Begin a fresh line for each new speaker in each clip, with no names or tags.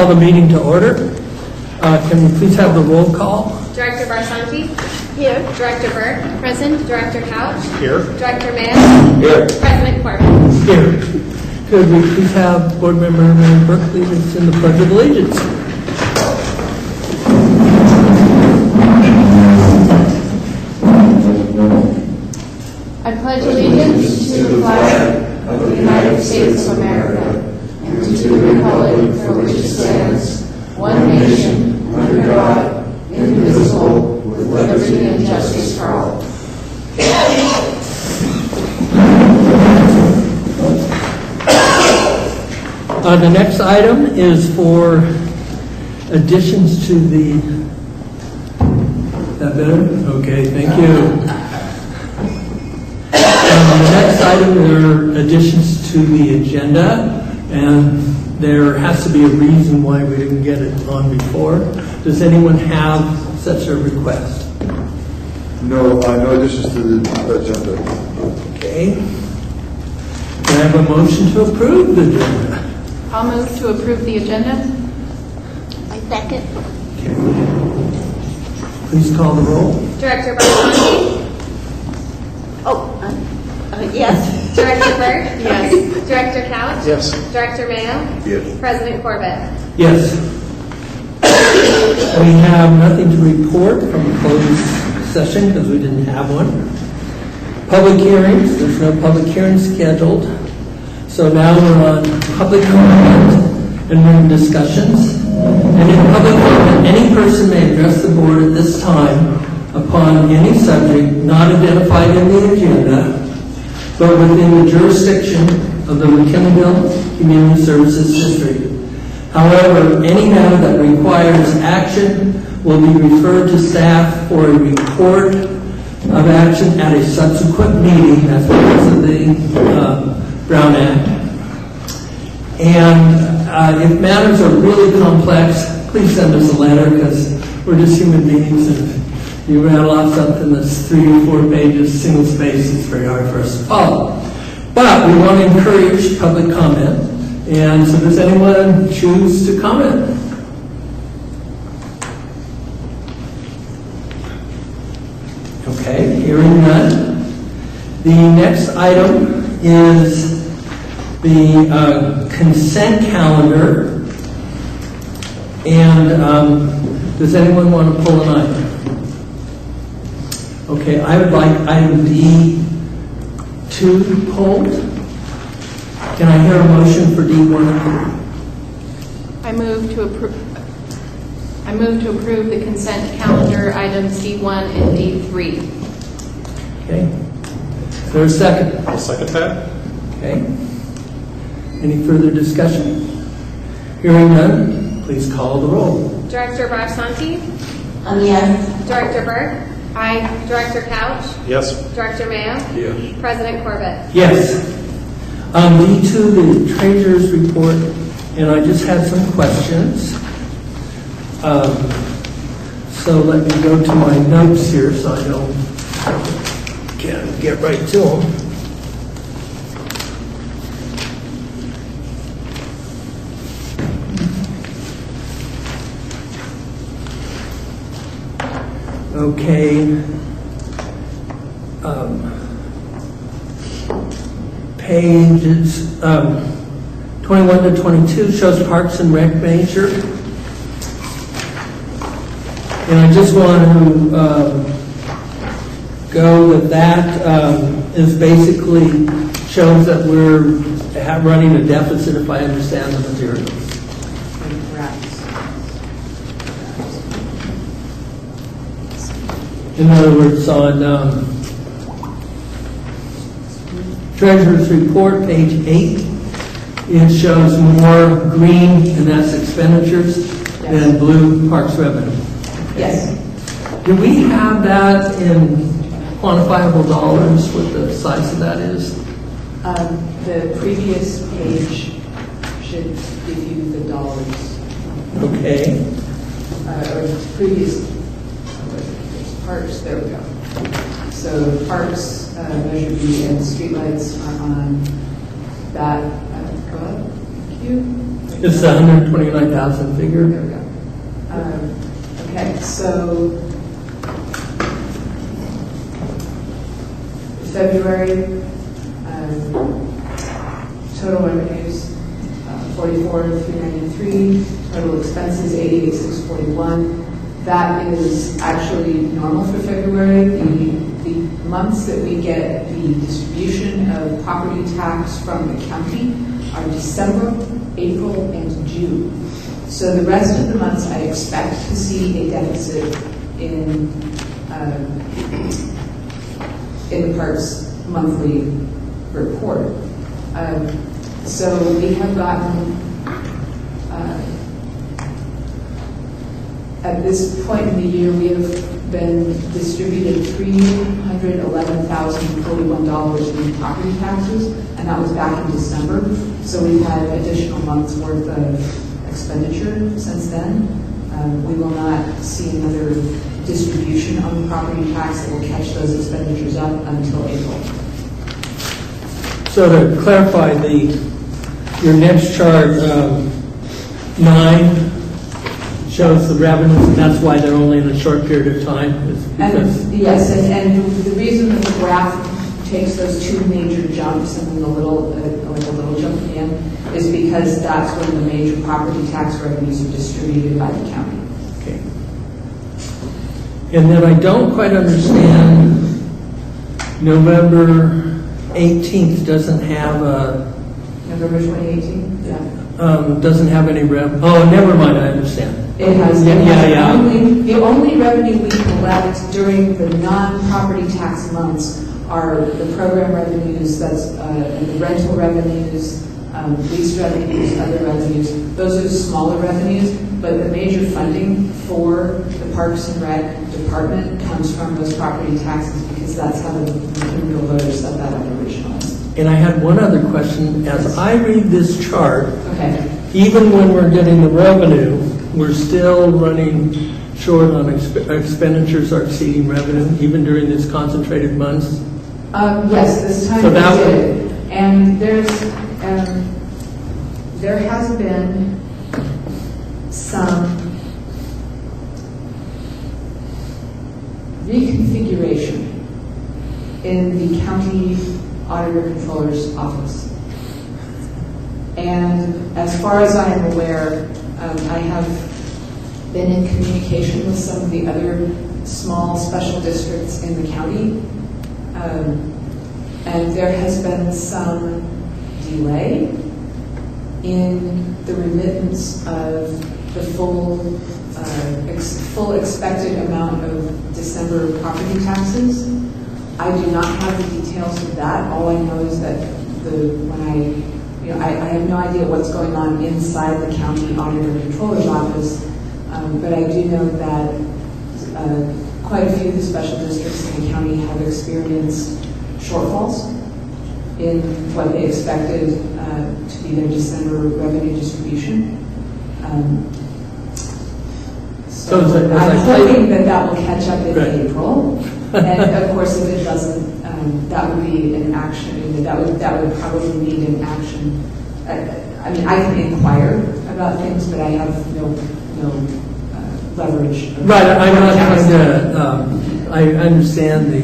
call the meeting to order. Can we please have the roll call?
Director Barsanti?
Here.
Director Burke? Present. Director Couch?
Here.
Director Mayo?
Here.
President Corbett?
Here. Could we please have Board Member Mary Burke lead us in the Pledge of Allegiance?
I pledge allegiance to the flag of the United States of America and to the republic for which it stands, one nation, under God, indivisible, with liberty and justice for all.
The next item is for additions to the... Is that better? Okay, thank you. The next item are additions to the agenda, and there has to be a reason why we didn't get it on before. Does anyone have such a request?
No additions to the agenda.
Okay. Can I have a motion to approve the agenda?
I'll move to approve the agenda.
I second.
Okay. Please call the roll.
Director Barsanti?
Yes.
Director Burke?
Yes.
Director Couch?
Yes.
Director Mayo?
Yes.
President Corbett?
Yes. We have nothing to report from a closed session because we didn't have one. Public hearings, there's no public hearings scheduled. So now we're on public comment and room discussions. And in public comment, any person may address the board at this time upon any subject not identified in the agenda, but within the jurisdiction of the McKinneyville Community Services District. However, any matter that requires action will be referred to staff for a report of action at a subsequent meeting. That's because of the Brown Act. And if matters are really complex, please send us a letter because we're just human beings, and you rattle off something that's 3 or 4 pages, single space, it's very hard for us to follow. But we want to encourage public comment. And so does anyone choose to comment? Okay, hearing none. The next item is the consent calendar. And does anyone want to pull an item? Okay, I would like item D2 pulled. Can I hear a motion for D1 and 3?
I move to approve the consent calendar items D1 and D3.
Okay. Is there a second?
I'll second that.
Okay. Any further discussion? Hearing none, please call the roll.
Director Barsanti?
Yes.
Director Burke?
Aye.
Director Couch?
Yes.
Director Mayo?
Yes.
President Corbett?
Yes. D2, the treasurer's report, and I just had some questions. So let me go to my notes here so I can get right to them. Okay. Pages 21 to 22 shows Parks and Rec major. And I just want to go that is basically shows that we're running a deficit, if I understand the materials. In other words, on Treasurer's Report, page 8, it shows more green, and that's expenditures, than blue Parks revenue.
Yes.
Do we have that in quantifiable dollars, what the size of that is?
The previous page should give you the dollars.
Okay.
Or previous parks, there we go. So parks, Measure B, and streetlights are on that. Go ahead. Thank to?
It's the 129,000 figure.
There we go. Okay, so February, total revenues, 44,393, total expenses, 88,641. That is actually normal for February. The months that we get the distribution of property tax from the county are December, April, and June. So the rest of the months I expect to see a deficit in the Parks monthly report. So we have gotten, at this point in the year, we have been distributed $311,041 in property taxes, and that was back in December. So we've had additional months worth of expenditure since then. We will not see another distribution on the property tax that will catch those expenditures up until April.
So to clarify, your next chart, 9, shows the revenues, and that's why they're only in a short period of time? Is because
And yes, and the reason that the graph takes those two major jumps and then the little, like a little jump in, is because that's when the major property tax revenues are distributed by the county.
Okay. And then I don't quite understand, November 18th doesn't have a,
November 2018? Yeah.
doesn't have any oh, never mind, I understand.
It has,
Yeah.
the only revenue we collect during the non-property tax months are the program revenues, that's and the rental revenues, lease revenues, other revenues. Those are the smaller revenues, but the major funding for the Parks and Rec department comes from those property taxes because that's how the criminal voters set that up originally.
And I had one other question. As I read this chart,
Okay.
even when we're getting the revenue, we're still running short on expenditures are exceeding revenue, even during these concentrated months.
Yes, this time
So
we
that
did. And there has been some reconfiguration in the county auditor controller's office. And as far as I am aware, I have been in communication with some of the other small special districts in the county. And there has been some delay in the remittance of the full expected amount of December property taxes. I do not have the details of that. All I know is that I have no idea what's going on inside the county auditor controller's office, but I do know that quite a few of the special districts in the county have experienced shortfalls in what they expected to be their December revenue distribution. So I'm hoping that will catch up in April. And of course, if it doesn't, that would be an action. That would probably need an action. I mean, I can inquire about things, but I have no leverage.
Right, I'm not trying to, I understand the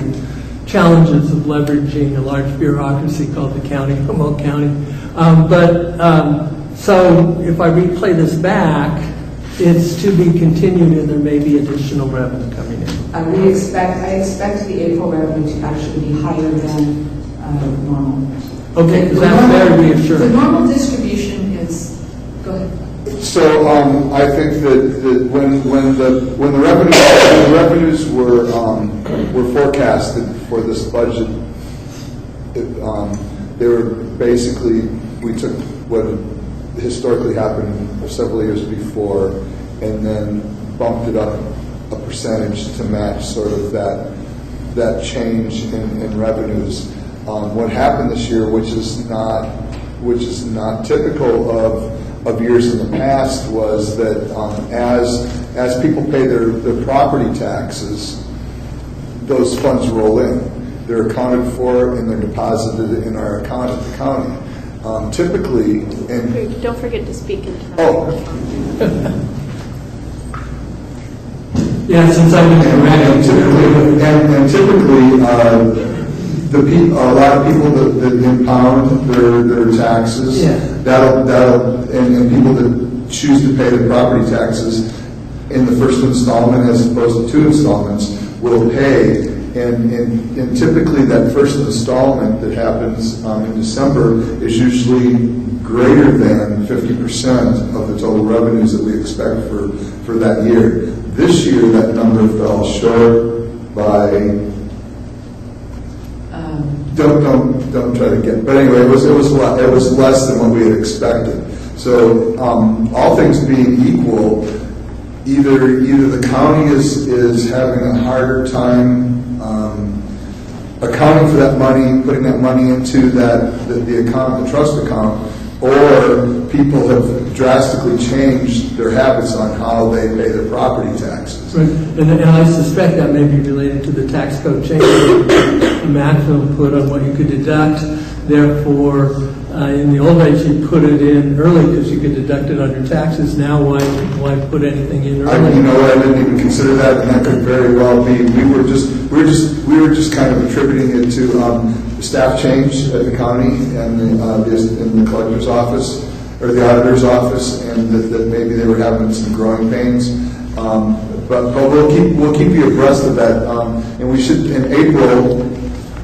challenges of leveraging a large bureaucracy called the county, Humboldt County. So if I replay this back, it's to be continued and there may be additional revenue coming in.
I expect the April revenue to actually be higher than normal.
Okay, because that's very reassuring.
The normal distribution is, go ahead.
So I think that when the revenues were forecasted for this budget, they were basically, we took what historically happened several years before and then bumped it up a percentage to match sort of that change in revenues. What happened this year, which is not typical of years in the past, was that as people pay their property taxes, those funds roll in. They're accounted for and they're deposited in our account at the county. Typically, and
Don't forget to speak into the
oh,
Yeah, since I've been
and
around,
typically, a lot of people that impound their taxes,
Yeah.
and people that choose to pay their property taxes in the first installment as opposed to 2 installments will pay. And typically that first installment that happens in December is usually greater than 50% of the total revenues that we expect for that year. This year, that number fell short by, don't try to get, but anyway, it was a lot, it was less than what we had expected. So, all things being equal, either the county is having a harder time accounting for that money, putting that money into the account, the trust account, or people have drastically changed their habits on how they pay their property taxes.
right. And I suspect that may be related to the tax code change, the maximum put on what you could deduct. Therefore, in the old days, you put it in early because you could deduct it on your taxes. Now, why put anything in early?
You know what? I didn't even consider that, and that could very well be. We were just kind of attributing it to the staff change at the county and in the collector's office or the auditor's office, and that maybe they were having some growing pains. But we'll keep you abreast of that, and we should in April.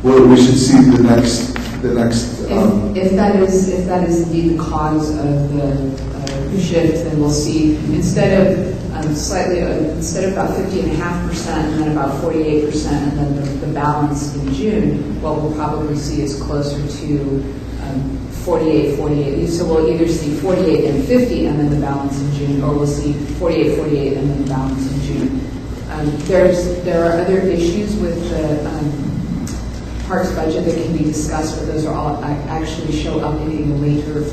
We should see the next.
If that is indeed the cause of the shift, then we'll see instead of about 50.5% and then about 48% and then the balance in June, what we'll probably see is closer to 48. So we'll either see 48 and 50 and then the balance in June, or we'll see 48 and then the balance in June. There are other issues with the Parks budget that can be discussed, but those are all actually show up in a later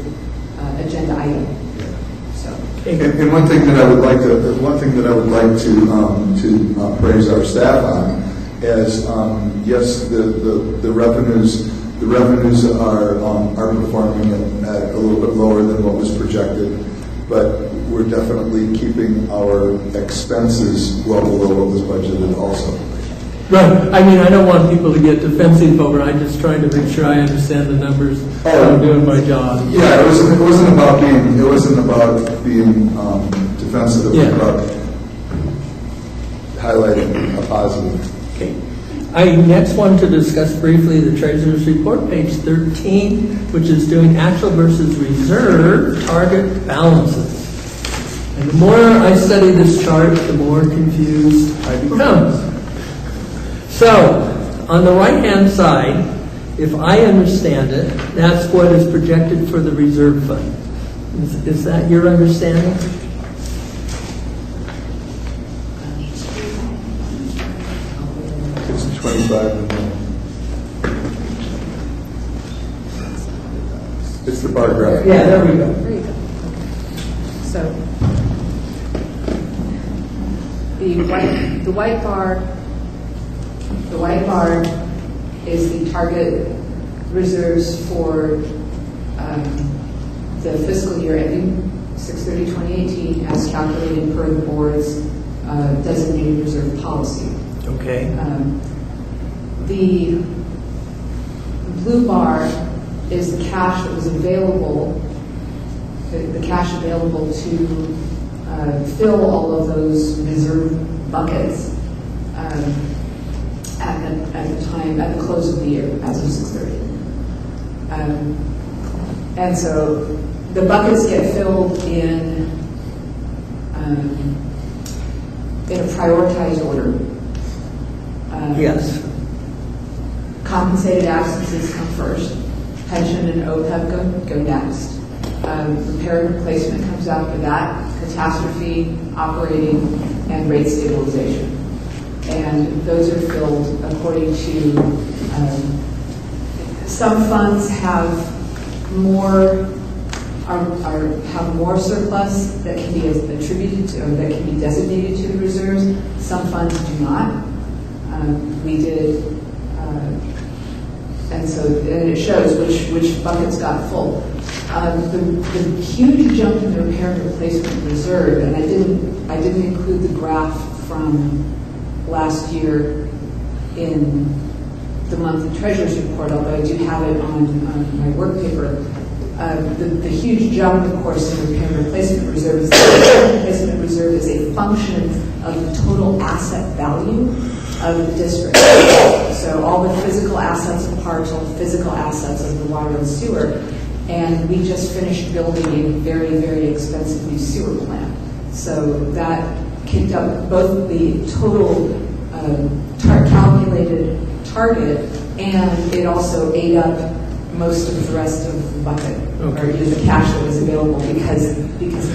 agenda item. So,
And one thing that I would like to praise our staff on is yes, the revenues are performing at a little bit lower than what was projected, but we're definitely keeping our expenses well below what was budgeted also.
Right. I mean, I don't want people to get defensive over it. I'm just trying to make sure I understand the numbers. I'm doing my job.
Yeah, it wasn't about being defensive. It was about highlighting a positive.
Okay. I next want to discuss briefly the Treasurer's Report, page 13, which is doing actual versus reserve target balances. And the more I study this chart, the more confused I become. So, on the right-hand side, if I understand it, that's what is projected for the reserve fund. Is that your understanding?
It's 25. It's the bar graph.
Yeah, there we go.
there you go. So the white bar is the target reserves for the fiscal year ending 6/30/2018 as calculated per the board's designated reserve policy.
Okay.
The blue bar is the cash that was available, the cash available to fill all of those reserve buckets at the close of the year, as of 6/30. And so the buckets get filled in a prioritized order.
Yes.
Compensated absences come first. Pension and OPEB go next. Repair and replacement comes after that. Catastrophe, operating, and rate stabilization. And those are filled according to some funds have more surplus that can be attributed to or that can be designated to the reserves. Some funds do not. We did And so, and it shows which buckets got full. The huge jump in the repair and replacement reserve, and I didn't include the graph from last year in the monthly treasurer's report, although I do have it on my work paper. The huge jump, of course, in repair and replacement reserve is the repair and replacement reserve is a function of the total asset value of the district. So all the physical assets of parks, all the physical assets of the water and sewer, and we just finished building a very, very expensive new sewer plant. So that kicked up both the total calculated target, and it also ate up most of the rest of the bucket, or the cash that was available, because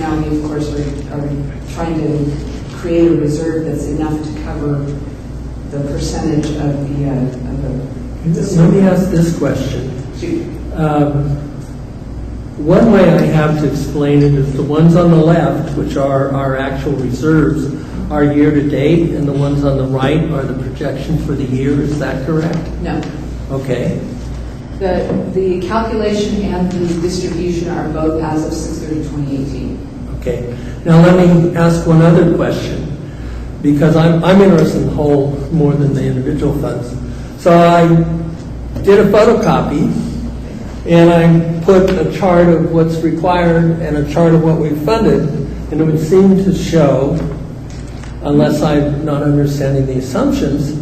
now we, of course, are trying to create a reserve that's enough to cover the percentage of the
Let me ask this question.
Shoot.
One way I have to explain it is the ones on the left, which are our actual reserves, are year-to-date, and the ones on the right are the projection for the year. Is that correct?
No.
Okay.
The calculation and the distribution are both as of 6/30/2018.
Okay. Now let me ask one other question, because I'm interested in the whole more than the individual funds. So I did a photocopy, and I put a chart of what's required and a chart of what we funded, and it would seem to show, unless I'm not understanding the assumptions,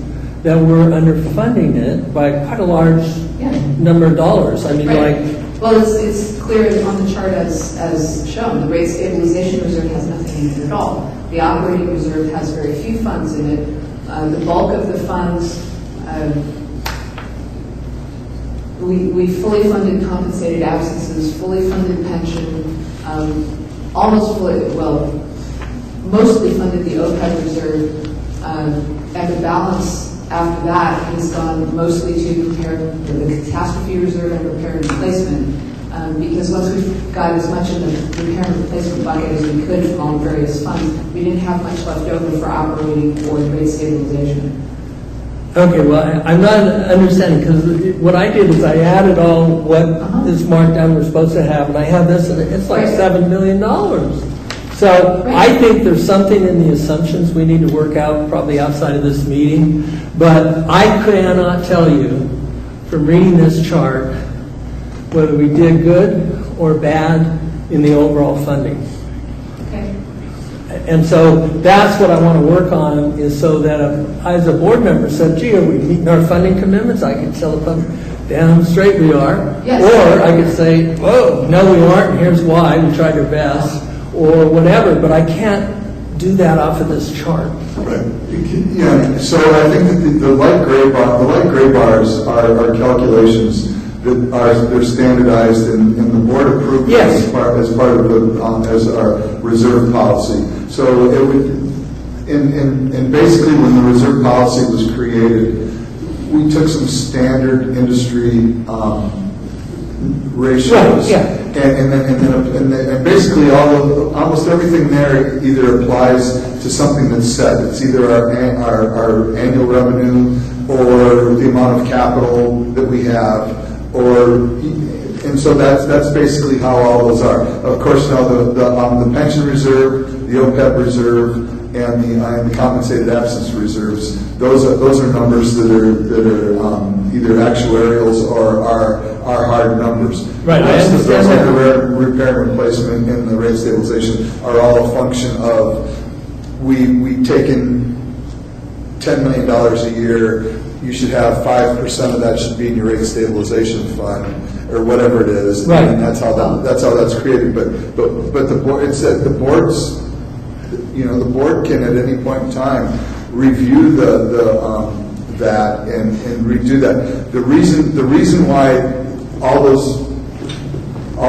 that we're underfunding it by quite a large number of dollars. I mean,
right. Well, it's clear on the chart as shown. The rate stabilization reserve has nothing in it at all. The operating reserve has very few funds in it. The bulk of the funds, we fully funded compensated absences, fully funded pension, almost fully, well, mostly funded the OPEB reserve, and the balance after that has gone mostly to the catastrophe reserve and repair and replacement, because once we've got as much in the repair and replacement bucket as we could from all the various funds, we didn't have much left over for operating or rate stabilization.
okay, well, I'm not understanding, because what I did is I added all what is marked down we're supposed to have, and I have this, and it's like $7 million. So I think there's something in the assumptions we need to work out, probably outside of this meeting, but I cannot tell you from reading this chart whether we did good or bad in the overall funding.
Okay.
And so that's what I want to work on, is so that if I, as a board member, said, gee, are we meeting our funding commitments? I can tell the public, damn straight we are.
Yes.
Or I could say, whoa, no we aren't, and here's why, we tried our best, or whatever, but I can't do that off of this chart.
Right. Yeah. So I think that the light gray bars are calculations that they're standardized and the board approved
Yes.
as part of the as our reserve policy. So it would, and basically when the reserve policy was created, we took some standard industry ratios.
Right, yeah.
And basically almost everything there either applies to something that's set. It's either our annual revenue or the amount of capital that we have, and so that's basically how all those are. Of course, now the pension reserve, the OPEB reserve, and the compensated absence reserves. Those are numbers that are either actuarials or are hard numbers.
Right, I understand
those
that.
the repair and replacement and the rate stabilization are all a function of we take in $10 million a year. You should have 5% of that should be in your rate stabilization fund or whatever it is.
Right.
And that's how that's created. But the board, it said the board's. The board can at any point in time review that and redo that. The reason why all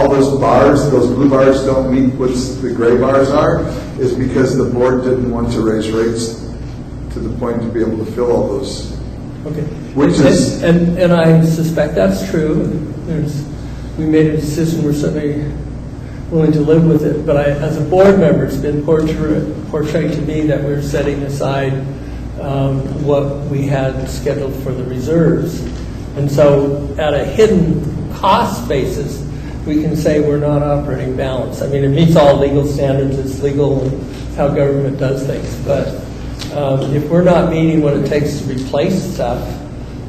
those bars, those blue bars, don't meet what the gray bars are, is because the board didn't want to raise rates to the point to be able to fill all those.
Okay.
Which is
and I suspect that's true. We made a decision. We're certainly willing to live with it. But as a board member, it's been portrayed to me that we're setting aside what we had scheduled for the reserves. And so at a hidden cost basis, we can say we're not operating balance. I mean, it meets all legal standards, it's legal how government does things, but if we're not meeting what it takes to replace stuff,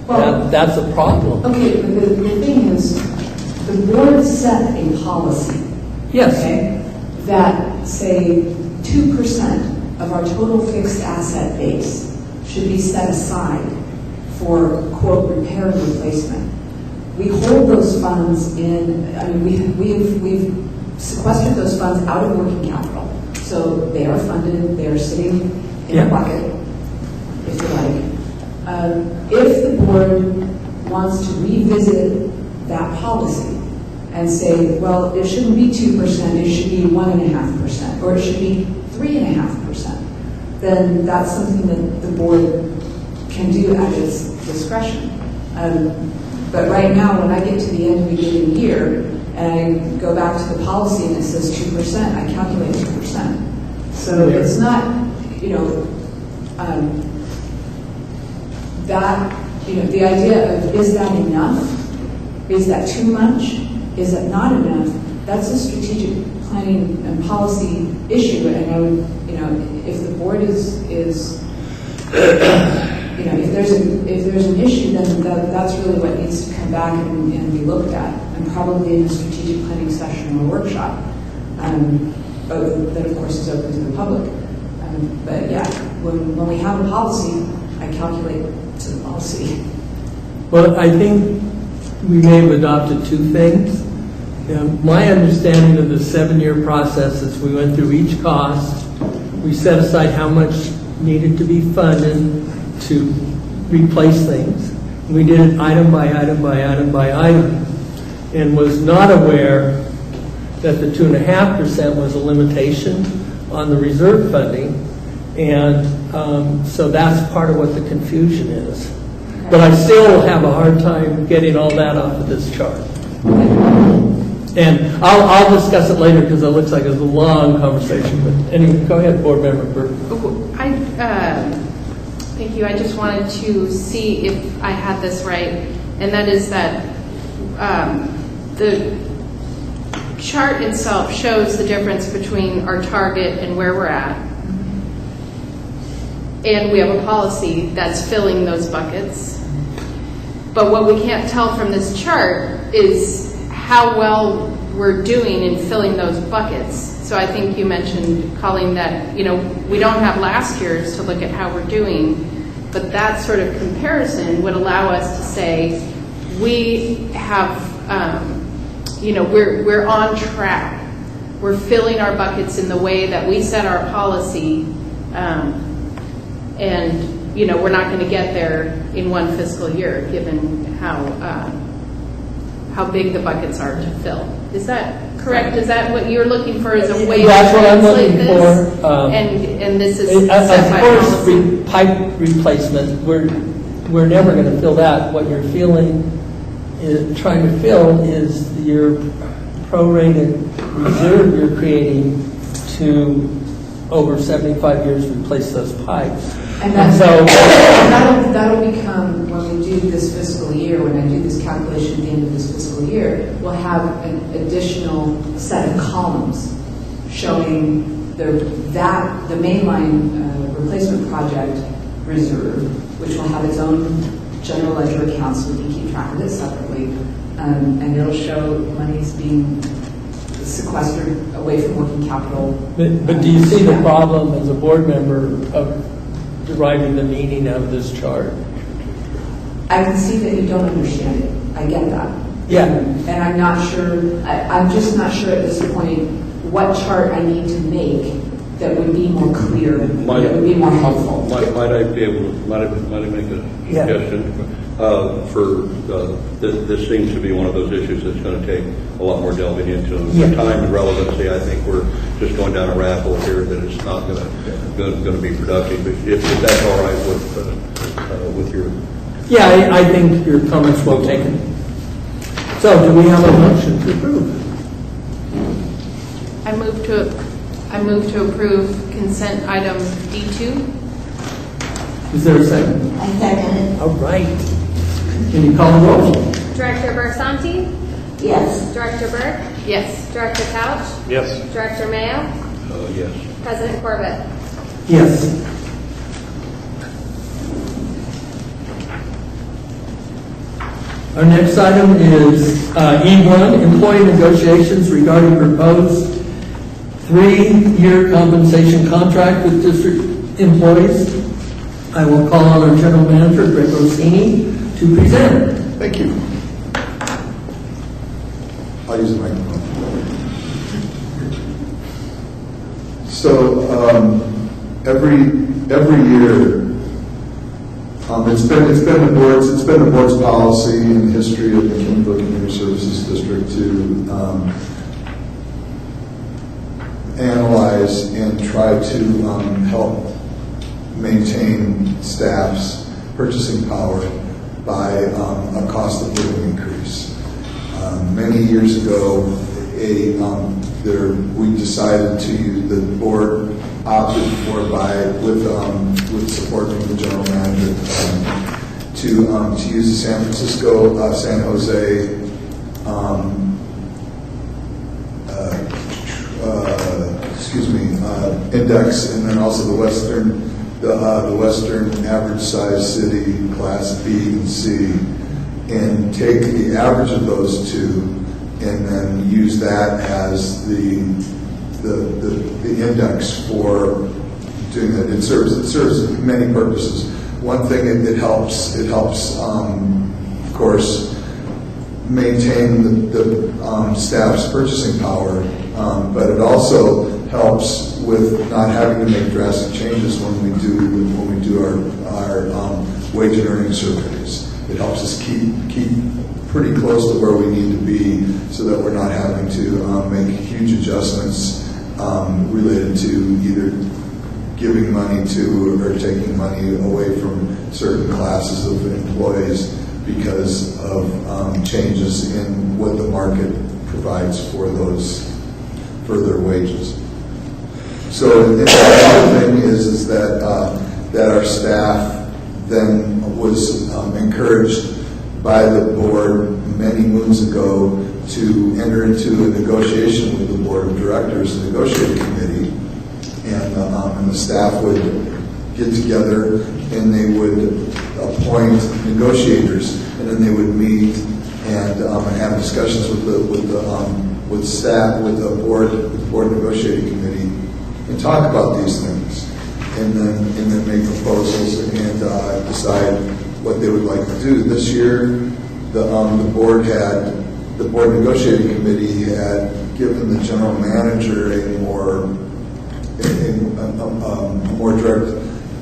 that's a problem.
Okay, but the thing is, the board set a policy.
Yes.
Okay, that say 2% of our total fixed asset base should be set aside for, quote, repair and replacement. We hold those funds in, I mean, we've sequestered those funds out of working capital. So they are funded, they are sitting in a bucket, if you like. If the board wants to revisit that policy and say, well, it shouldn't be 2%, it should be 1.5%, or it should be 3.5%, then that's something that the board can do at its discretion. But right now, when I get to the end of a given year and I go back to the policy and it says 2%, I calculate 2%. So it's not, the idea of is that enough? Is that too much? Is that not enough? That's a strategic planning and policy issue, and I would, if the board is if there's an issue, then that's really what needs to come back and be looked at, and probably in a strategic planning session or workshop, that of course is open to the public. But yeah, when we have a policy, I calculate to the policy.
Well, I think we may have adopted two things. My understanding of the 7-year process is we went through each cost, we set aside how much needed to be funded to replace things. We did it item by item by item by item, and was not aware that the 2.5% was a limitation on the reserve funding, and so that's part of what the confusion is. But I still have a hard time getting all that off of this chart. And I'll discuss it later because it looks like it's a long conversation. But anyway, go ahead, board member Burke.
Thank you. I just wanted to see if I had this right, and that is that the chart itself shows the difference between our target and where we're at. And we have a policy that's filling those buckets. But what we can't tell from this chart is how well we're doing in filling those buckets. So I think you mentioned, Colleen, that we don't have last year's to look at how we're doing, but that sort of comparison would allow us to say we have, we're on track. We're filling our buckets in the way that we set our policy, and we're not going to get there in one fiscal year, given how big the buckets are to fill. Is that correct? Is that what you're looking for as a way
That's
to
what I'm
translate
looking
this?
for.
And this is
Of
set by
course,
policy.
pipe replacement, we're never going to fill that. What you're trying to fill is your prorated reserve you're creating to, over 75 years, replace those pipes.
And that'll become, when we do this fiscal year, when I do this calculation at the end of this fiscal year, we'll have an additional set of columns showing the mainline replacement project reserve, which will have its own general ledger account, so we can keep track of it separately, and it'll show monies being sequestered away from working capital.
But do you see the problem as a board member of deriving the meaning out of this chart?
I can see that you don't understand it. I get that.
Yeah.
And I'm not sure, I'm just not sure at this point what chart I need to make that would be more clear, that would be more helpful.
Might I be able to, might I make a suggestion? This seems to be one of those issues that's going to take a lot more delving into. Time and relevancy, I think we're just going down a rabbit hole here that it's not going to be productive. If that's all right with your...
Yeah, I think your comments well taken. So, do we have a motion to approve?
I move to approve consent item D2.
Is there a second?
I second it.
All right. Can you call the roll?
Director Barsanti?
Yes.
Director Burke?
Yes.
Director Couch?
Yes.
Director Mayo?
Yes.
President Corbett?
Yes. Our next item is E1, employee negotiations regarding proposed 3-year compensation contract with district employees. I will call on our general manager, Greg Rossini, to present.
Thank you. I'll use the microphone. So every year, it's been the board's policy in the history of the McKinneyville Community Services District to analyze and try to help maintain staff's purchasing power by a cost of living increase. Many years ago, we decided to, the board opted for with support from the general manager to use the San Francisco, San Jose index, and then also the Western average size city, class B and C, and take the average of those two, and then use that as the index for doing that. It serves many purposes. One thing, it helps of course, maintain the staff's purchasing power, but it also helps with not having to make drastic changes when we do our wage and earning surveys. It helps us keep pretty close to where we need to be, so that we're not having to make huge adjustments related to either giving money to or taking money away from certain classes of employees because of changes in what the market provides for their wages. So the other thing is that our staff then was encouraged by the board many moons ago to enter into a negotiation with the board of directors, the negotiating committee, and the staff would get together and they would appoint negotiators, and then they would meet and have discussions with the board negotiating committee, and talk about these things, and then make proposals and decide what they would like to do. This year, the board negotiating committee had given the general manager a more direct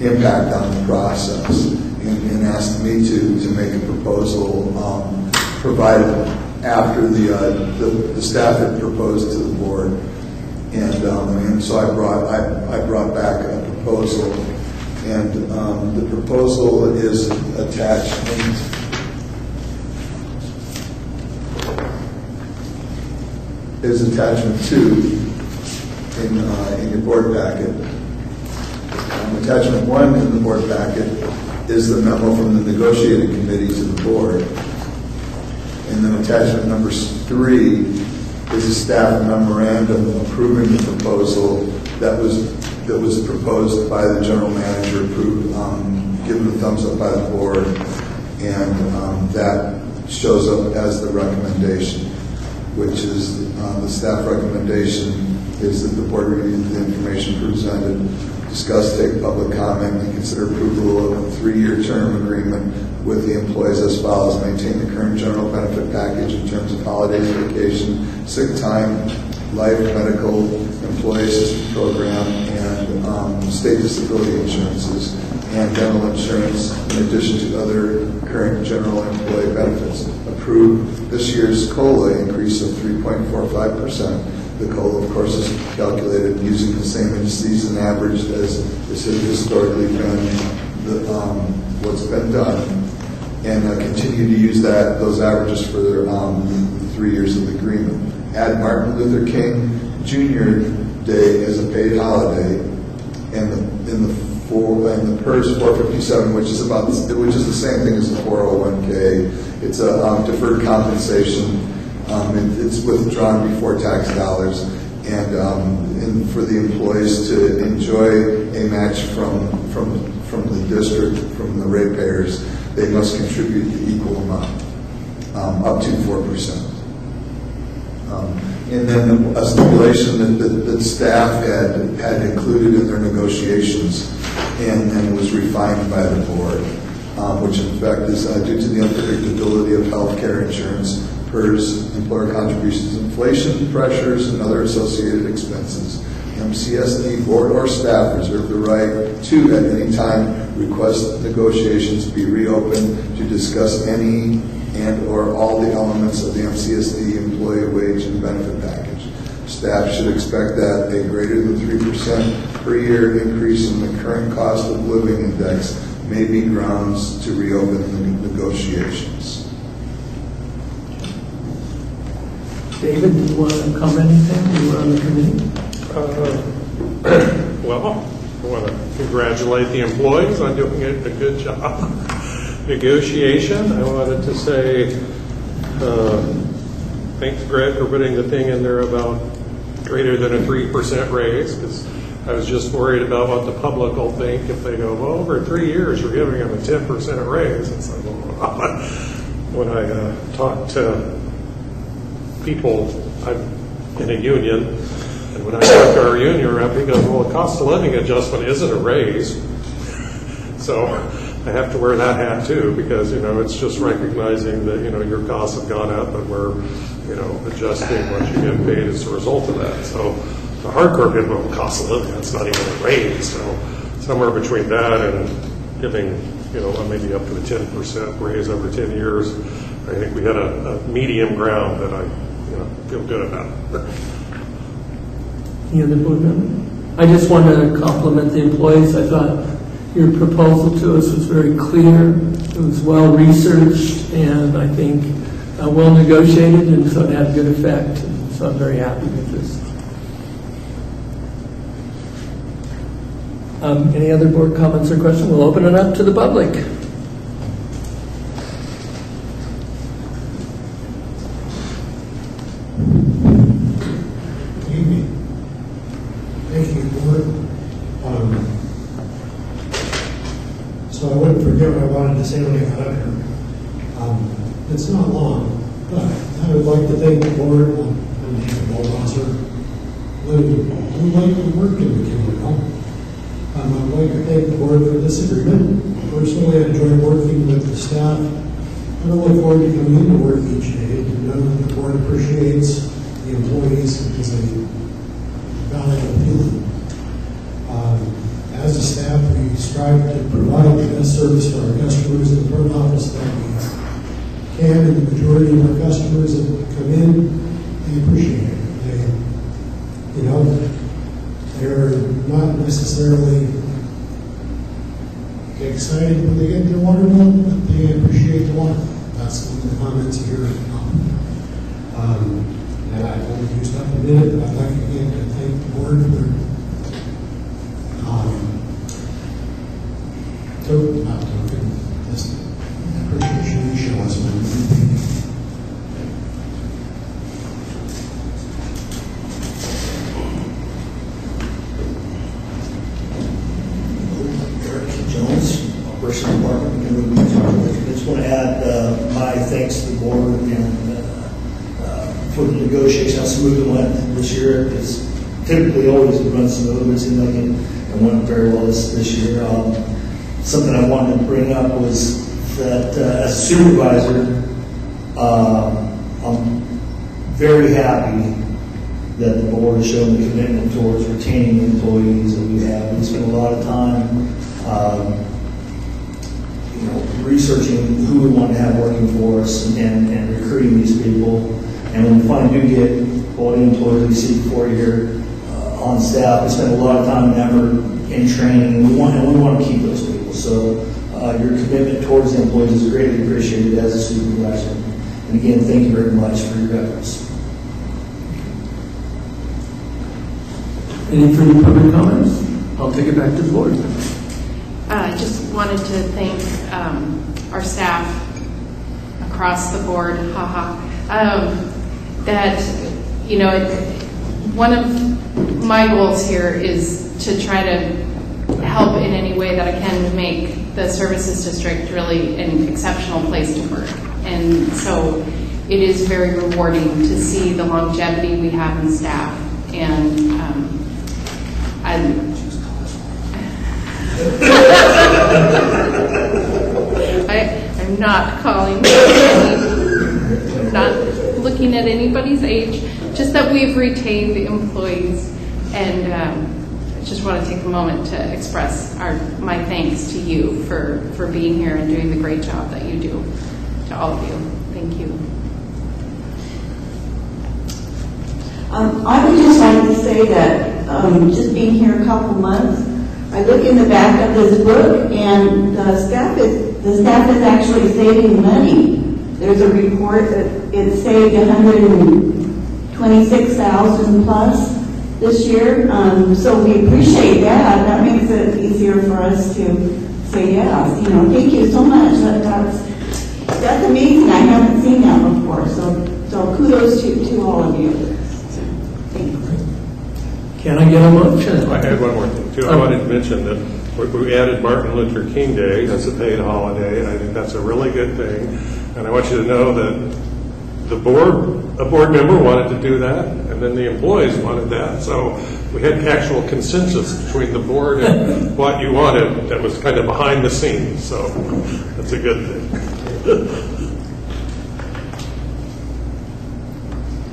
impact on the process, and asked me to make a proposal provided after the staff had proposed to the board, and so I brought back a proposal, and the proposal is attached. Is attachment 2 in your board packet. Attachment 1 in the board packet is the memo from the negotiating committee to the board, and then attachment number 3 is a staff memorandum approving the proposal that was proposed by the general manager, approved, given the thumbs up by the board, and that shows up as the recommendation, which is the staff recommendation is that the board review the information presented, discuss, take public comment, and consider approval of a 3-year term agreement with the employees as follows: maintain the current general benefit package in terms of holidays, vacation, sick time, life, medical, employee assistance program, and state disability insurances, and dental insurance, in addition to other current general employee benefits. Approve this year's COLA increase of 3.45%. The COLA, of course, is calculated using the same indices and average as has historically been what's been done, and continue to use those averages for the 3 years of the agreement. Add Martin Luther King Jr. Day as a paid holiday, and in explain, the PERS 457, which is the same thing as the 401k. It's a deferred compensation. It's withdrawn before tax dollars, and for the employees to enjoy a match from the district, from the ratepayers, they must contribute the equal amount, up to 4%. And then a stipulation that staff had included in their negotiations and was refined by the board, which in fact is due to the unpredictability of health care insurance, PERS, employer contributions, inflation pressures, and other associated expenses. MCSD board or staff reserve the right to, at any time, request negotiations be reopened to discuss any and or all the elements of the MCSD employee wage and benefit package. Staff should expect that a greater than 3% per year increase in the current cost of living index may be grounds to reopen the negotiations.
David, do you want to comment anything? You were on the committee.
Well, I want to congratulate the employees on doing a good job. Negotiation, I wanted to say thanks, Greg, for putting the thing in there about greater than a 3% raise, because I was just worried about what the public will think if they go, well, over 3 years, we're giving them a 10% raise. It's like, well, when I talk to people in a union, and when I talk to our union rep, he goes, well, the cost of living adjustment isn't a raise. So I have to wear that hat too, because, it's just recognizing that, your costs have gone up and we're, adjusting what you get paid as a result of that. So the hardcore bit of cost of living, that's not even a raise. So somewhere between that and giving, maybe up to a 10% raise over 10 years, I think we had a medium ground that I, feel good about.
Any other board member? I just want to compliment the employees. I thought your proposal to us was very clear. It was well researched, and I think well negotiated, and so it had a good effect. And so I'm very happy with this. Any other board comments or questions? We'll open it up to the public.
Thank you, Board. So I wouldn't forget what I wanted to say when I got up here. It's not long, but I would like to thank the Board on behalf of Bulldozer who like to work in the community. I would like to thank the Board for this agreement. Personally, I enjoy working with the staff, and I look forward to coming into work each day to know that the Board appreciates the employees because they value feeling. As a staff, we strive to provide the best service for our customers in the front office that we can, and the majority of our customers that come in, they appreciate it. They're not necessarily excited when they get their water bill, but they appreciate the water. That's one of the comments here. And I've only used up a minute, but I'd like again to thank the Board for their this appreciation you show us when we do.
Operations Department, I just want to add my thanks to the Board and for the negotiations, how smooth it went this year. It's typically always runs smooth, but it seemed like it went very well this year. Something I wanted to bring up was that as a supervisor, I'm very happy that the Board has shown the commitment towards retaining the employees that we have. We spend a lot of time researching who we want to have working for us and recruiting these people. And when we finally do get quality employees we see before here on staff, we spend a lot of time and effort in training. We want to keep those people. So your commitment towards the employees is greatly appreciated as a supervisor. And again, thank you very much for your efforts.
Any further public comments? I'll take it back to the Board.
I just wanted to thank our staff across the board, that, you know, one of my goals here is to try to help in any way that I can to make the services district really an exceptional place to work. And so it is very rewarding to see the longevity we have in staff. And I'm not calling, not looking at anybody's age, just that we've retained employees. And I just want to take a moment to express my thanks to you for being here and doing the great job that you do, to all of you. Thank you.
I would just like to say that just being here a couple months, I look in the back of this book, and the staff is actually saving money. There's a report that it saved $126,000 plus this year. So we appreciate that. That makes it easier for us to say yes. You know, thank you so much. That's amazing. I haven't seen that before. So kudos to all of you.
Can I get a motion?
I had one more thing, too. I wanted to mention that we added Martin Luther King Day as a paid holiday, and I think that's a really good thing. And I want you to know that a board member wanted to do that, and then the employees wanted that. So we had actual consensus between the board and what you wanted that was kind of behind the scenes. So that's a good thing.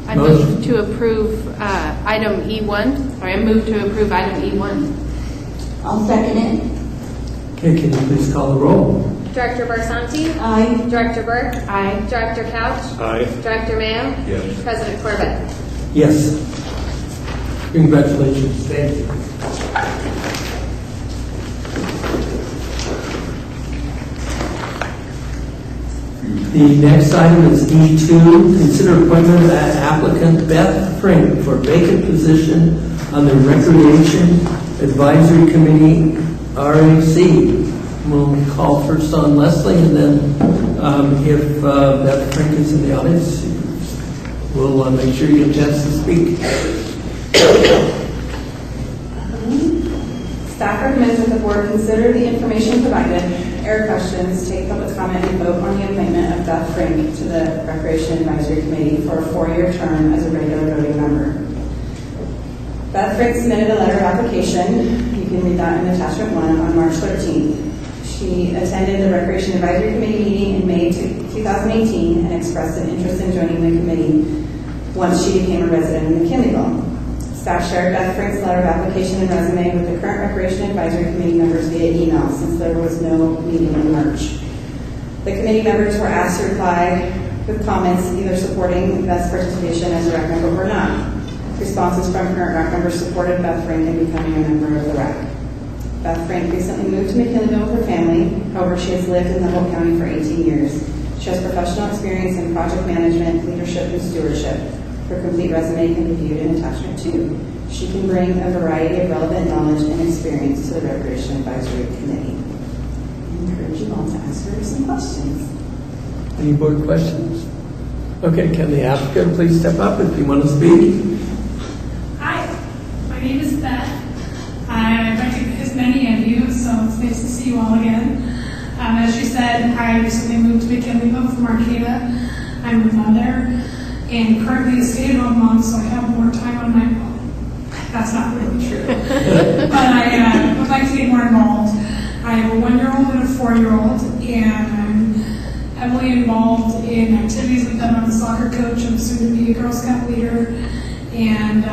I move to approve item E1. Sorry, I move to approve item E1.
I'll second it.
Okay, can you please call the roll?
Director Barsanti?
Aye.
Director Burke?
Aye.
Director Couch?
Aye.
Director Mayo?
Yes.
President Corbett?
Yes. Congratulations. Thank you. The next item is E2, consider appointment of applicant Beth Frink for vacant position on the Recreation Advisory Committee, RAC. We'll call first on Leslie, and then if Beth Frink is in the audience, we'll make sure you get a chance to speak.
Staff recommends that the board consider the information provided, air questions, take public comment, and vote on the appointment of Beth Frink to the Recreation Advisory Committee for a 4-year term as a regular voting member. Beth Frink submitted a letter of application, you can read that in attachment 1, on March 13th. She attended the Recreation Advisory Committee meeting in May 2018 and expressed an interest in joining the committee once she became a resident in McKinleyville. Staff shared Beth Frink's letter of application and resume with the current Recreation Advisory Committee members via email since there was no meeting in March. The committee members were asked to reply with comments either supporting Beth's participation as a RAC member or not. Responses from current RAC members supported Beth Frink in becoming a member of the RAC. Beth Frink recently moved to McKinleyville with her family. However, she has lived in the Hope County for 18 years. She has professional experience in project management, leadership, and stewardship. Her complete resume can be viewed in attachment 2. She can bring a variety of relevant knowledge and experience to the Recreation Advisory Committee. I encourage you all to ask her some questions.
Any board questions? Okay, can the applicant please step up if you want to speak?
Hi, my name is Beth. I recognize many of you, so it's nice to see you all again. As you said, I recently moved to McKinleyville from Arcata. I'm a mother and currently a stay-at-home mom, so I have more time on my own. That's not really true. But I would like to get more involved. I have a 1-year-old and a 4-year-old, and I'm heavily involved in activities with them. I'm a soccer coach. I'm soon to be a Girl Scout leader, and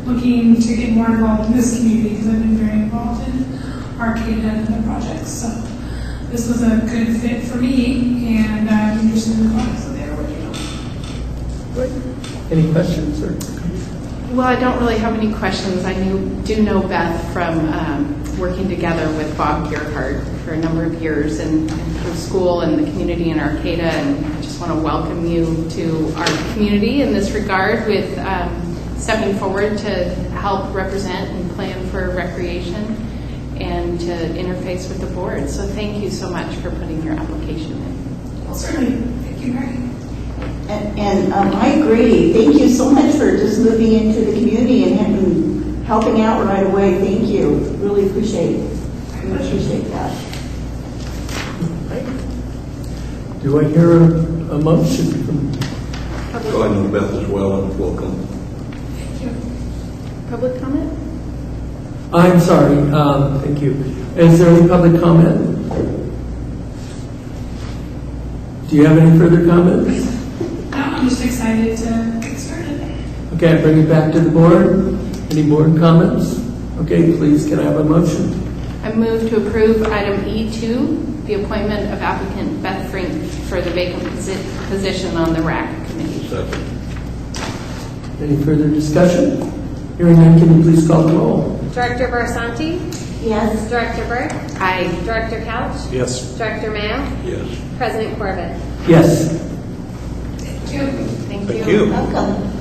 looking to get more involved in this community because I've been very involved in Arcata and other projects. So this was a good fit for me, and I'm interested in the projects that they are working on.
Great. Any questions?
Well, I don't really have any questions. I do know Beth from working together with Bob Gearhart for a number of years and through school and the community in Arcata, and I just want to welcome you to our community in this regard with stepping forward to help represent and plan for recreation. and to interface with the board. So thank you so much for putting your application in.
Well, certainly. Thank you, Mary.
And I agree. Thank you so much for just moving into the community and helping out right away. Thank you. Really appreciate that.
Do I hear a motion from?
Go ahead and Beth as well, and welcome.
Thank you.
Public comment?
I'm sorry, thank you. Is there any public comment? Do you have any further comments?
No, I'm just excited to get started.
Okay, I bring it back to the board. Any board comments? Okay, please, can I have a motion?
I move to approve item E2, the appointment of applicant Beth Frink for the vacant position on the RAC committee.
Second.
Any further discussion? Hearing none, can you please call the roll?
Director Barsanti?
Yes.
Director Burke?
Aye.
Director Couch?
Yes.
Director Mayo?
Yes.
President Corbett?
Yes.
Thank you.
Thank
Thank
you.
you.
Welcome.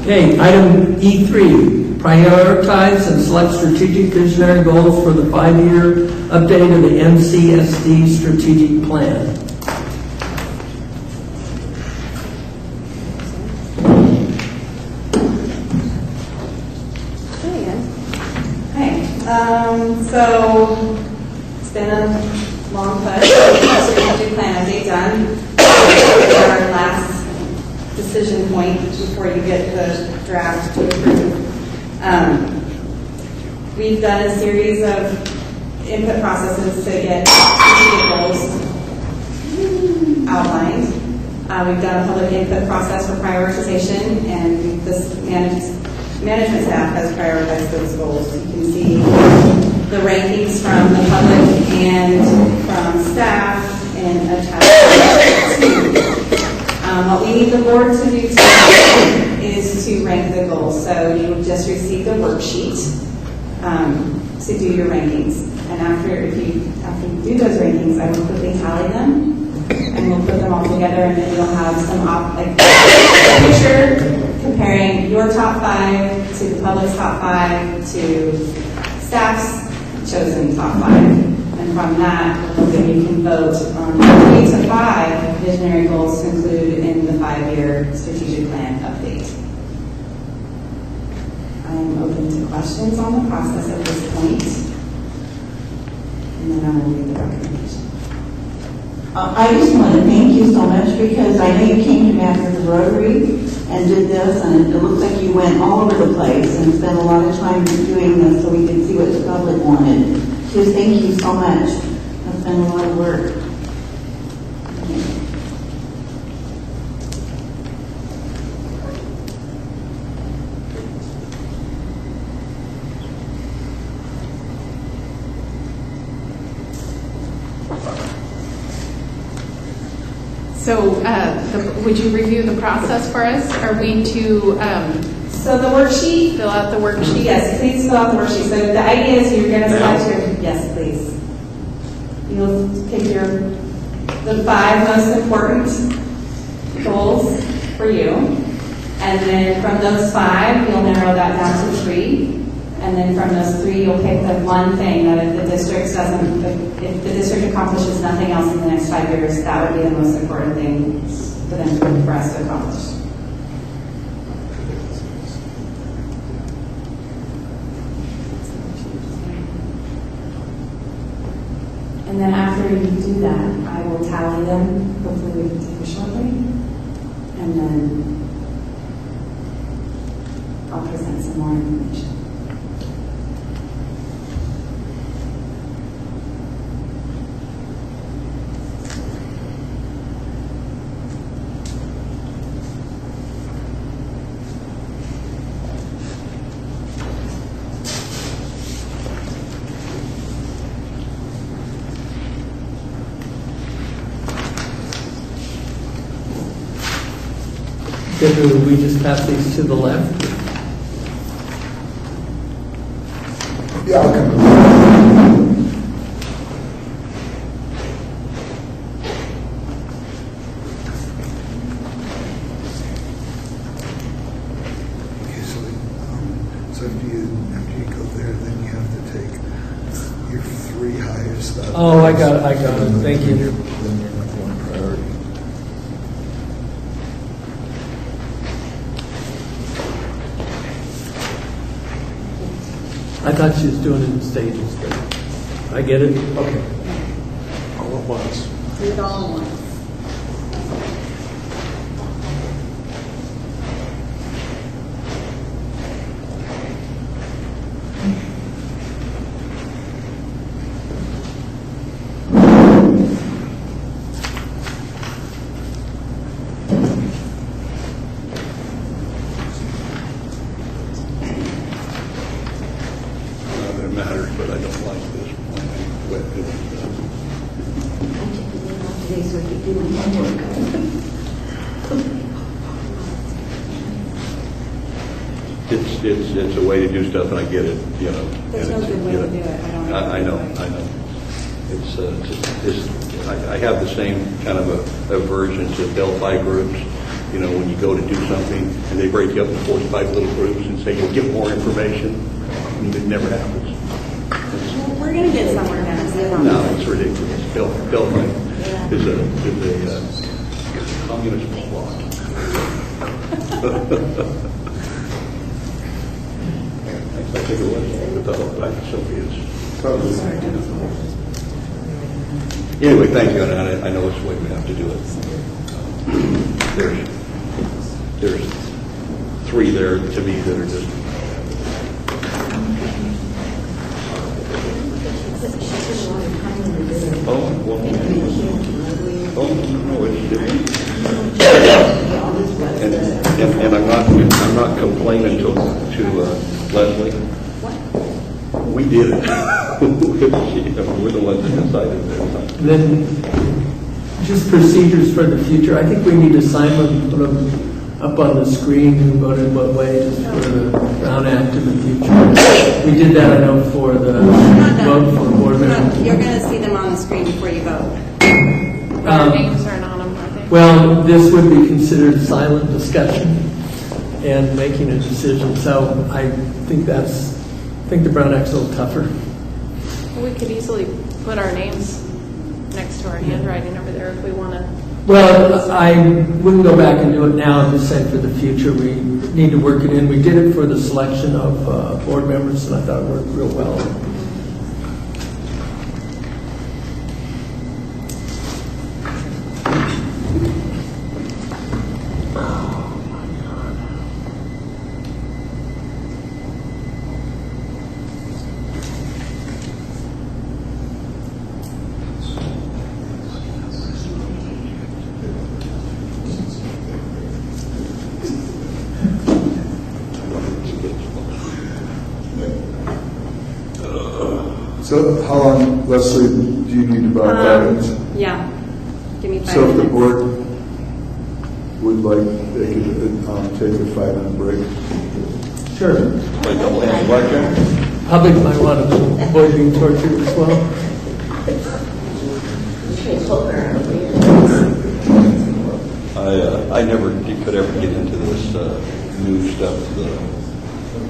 Okay, item E3, prioritize and select strategic visionary goals for the 5-year update of the MCSD strategic plan.
So it's been a long push. Strategic plan update done. Our last decision point before you get the draft to approve. We've done a series of input processes to get strategic goals outlined. We've done a public input process for prioritization, and this management staff has prioritized those goals. You can see the rankings from the public and from staff and attached. What we need the board to do today is to rank the goals. So you just received a worksheet to do your rankings. And after you do those rankings, I will quickly tally them, and we'll put them all together, and then you'll have some picture comparing your top 5 to the public's top 5 to staff's chosen top 5. And from that, then you can vote on 3 to 5 visionary goals to include in the 5-year strategic plan update. I am open to questions on the process at this point, and then I will read the recommendation.
I just want to thank you so much, because I know you came to Masters of Rotary and did this, and it looks like you went all over the place and spent a lot of time doing this so we could see what the public wanted. Just thank you so much. That's been a lot of work.
So would you review the process for us? Are we to
So the worksheet,
fill out the worksheet?
yes, please fill out the worksheet. So the idea is you're going to select your, yes, please. You'll pick the 5 most important goals for you. And then from those 5, you'll narrow that down to 3. And then from those 3, you'll pick the one thing that if the district accomplishes nothing else in the next 5 years, that would be the most important thing for us to accomplish. And then after you do that, I will tally them. Hopefully we can take a short break. And then I'll present some more information.
Then we just pass these to the left?
Yeah, I'll come. After you go there, then you have to take your 3 highest.
Oh, I got it, thank you.
Then you're number 1 priority.
I thought she was doing it in stages, but I get it. Okay.
All at once.
Do it all in one.
Not that it matters, but I don't like this.
Today, so I could do my homework.
It's a way to do stuff, and I get it, you know.
There's
and
no
it's,
good way
you
to
know,
do it. I don't know.
I know. I have the same kind of aversion to Delphi groups. You know, when you go to do something and they break you up into 45 little groups and say you'll get more information, and it never happens.
We're going to get somewhere, Dennis. I promise.
No, it's ridiculous. Delphi is a communist plot. I think it was with the Soviets. Anyway, thank you, and I know it's the way we have to do it. There's 3 there to me that are just. Oh, well, no, it's different. And I'm not complaining to Leslie. We did it. We're the ones that decided that.
And then, just procedures for the future. I think we need to sign them, put them up on the screen, who voted what way, just for the Brown Act in the future. We did that, I know, for the vote for board member.
You're going to see them on the screen before you vote.
But our names aren't on them, are they?
Well, this would be considered silent discussion and making a decision. So I think the Brown Act's a little tougher.
We could easily put our names next to our handwriting over there if we want to.
Well, I wouldn't go back and do it now. I'm just saying for the future, we need to work it in. We did it for the selection of board members, and I thought it worked real well.
So how long, Leslie, do you need about 5 minutes?
Yeah. Give me 5
So if the
minutes.
board would like, they could take a 5-minute break.
Sure.
Like double hand blackjack?
Public might want to avoid being tortured as well.
I never could ever get into this new stuff, the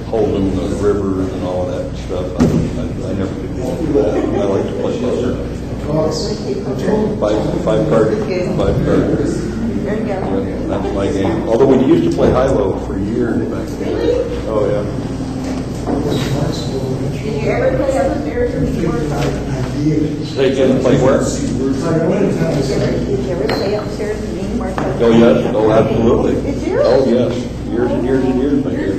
Hold'em, the river, and all of that stuff. I never could get into that. I like to play poker. Five card. Yeah, that's my game. Although we used to play high-low for years back then. Oh, yeah.
Did you ever play upstairs or before?
Say again, play where?
Did you ever play upstairs in Newmark?
Oh, yes. Oh, absolutely.
Did you?
Oh, yes. Years and years and years, my dear.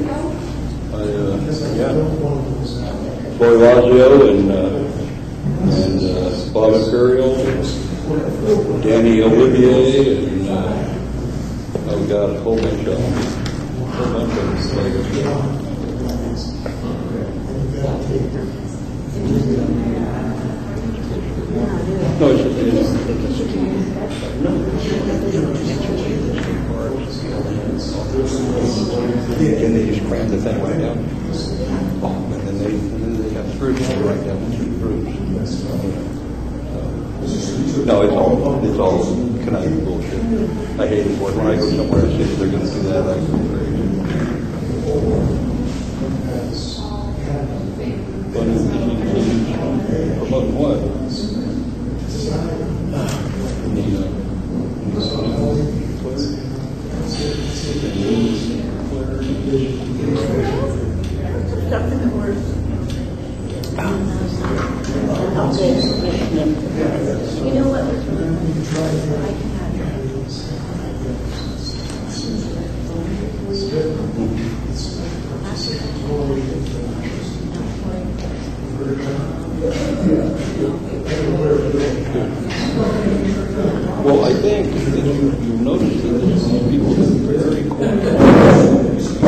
Yeah. Boy Lazio and Bob Imperial and Danny Olivier and oh God, a whole bunch of players. No, it's and they just cram the thing right down. Oh, and then they have screws right down into the grooves. No, it's all conniving bullshit. I hate it. When I go somewhere and say they're going to do that, I go crazy. Promote what?
Stuff in the works. Okay. You know what was wrong? I can have
Well, I think that you noticed that these people are very quick. So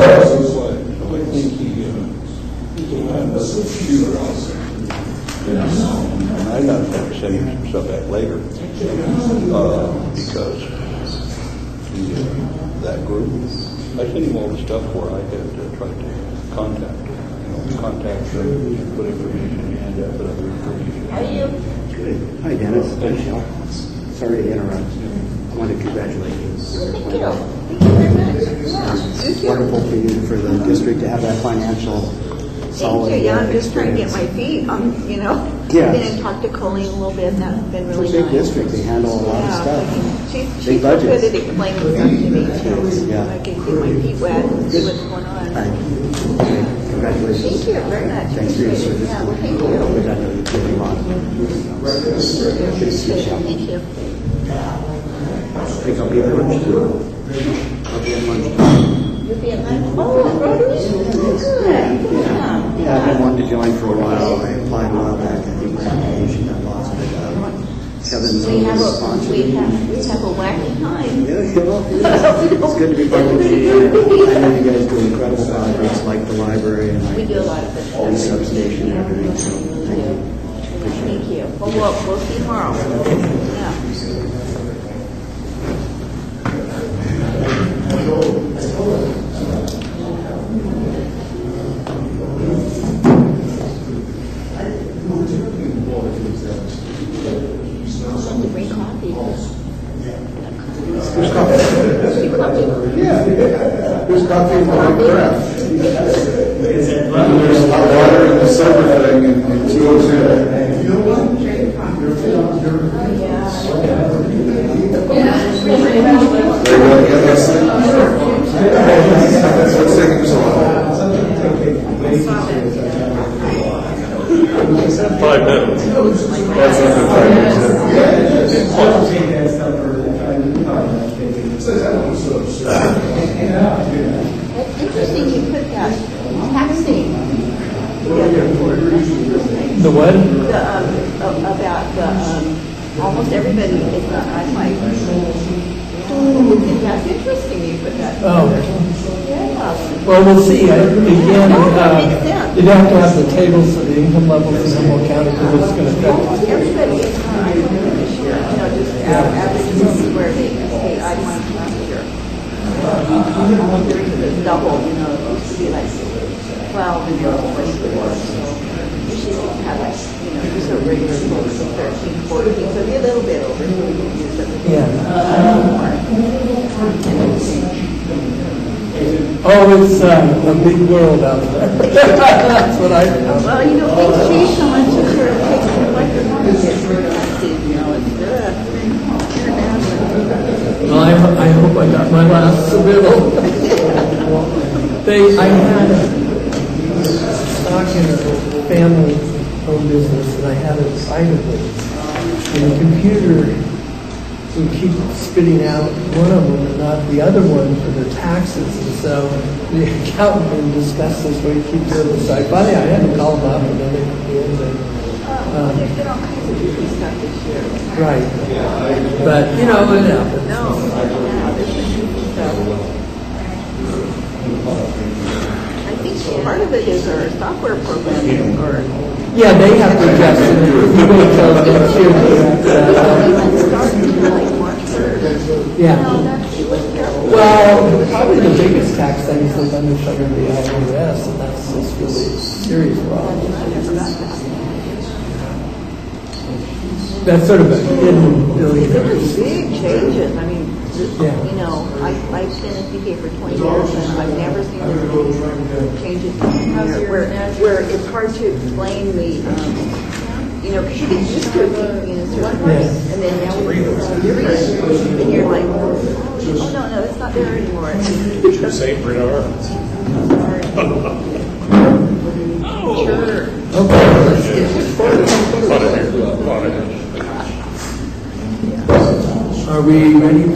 I think he had a shooter on there. And I got to send you some stuff back later because that group, I sent him all the stuff where I had tried to contact them, put information in, put other information.
How are you?
Good. Hi, Dennis. Hi, Michelle. Sorry to interrupt. I want to congratulate you.
Thank you. Thank you very much. Yeah.
It's wonderful for you, for the district to have that financial solid.
Thank you. Yeah, I'm just trying to get
experience.
my feet on,
Yeah.
Been and talked to Colleen a little bit, and that's been really
It's a
nice.
big district. They handle a lot of
Yeah,
stuff.
she's
Big
so good
budgets.
at explaining stuff to me too.
Yeah.
I can get my feet wet and see what's going on.
Right. Okay. Congratulations.
Thank you very much.
Thanks for your
Appreciate it.
service.
Yeah, well, thank you.
Which I know you've given a lot.
Thank you.
I think I'll be at lunch too. I'll be at lunch.
You'll be at lunch? Oh, Rotary? Good.
Yeah, I've been wanting to join for a while. I applied a while back. I think my application got lost, but Kevin's
We have
always
a
sponsored.
we have a wacky time.
Yeah, well, it's good to be part of the team. I know you guys do incredible projects like the library and
We do a lot of good
and the
stuff.
substation and everything. So thank you.
Thank you. Well, we'll see you tomorrow. Yeah. To bring coffee.
There's coffee. Yeah. There's coffee in the craft. There's a lot of water in the silver thing and tea is in it. You know what? Very well, yeah, that's it. That's what's taking so long.
5 minutes.
That's not the time.
That's interesting you put that taxing together for it.
The what?
About the, almost everybody is not, I'm like, that's interesting you put that
Oh.
together. Yeah.
Well, we'll see. Again,
makes sense.
you'd have to have the tables of the income levels in Humboldt County because it's going to affect.
Everybody is not this year, just average to see where they stay. I went last year. It's double, it used to be like 12 and now 24. So usually we have like, just a regular folks of 13, 14. So it'd be a little bit over, so we can use it.
Oh, it's a big world out there. That's what I found.
Well, things change so much this year. It takes quite a while to get rid of that seat, it's
Well, I hope I got my last submittal. I had stock in a family-owned business, and I had it privately. And the computer would keep spitting out one of them and not the other one for the taxes. And so the accountant would discuss this, where you keep doing this. So finally, I had to call them up, and then they put me in there.
there's been all kinds of different stuff this year.
Right. But, it happens.
No, there's been different stuff. I think part of it is our software programming, or
Yeah, they have to adjust it. You go tell them next year. Yeah. Well, probably the biggest tax thing is the vendor shall be the IRS, and that's just really serious problem. That's sort of a hidden
There
billionaire.
was big changes. I mean,
Yeah.
You know, I've been a CPA for 20 years, and I've never seen this many changes where it's hard to explain the, you know, because you get used to it being in a certain place, and then now it's different, and you're like, oh, no, it's not there anymore.
St. Bernard.
Sure.
Okay, let's get Are we ready to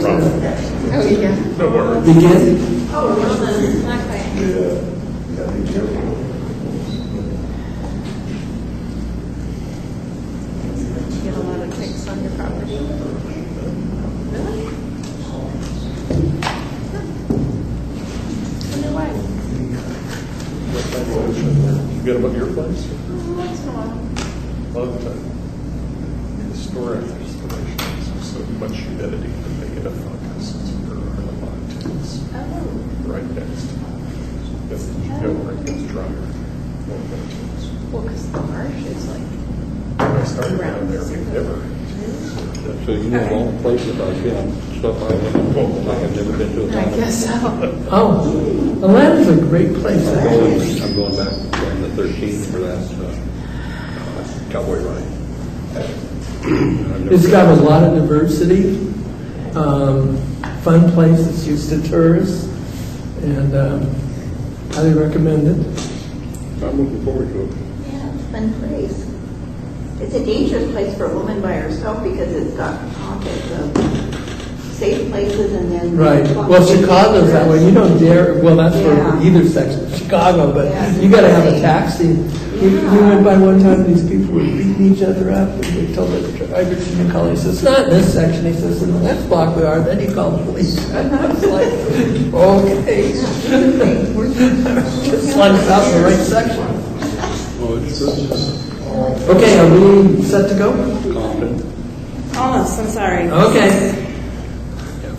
begin?
Get a lot of ticks on your property. Really?
You get them at your place?
Once in a while.
All the time. Historic restoration. So much humidity that they get a fungus or a lot of ticks right next to it. As you go where it gets drier, more ticks.
Well, because the marsh is like,
When I started down there, we never.
So you know all the places I've been, stuff I have never been to.
I guess so.
Oh, Atlanta's a great place. Actually.
I'm going back on the 13th for that cowboy ride.
It's got a lot of diversity, fun place that's used to tourists, and highly recommend it.
I'm looking forward to it.
yeah, it's a fun place. It's a dangerous place for a woman by herself because it's got pockets of safe places and then...
Right. Well, Chicago's that way. You don't dare, well, that's for either section of Chicago, but you got to have a taxi. We went by one time, these people were beating each other up, and we told the driver to call. He says, it's not in this section. He says, in the next block we are. Then he called the police. I was like, okay. Just like it's out in the right section.
Oh, it's true.
Okay, are we set to go?
Almost, I'm sorry.
Okay.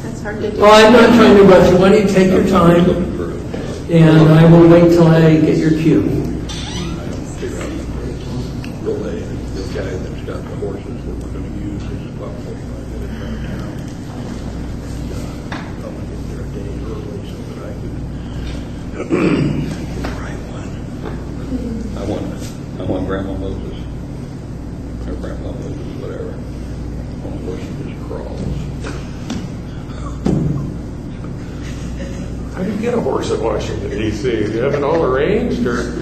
That's hard to do.
Well, I'm not trying to rush you. Why don't you take your time, and I will wait till I get your cue.
Figure out relay the guy that's got the horses that we're going to use is about 45 minutes out of town. I'm going to get there a day early so that I can get the right one. I want Grandma Moses, or Grandpa Moses, whatever. I want a horse that just crawls.
How do you get a horse at Washington, D.C.? Do you have it all arranged, or?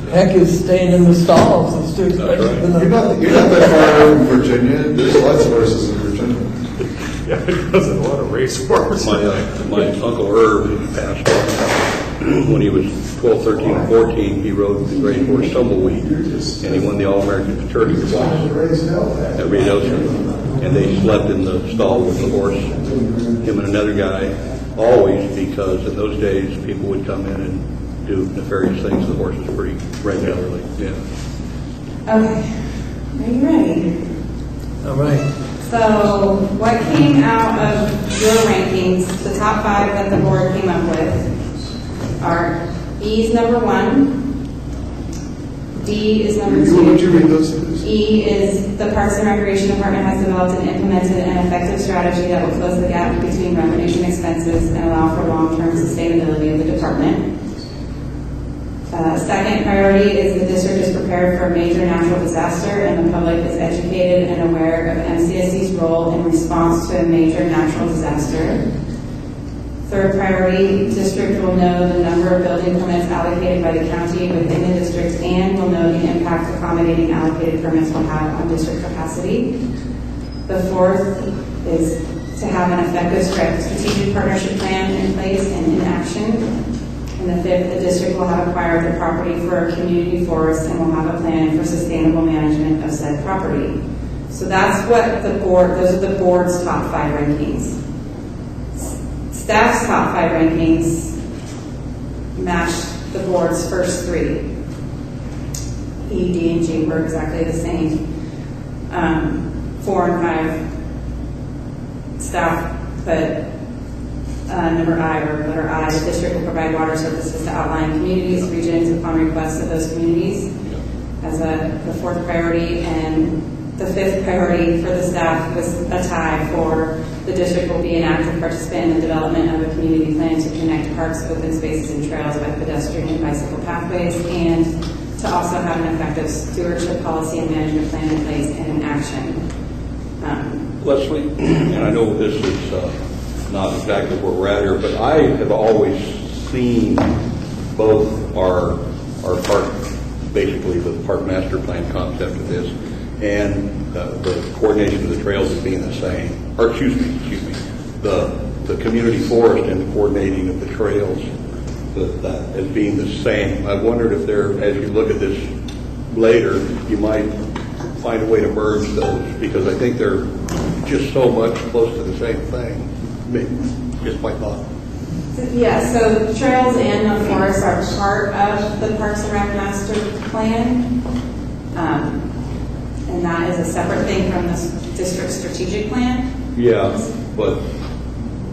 Heck is staying in the stalls. It's too expensive.
You're not that far in Virginia. There's lots of horses in Virginia.
Yeah, because of a lot of race horses.
My Uncle Herb, who passed on, when he was 12, 13, and 14, he rode the great horse Tumbleweed, and he won the All-American Fraternity Cross at Ruidoso. And they slept in the stall with the horse, him and another guy, always, because in those days, people would come in and do nefarious things to the horses pretty regularly. Yeah.
Okay, are you ready?
All right.
So what came out of your rankings, the top 5 that the board came up with are E is number 1, D is number 2.
Would you read those, please?
E is the Parks and Recreation Department has developed and implemented an effective strategy that will close the gap between revenues and expenses and allow for long-term sustainability of the department. Second priority is the district is prepared for a major natural disaster and the public is educated and aware of MCSD's role in response to a major natural disaster. Third priority, district will know the number of building permits allocated by the county within the district and will know the impact accommodating allocated permits will have on district capacity. The fourth is to have an effective strategic partnership plan in place and in action. And the fifth, the district will have acquired the property for a community forest and will have a plan for sustainable management of said property. So that's what the board, those are the board's top 5 rankings. Staff's top 5 rankings match the board's first 3. E, D, and G were exactly the same. 4 and 5, staff put number I, or letter I, the district will provide water services to outlying communities, regions upon request of those communities as the 4th priority, and The fifth priority for the staff was a tie for the district will be an active participant in the development of a community plan to connect parks, open spaces, and trails by pedestrian and bicycle pathways, and to also have an effective stewardship policy and management plan in place and in action.
Leslie, and I know this is not exactly where we're at here, but I have always seen both our park, basically the park master plan concept of this, and the coordination of the trails as being the same, or excuse me, the community forest and the coordinating of the trails that as being the same. I wondered if there, as you look at this later, you might find a way to merge those, because I think they're just so much close to the same thing. Just my thought.
Yeah, so trails and the forest are part of the Parks and Rec Master Plan. And that is a separate thing from the district strategic plan.
Yeah, but,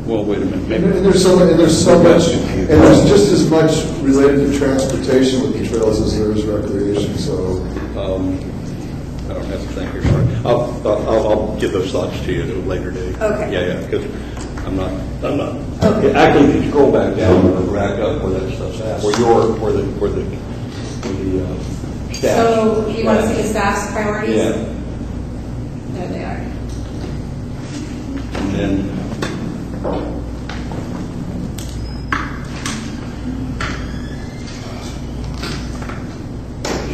well, wait a minute. Maybe
And there's so much, and there's just as much related to transportation with the trails as there is recreation, so.
I don't have to think here, sorry. I'll give those thoughts to you at a later date.
Okay.
Yeah, because I'm not. Okay. Actually, if you scroll back down or back up where that stuff's at, where the staff.
So you want to see the staff's priorities?
Yeah.
There they are.
And then,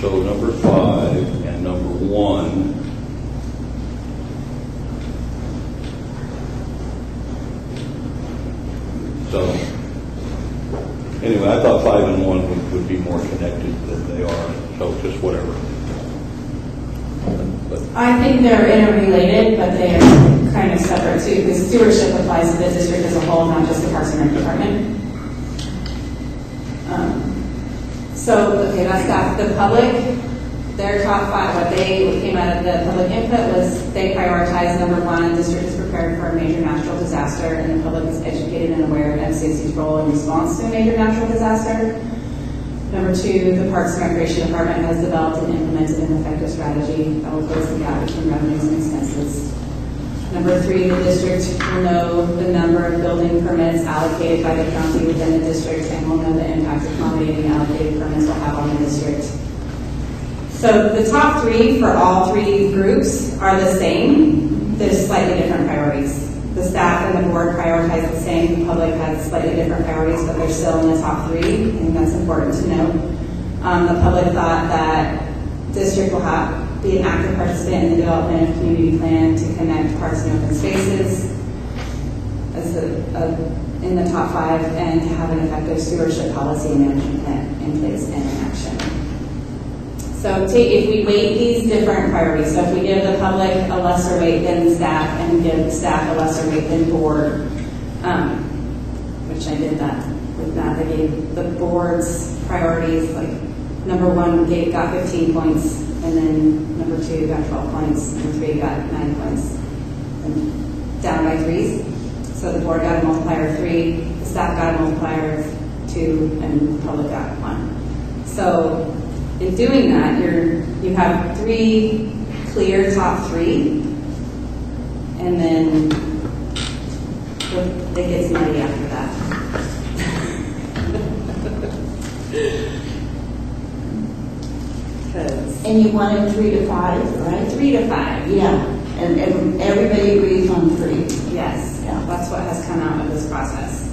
so number 5 and number 1. So, anyway, I thought 5 and 1 would be more connected than they are. So just whatever. But
I think they're interrelated, but they are kind of separate too, because stewardship applies to the district as a whole, not just the Parks and Rec Department. Okay, that's that. The public, their top 5, what came out of the public input was they prioritized number 1, district is prepared for a major natural disaster, and the public is educated and aware of MCSD's role in response to a major natural disaster. Number 2, the Parks and Recreation Department has developed and implemented an effective strategy that will close the gap between revenues and expenses. Number 3, the district will know the number of building permits allocated by the county within the district and will know the impact accommodating allocated permits will have on the district. So the top 3 for all 3 groups are the same. There's slightly different priorities. The staff and the board prioritize the same. The public has slightly different priorities, but they're still in the top 3, and that's important to note. The public thought that district will be an active participant in the development of community plan to connect parks and open spaces as in the top 5, and to have an effective stewardship policy and management plan in place and in action. So if we weight these different priorities, so if we give the public a lesser weight than staff and give staff a lesser weight than board, which I did that with that, I gave the board's priorities, like number 1 got 15 points, and then number 2 got 12 points, and 3 got 9 points, and down by 3s. So the board got a multiplier of 3, the staff got a multiplier of 2, and the public got 1. So in doing that, you have 3 clear top 3, and then it gets muddy after that.
And you wanted 3 to 5, right?
3 to 5.
Yeah, and everybody agrees on 3.
Yes,
Yeah.
that's what has come out of this process.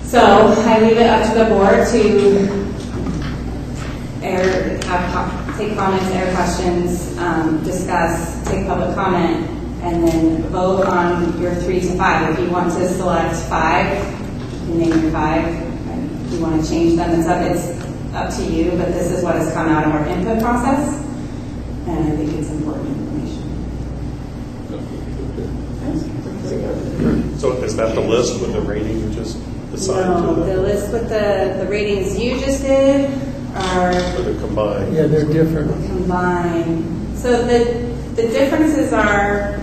So I leave it up to the board to take comments, air questions, discuss, take public comment, and then vote on your 3 to 5. If you want to select 5, you can name your 5. If you want to change them, it's up to you, but this is what has come out of our input process, and I think it's important information.
So is that the list with the rating you just assigned
No,
to
the list with the ratings you just did are
For the combined?
Yeah, they're different.
combined. So the differences are,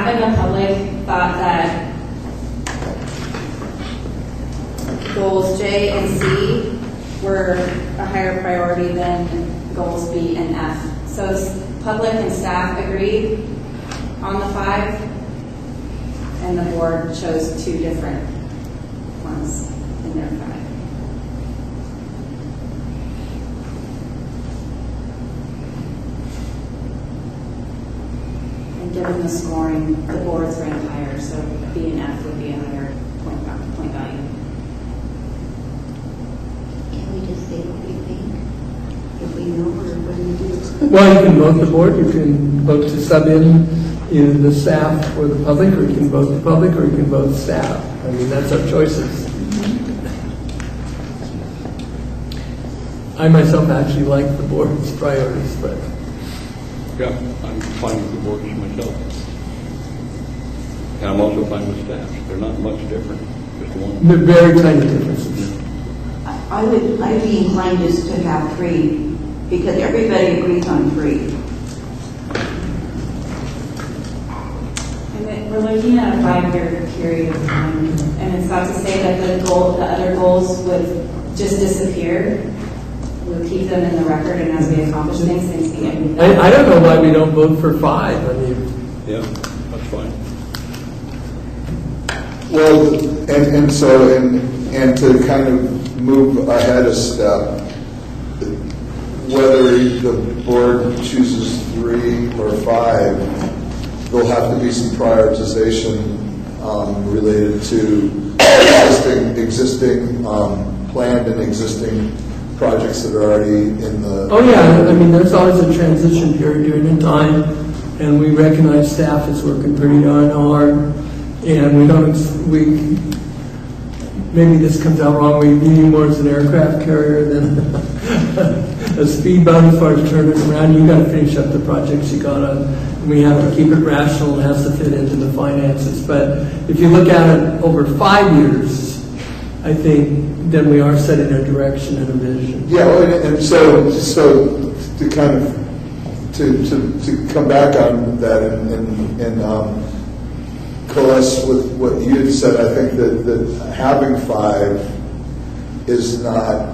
staff and the public thought that goals J and C were a higher priority than goals B and F. So public and staff agreed on the 5, and the board chose 2 different ones in their 5. And given the scoring, the board's ranked higher, so B and F would be a higher point value.
Can we just say what we think? If we know, or what do we do?
Well, you can vote the board, you can vote to sub in either the staff or the public, or you can vote the public, or you can vote staff. I mean, that's our choices. I myself actually like the board's priorities, but
Yeah, I'm fine with the boards myself. And I'm also fine with staff. They're not much different, just one.
they're very tiny differences.
I'd be inclined just to have 3, because everybody agrees on 3.
And then we're looking at a 5-year period of time, and it's not to say that the other goals would just disappear. We'll keep them in the record, and as we accomplish things can get.
I don't know why we don't vote for 5. I mean,
Yeah, that's fine.
Well, and to kind of move ahead a step, whether the board chooses 3 or 5, there'll have to be some prioritization related to existing planned and existing projects that are already in the.
oh yeah, I mean, there's always a transition period during the time, and we recognize staff is working pretty darn hard, and maybe this comes out wrong, we view you more as an aircraft carrier than a speed bump as far as turning it around. You got to finish up the projects you got on. We have to keep it rational. It has to fit into the finances. But if you look at it over 5 years, I think then we are setting a direction and a vision.
Yeah, well, and so to kind of to come back on that and coalesce with what you had said, I think that having 5 is not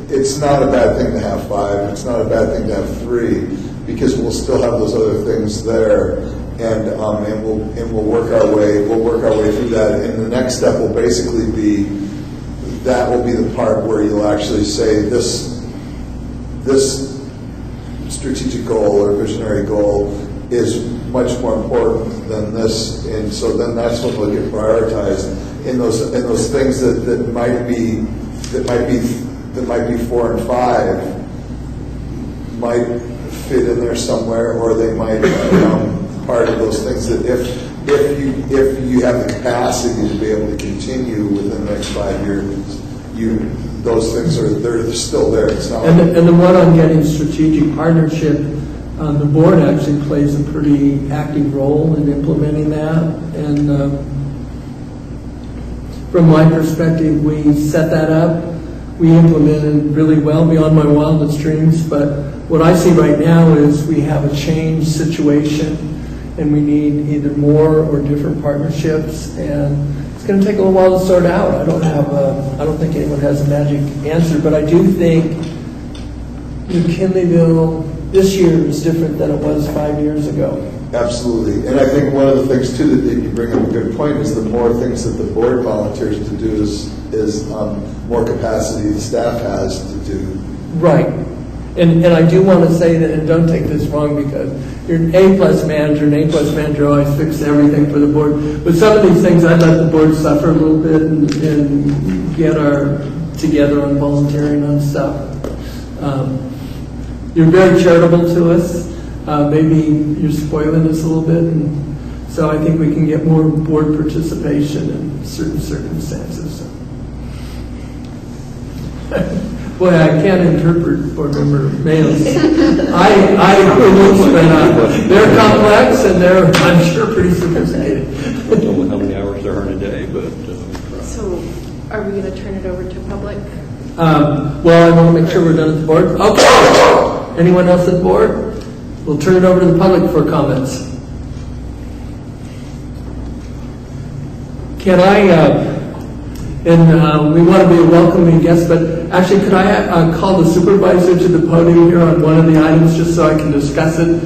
it's not a bad thing to have 5. It's not a bad thing to have 3, because we'll still have those other things there, and we'll work our way through that. And the next step will basically be that will be the part where you'll actually say this strategic goal or visionary goal is much more important than this, and so then that's when we'll get prioritized in those things that might be 4 and 5 might fit in there somewhere, or they might become part of those things that if you have the capacity to be able to continue within the next 5 years, those things they're still there. It's not
And the one on getting strategic partnership, the board actually plays a pretty active role in implementing that. And from my perspective, we set that up. We implemented really well beyond my wildest dreams. But what I see right now is we have a changed situation, and we need either more or different partnerships. And it's going to take a little while to sort out. I don't think anyone has a magic answer, but I do think McKinleyville this year is different than it was 5 years ago.
Absolutely. And I think one of the things, too, that you bring up a good point is the more things that the board volunteers to do is more capacity the staff has to do.
Right. And I do want to say that, and don't take this wrong, because you're an A-plus manager, and A-plus manager always fixes everything for the board. But some of these things, I'd let the board suffer a little bit and get together on volunteering on stuff. You're very charitable to us. Maybe you're spoiling us a little bit, and so I think we can get more board participation in certain circumstances. Boy, I can't interpret board member mails. They're complex, and I'm sure, pretty sophisticated.
I don't know how many hours they're in a day, but.
So are we going to turn it over to public?
Well, I want to make sure we're done at the board. Okay. Anyone else at the board? We'll turn it over to the public for comments. Can I, we want to be a welcoming guest, but actually could I call the supervisor to the podium here on one of the items just so I can discuss it?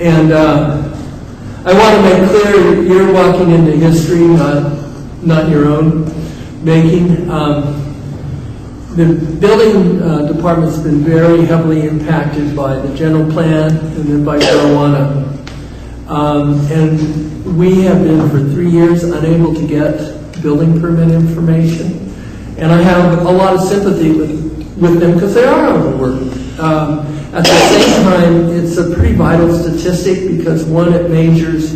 And I want to make clear you're walking into history, not your own making. The building department's been very heavily impacted by the general plan and then by marijuana. And we have been for 3 years unable to get building permit information. And I have a lot of sympathy with them because they are overworked. At the same time, it's a pretty vital statistic because one, it measures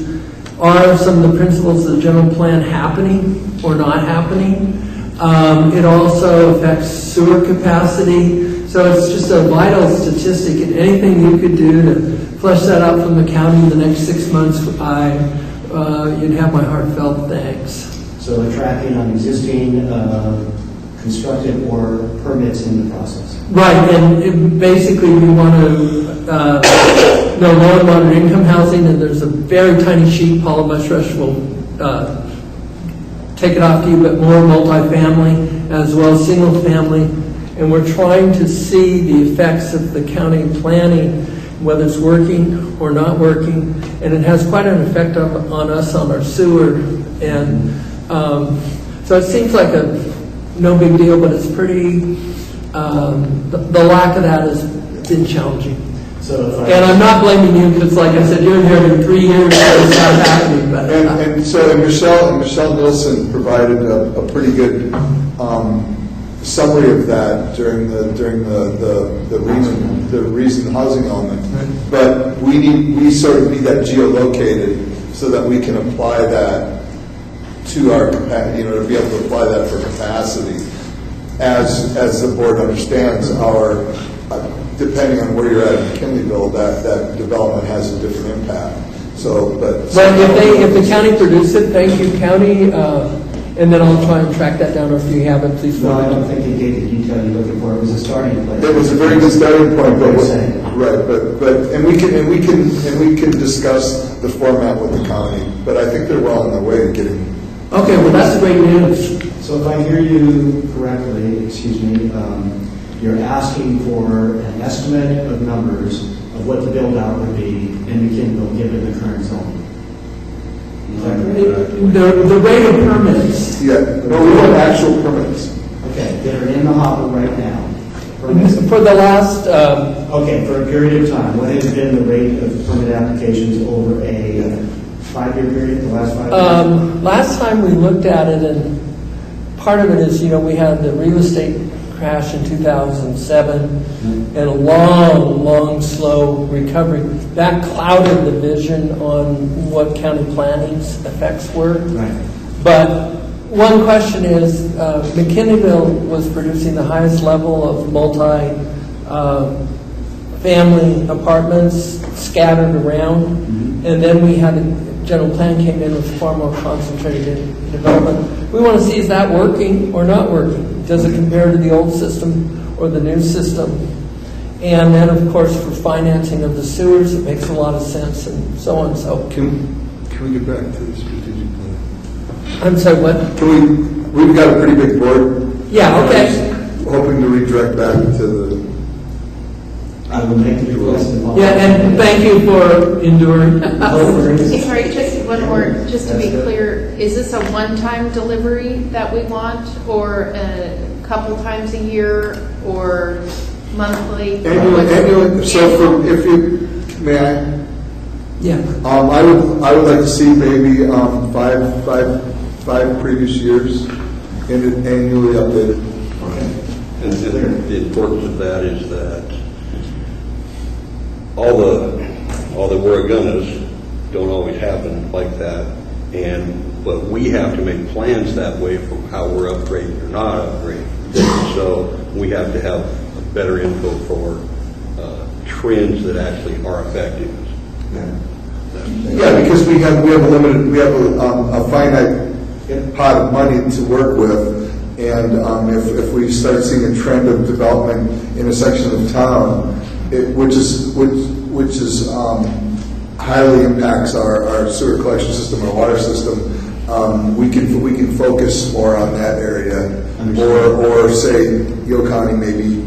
are some of the principles of the general plan happening or not happening. It also affects sewer capacity. So it's just a vital statistic, and anything you could do to flesh that out from the county in the next 6 months, you'd have my heartfelt thanks.
So we're tracking on existing constructed or permits in the process.
Right, and basically we want to know low and moderate income housing, and there's a very tiny sheet, Paula Mushrush will take it off to you, but more multifamily as well as single family. And we're trying to see the effects of the county planning, whether it's working or not working, and it has quite an effect on us on our sewer. And so it seems like no big deal, but it's pretty, the lack of that has been challenging. And I'm not blaming you because, like I said, you're here in 3 years, so it's not happening. But
and Michelle Nielsen provided a pretty good summary of that during the reason housing element. But we sort of need that geolocated so that we can apply that to our capacity, to be able to apply that for capacity. As the board understands, depending on where you're at in McKinleyville, that development has a different impact. But
if the county produces it, thank you, county, and then I'll try and track that down, or if you have it, please.
No, I don't think it gave the detail you're looking for. It was a starting place.
It was a very good starting point, we can discuss the format with the county. But I think they're well on their way to getting.
Okay, well that's great news.
So if I hear you correctly, you're asking for an estimate of numbers of what the build-out would be in McKinneyville given the current zoning. Is that correct?
The rate of permits.
Yeah, no, we want actual permits.
Okay, that are in the hopper right now.
For the last...
okay, for a period of time, what has been the rate of permit applications over a 5-year period, the last 5 years?
Last time we looked at it, and part of it is, we had the real estate crash in 2007 and a long, slow recovery. That clouded the vision on what county planning's effects were.
Right.
But one question is, McKinneyville was producing the highest level of multi-family apartments scattered around, and then we had the general plan came in with far more concentrated development. We want to see, is that working or not working? Does it compare to the old system or the new system? And then, of course, for financing of the sewers, it makes a lot of sense, and so on. So
can we get back to the strategic plan?
I'm sorry, what?
We've got a pretty big board.
Yeah, okay.
Hoping to redirect back to the...
I will make the request.
Yeah, and thank you for enduring.
Sorry, just one more, just to be clear, is this a one-time delivery that we want, or a couple times a year, or monthly?
Annual. So if you, may I?
Yeah.
I would like to see maybe 5 previous years and annually updated.
Okay. And the importance of that is that all the oregonians don't always happen like that, but we have to make plans that way for how we're upgrading or not upgrading. So we have to have better info for trends that actually are affecting us.
Yeah, because we have a finite pot of money to work with, and if we start seeing a trend of development in a section of town, which which is highly impacts our sewer collection system, our water system, we can focus more on that area, or say Yale County, maybe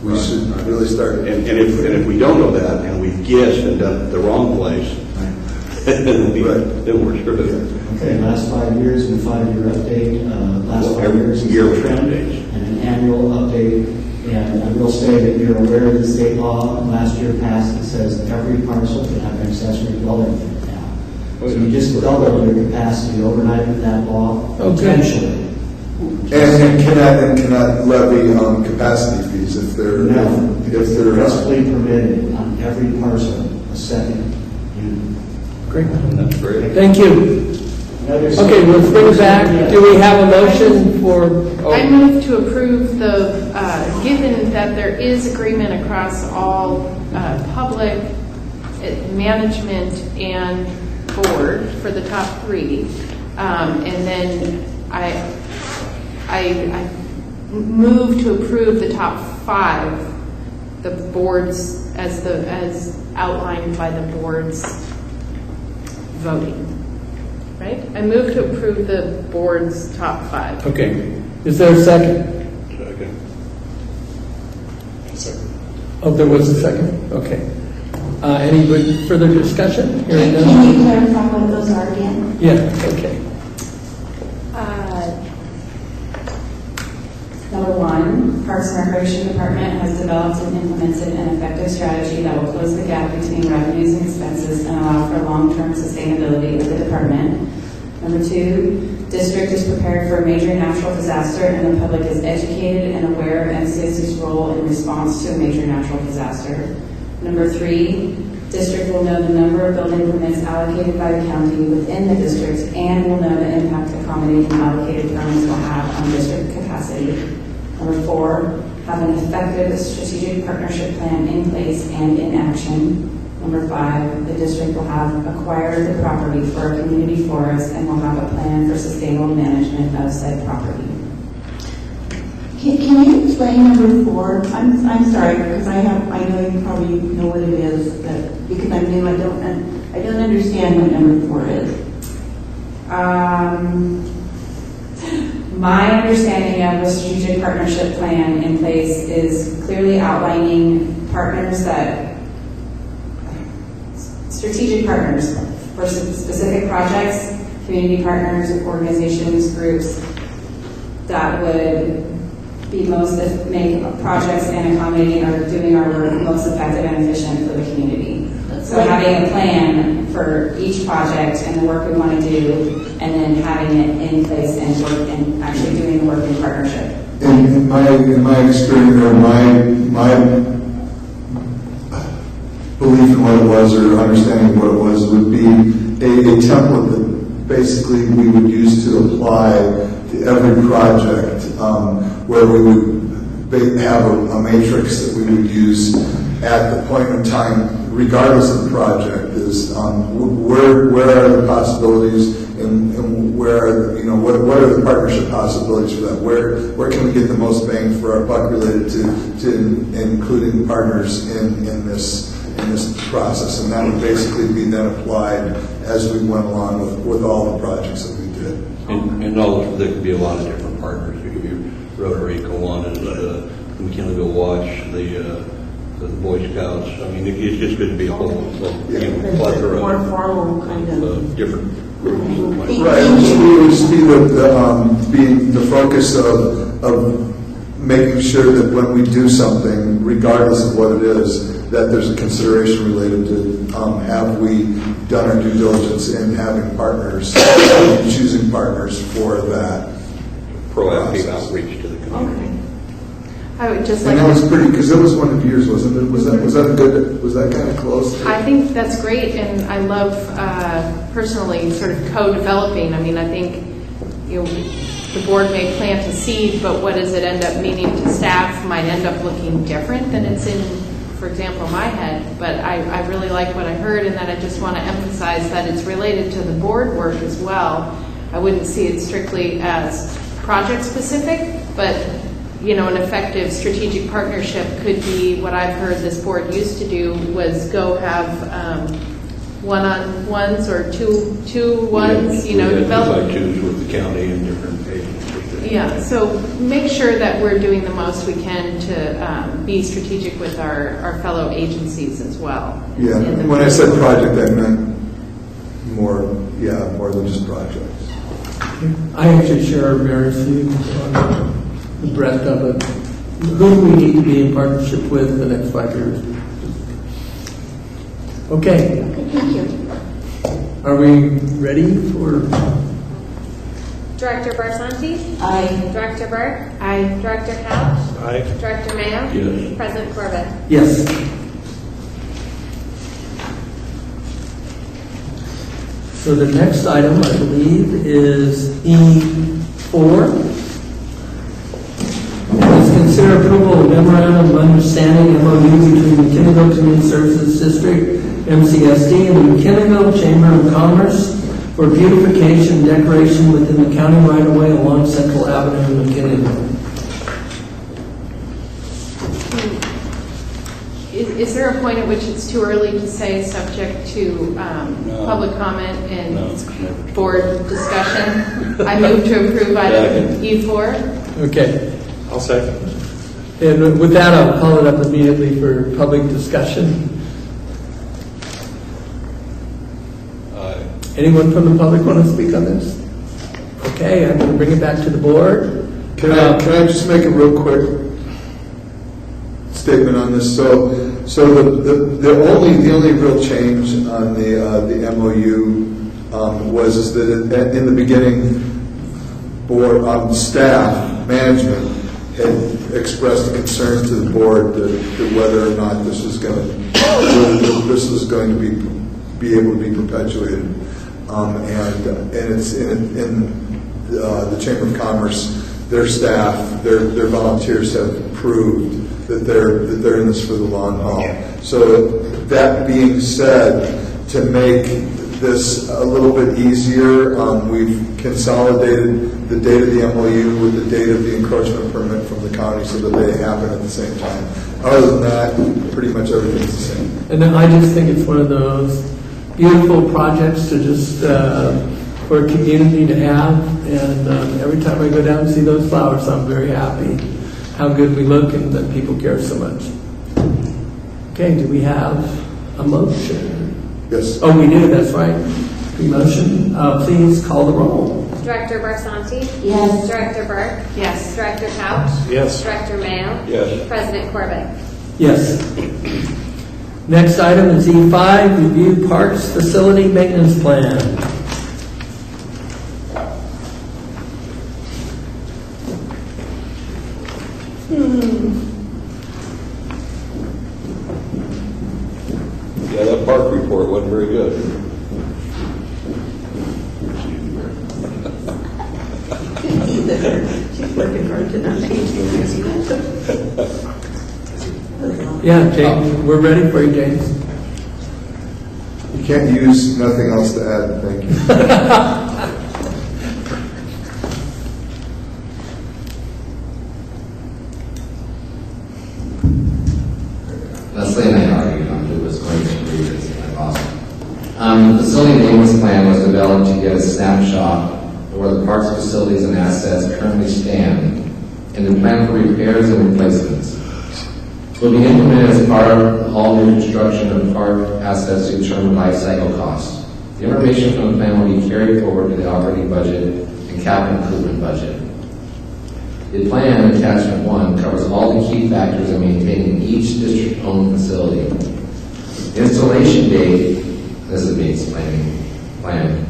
we should really start.
And if we don't know that, and we've guessed and done it the wrong place, then we're screwed.
Okay, last 5 years and 5-year update, last 5 years is
yearly
a trend,
updates.
and an annual update. And I will say that you're aware of the state law last year passed that says that every parcel can have an accessory dwelling unit now. So you just double your capacity overnight with that law, potentially.
And cannot levy capacity fees if they're
It's expressly permitted on every parcel a second unit.
Great.
That's great.
Thank you. Okay, let's bring it back. Do we have a motion for?
I move to approve the, given that there is agreement across all public management and board for the top 3, and then I move to approve the top 5, the boards as outlined by the board's voting. Right? I move to approve the board's top 5.
Okay. Is there a second?
Second.
Oh, there was a second? Okay. Any further discussion? Hearing none?
Can you clarify what those are again?
Yeah, okay.
Number 1, Parks and Recreation Department has developed and implemented an effective strategy that will close the gap between revenues and expenses and allow for long-term sustainability of the department. Number 2, district is prepared for a major natural disaster and the public is educated and aware of MCSD's role in response to a major natural disaster. Number 3, district will know the number of building permits allocated by the county within the district and will know the impact accommodating allocated permits will have on district capacity. Number 4, have an effective strategic partnership plan in place and in action. Number 5, the district will have acquired the property for a community forest and will have a plan for sustainable management of said property.
Can you explain number 4? I'm sorry, because I know you probably know what it is, but because I'm new, I don't understand what number 4 is.
My understanding of the strategic partnership plan in place is clearly outlining strategic partners for specific projects, community partners, organizations, groups that would be make projects and accommodating or doing our work most effective and efficient for the community. So having a plan for each project and the work we want to do, and then having it in place and work and actually doing the work in partnership.
In my experience, or my belief in what it was, or understanding of what it was, would be a template that basically we would use to apply to every project, where we would have a matrix that we would use at the point in time, regardless of the project, is where are the possibilities and where what are the partnership possibilities for that? Where can we get the most bang for our buck related to including partners in this process? And that would basically be then applied as we went along with all the projects that we did.
And all there could be a lot of different partners. You could be Rotary, Kiwanis, McKinleyville Watch, the Boy Scouts. I mean, it's just going to be a whole plethora
more formal kind of
different groups.
Right, it would just be being the focus of making sure that when we do something, regardless of what it is, that there's a consideration related to have we done our due diligence in having partners, choosing partners for that.
Proactive outreach to the community.
Okay. I would just
And
like
that was pretty, because that was one of yours, wasn't it? Was that kind of close?
I think that's great, and I love personally sort of co-developing. I mean, I think the board may plant a seed, but what does it end up meaning to staff might end up looking different than it's in, for example, my head. But I really like what I heard, and that I just want to emphasize that it's related to the board work as well. I wouldn't see it strictly as project specific, but an effective strategic partnership could be what I've heard this board used to do was go have one-on-ones or two ones, develop.
By twos with the county and different agencies.
Yeah, so make sure that we're doing the most we can to be strategic with our fellow agencies as well.
Yeah, when I said project, I meant more than just projects.
I actually share Mary's views on the breadth of it. Who do we need to be in partnership with in the next 5 years? Okay.
Thank you.
Are we ready for?
Director Barsanti?
Aye.
Director Burke?
Aye.
Director Couch?
Aye.
Director Mayo?
Yes.
President Corbett?
Yes. So the next item, I believe, is E4. Let's consider approval of memorandum of understanding, MOU, between McKinneyville Community Services District, MCSD, and the McKinneyville Chamber of Commerce for beautification and decoration within the county right-of-way along Central Avenue in McKinneyville.
Is there a point at which it's too early to say subject to public comment and board discussion? I move to approve item E4.
Okay.
I'll second.
And with that, I'll call it up immediately for public discussion. Anyone from the public want to speak on this? Okay, I'm going to bring it back to the board.
Can I just make a real quick statement on this? So the only real change on the MOU was that in the beginning, board staff management had expressed a concern to the board that whether or not this was going to be able to be perpetuated, and it's in the Chamber of Commerce. Their staff, their volunteers have proved that they're in this for the long haul. So that being said, to make this a little bit easier, we've consolidated the date of the MOU with the date of the encroachment permit from the county so that they happen at the same time. Other than that, pretty much everything's the same.
And then I just think it's one of those beautiful projects to just for a community to have. And every time I go down and see those flowers, I'm very happy how good we look and that people care so much. Okay, do we have a motion?
Yes.
Oh, we do, that's right. Pre-motion. Please call the roll.
Director Barsanti?
Yes.
Director Burke?
Yes.
Director Couch?
Yes.
Director Mayo?
Yes.
President Corbett?
Yes. Next item is E5, review parks facility maintenance plan.
Yeah, that park report wasn't very good.
She's working hard to not change the
Yeah, James, we're ready for you, James.
You can't use nothing else to add. Thank you.
Leslie and I argued on who was going to read this, and I lost it. The facility maintenance plan was developed to get a snapshot of where the park's facilities and assets currently stand, and the plan for repairs and replacements. Will be implemented as part of all new construction of park assets to determine life cycle costs. The information from the plan will be carried forward to the operating budget and capital improvement budget. The plan, attachment 1, covers all the key factors in maintaining each district-owned facility. The installation date, this is the plan.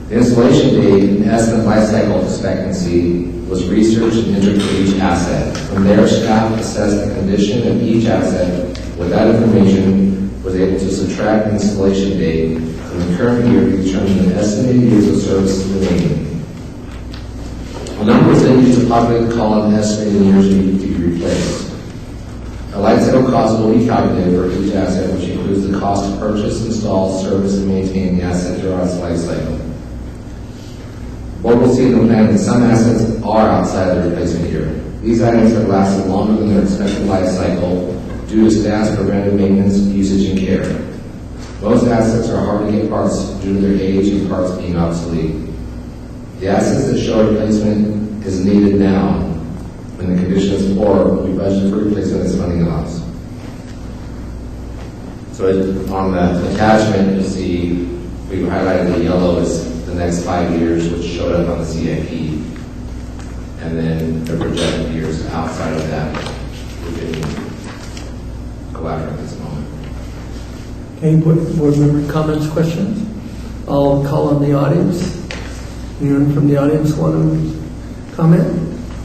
The installation date and estimate life cycle expectancy was researched and entered for each asset. From there, staff assessed the condition of each asset. With that information, was able to subtract the installation date from the current year to determine the estimated years of service remaining. A number was then used to populate the column estimated years needed to be replaced. A life cycle cost will be calculated for each asset, which includes the cost to purchase, install, service, and maintain the asset throughout its life cycle. The board will see in the plan that some assets are outside of the replacement year. These items have lasted longer than their expected life cycle due to staff's preventive maintenance, usage, and care. Most assets are hard to get parts due to their age and parts being obsolete. The assets that show replacement is needed now. When the condition is poor, we budget for replacement as funding allows. So on the attachment, you'll see we've highlighted the yellow as the next 5 years, which showed up on the CIP. And then the projected years outside of that, we didn't go after at this moment.
Any board member comments, questions? I'll call on the audience. Anyone from the audience want to comment?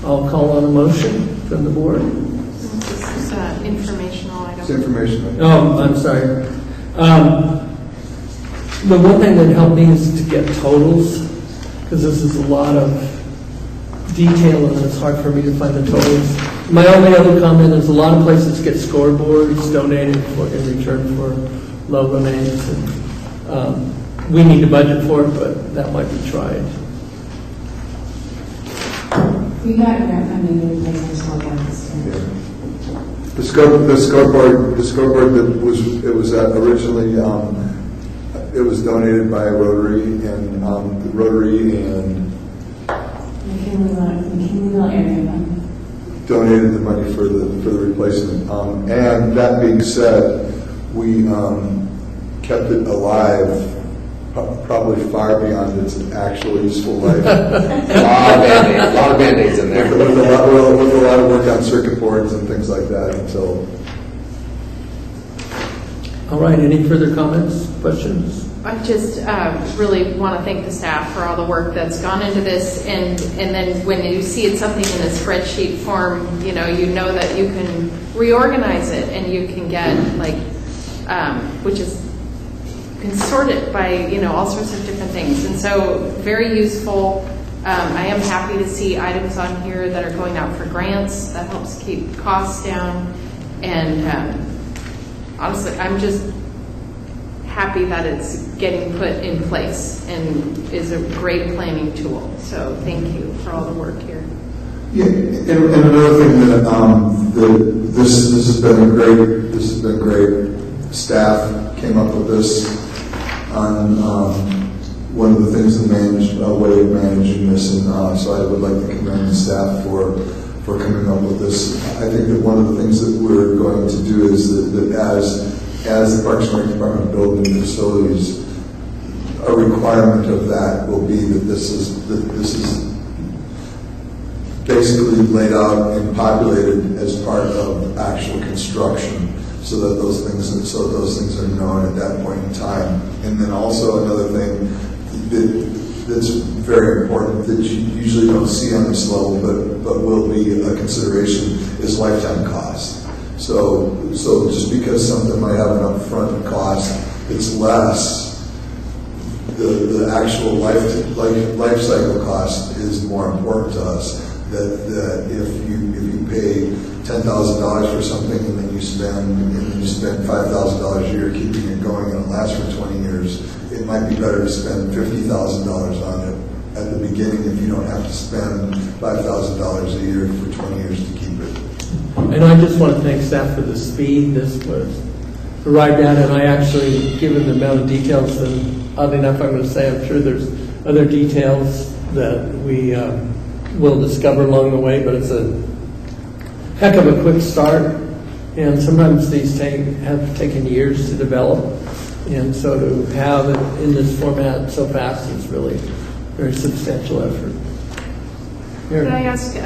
I'll call on a motion from the board.
This is informational item.
It's information.
Oh, I'm sorry. The one thing that helped me is to get totals, because this is a lot of detail and it's hard for me to find the totals. My only other comment is a lot of places get scoreboards donated for in return for logo names. And, we need to budget for it, but that might be tried.
We got grant funding to replace our scoreboards.
The scoreboard that was originally it was donated by Rotary and
McKinleyville area fund.
Donated the money for the replacement. And that being said, we kept it alive. Probably far beyond its actual useful life.
A lot of Band-Aids in there.
With a lot of work on circuit boards and things like that until.
All right, any further comments, questions?
I just really want to thank the staff for all the work that's gone into this, and then when you see it's something in a spreadsheet form, you know that you can reorganize it and you can get which is you can sort it by all sorts of different things, and so very useful. I am happy to see items on here that are going out for grants. That helps keep costs down, and honestly, I'm just happy that it's getting put in place and is a great planning tool. So thank you for all the work here.
Yeah, and another thing that this has been great. Staff came up with this on one of the things that way of managing this, and so I would like to commend the staff for coming up with this. I think that one of the things that we're going to do is that as the Parks and Rec Department build new facilities, a requirement of that will be that this is basically laid out and populated as part of actual construction, so that those things are known at that point in time. And then also another thing that's very important that you usually don't see on this level, but will be a consideration is lifetime cost. So just because something might have an upfront cost, it's less. The actual life cycle cost is more important to us. That if you pay $10,000 for something and then you spend $5,000 a year keeping it going and it lasts for 20 years, it might be better to spend $50,000 on it at the beginning if you don't have to spend $5,000 a year for 20 years to keep it.
And I just want to thank staff for the speed this was arrived at, and I actually, given the amount of details, and oddly enough, I'm going to say I'm sure there's other details that we will discover along the way, but it's a heck of a quick start, and sometimes these have taken years to develop, and so to have it in this format so fast is really a very substantial effort.
Could I ask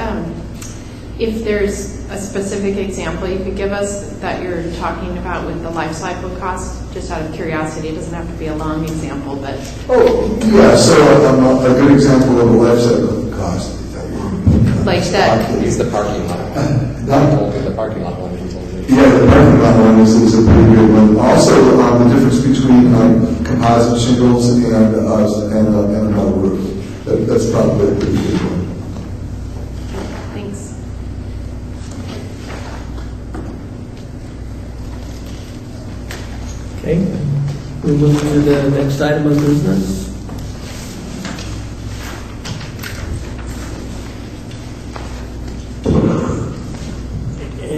if there's a specific example you could give us that you're talking about with the life cycle cost, just out of curiosity? It doesn't have to be a long example, but...
Oh, yeah, so a good example of a life cycle cost.
Like that.
Use the parking lot. The parking lot one.
Yeah, the parking lot one is a pretty good one. Also, the difference between composite shingles and a metal roof. That's probably a pretty good one.
Thanks.
Okay, we move to the next item of business.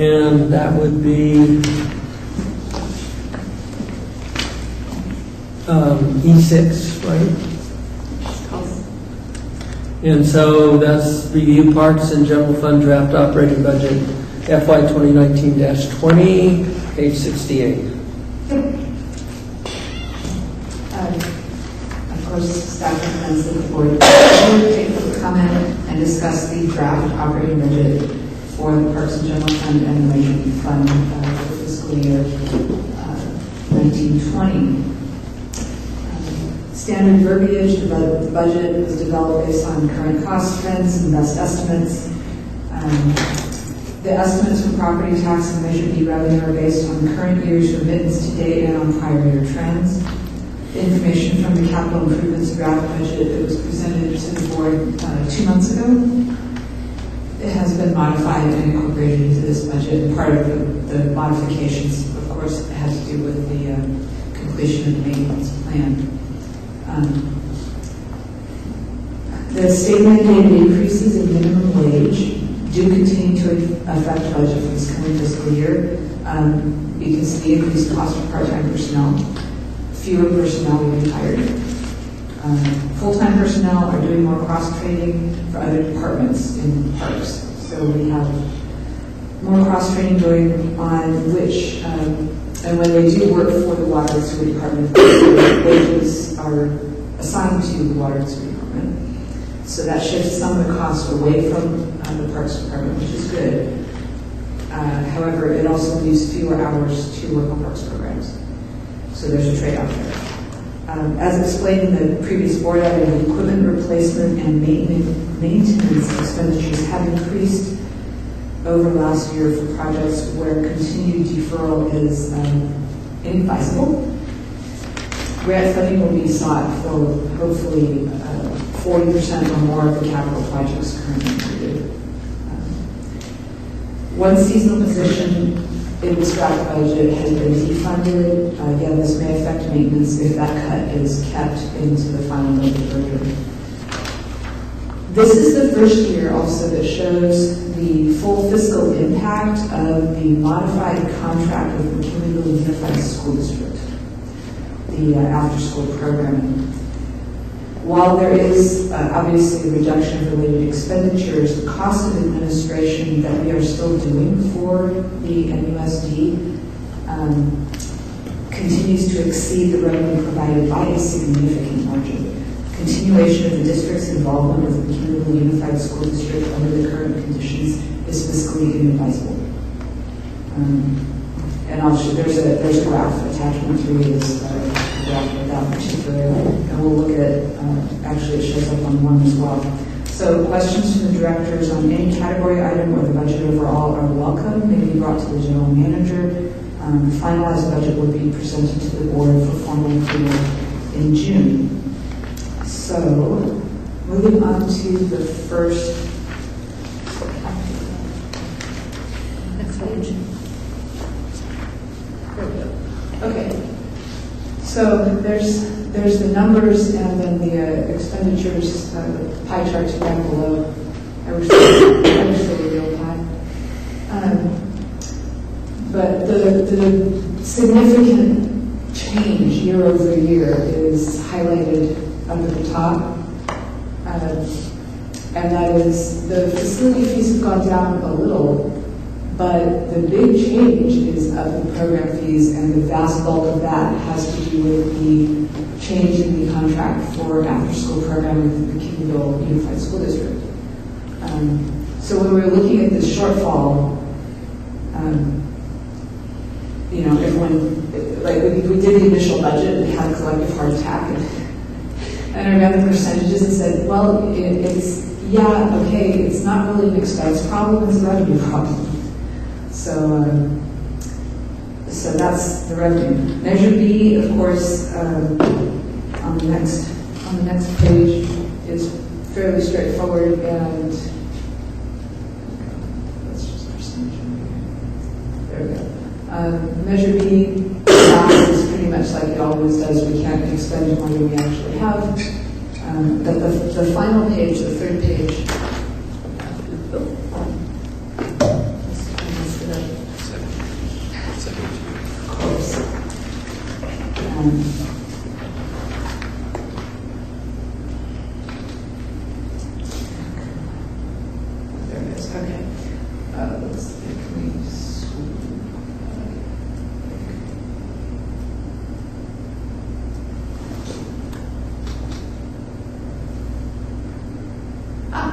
and that would be E6, right? And so that's review parks and general fund draft operating budget FY 2019-20, page 68.
Of course, staff recommends that the board take public comment and discuss the draft operating budget for the Parks and General Fund and the Emergency Fund for fiscal year 1920. Standard verbiage, the budget was developed based on current cost trends and best estimates. The estimates for property tax and Measure B revenue are based on current year's remittance to date and on prior year trends. The information from the capital improvements draft budget that was presented to the board 2 months ago, it has been modified and incorporated into this budget. And part of the modifications, of course, had to do with the completion of the maintenance plan. The state mandated increases in minimum wage do continue to affect budget for this coming fiscal year. You can see the increased cost of part-time personnel. Fewer personnel will be hired. Full-time personnel are doing more cross-training for other departments in parks. So we have more cross-training going on, which, and when they do work for the water and sewer department, wages are assigned to the water and sewer department. So that shifts some of the costs away from the parks department, which is good. However, it also leaves fewer hours to work on parks programs. So there's a trade-off there. As explained in the previous board item, equipment replacement and maintenance expenditures have increased over last year for projects where continued deferral is inadvisable. Grant funding will be sought for hopefully 40% or more of the capital projects currently included. One seasonal position in the draft budget has been defunded. Again, this may affect maintenance if that cut is kept into the final budget version. This is the first year also that shows the full fiscal impact of the modified contract with McKinleyville Unified School District, the after-school programming. While there is obviously a reduction of related expenditures, the cost of administration that we are still doing for the MUSD continues to exceed the revenue provided by a significant margin. Continuation of the district's involvement with the McKinleyville Unified School District under the current conditions is fiscally inadvisable. And I'll show, there's a graph, attachment 3 is graph with that particular, and we'll look at, actually it shows up on 1 as well. So questions from the directors on any category item or the budget overall are welcome. They may be brought to the general manager. The finalized budget will be presented to the board for formal approval in June. So, moving on to the first. Next page. Okay. So there's the numbers and then the expenditures, pie charts down below. I wish they were real pie. But the significant change year over year is highlighted up at the top. And that is the facility fees have gone down a little, but the big change is up in program fees, and the vast bulk of that has to do with the change in the contract for after-school programming with the McKinleyville Unified School District. So when we were looking at this shortfall, everyone, like we did the initial budget and had a collective heart attack, and I ran the percentages and said, well, it's not really an expense problem, it's a revenue problem. So that's the revenue. Measure B, of course, on the next page is fairly straightforward, and let's just percentage. There we go. Measure B is pretty much like it always does. We can't expend more than we actually have. But the final page, the third page. There it is, okay. Let's see, can we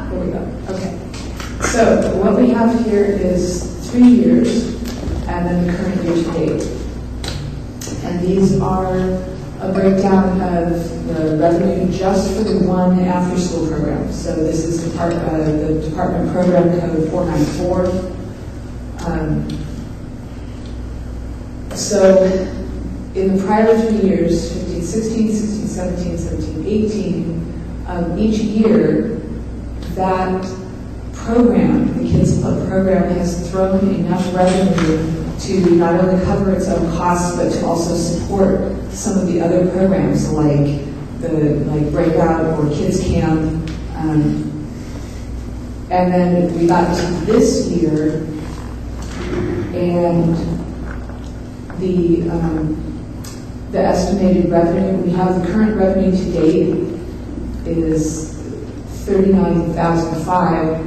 here we go, okay. So what we have here is 3 years and then the current year to date. And these are a breakdown of the revenue just for the one after-school program. So this is the Department Program Code 494. So in the prior 3 years, 15, 16, 16, 17, 17, 18, each year, that program, the Kids Club program, has thrown enough revenue to not only cover its own costs, but to also support some of the other programs like Breakout or Kids Camp. And then we got to this year, and the estimated revenue, we have the current revenue to date is $39,005.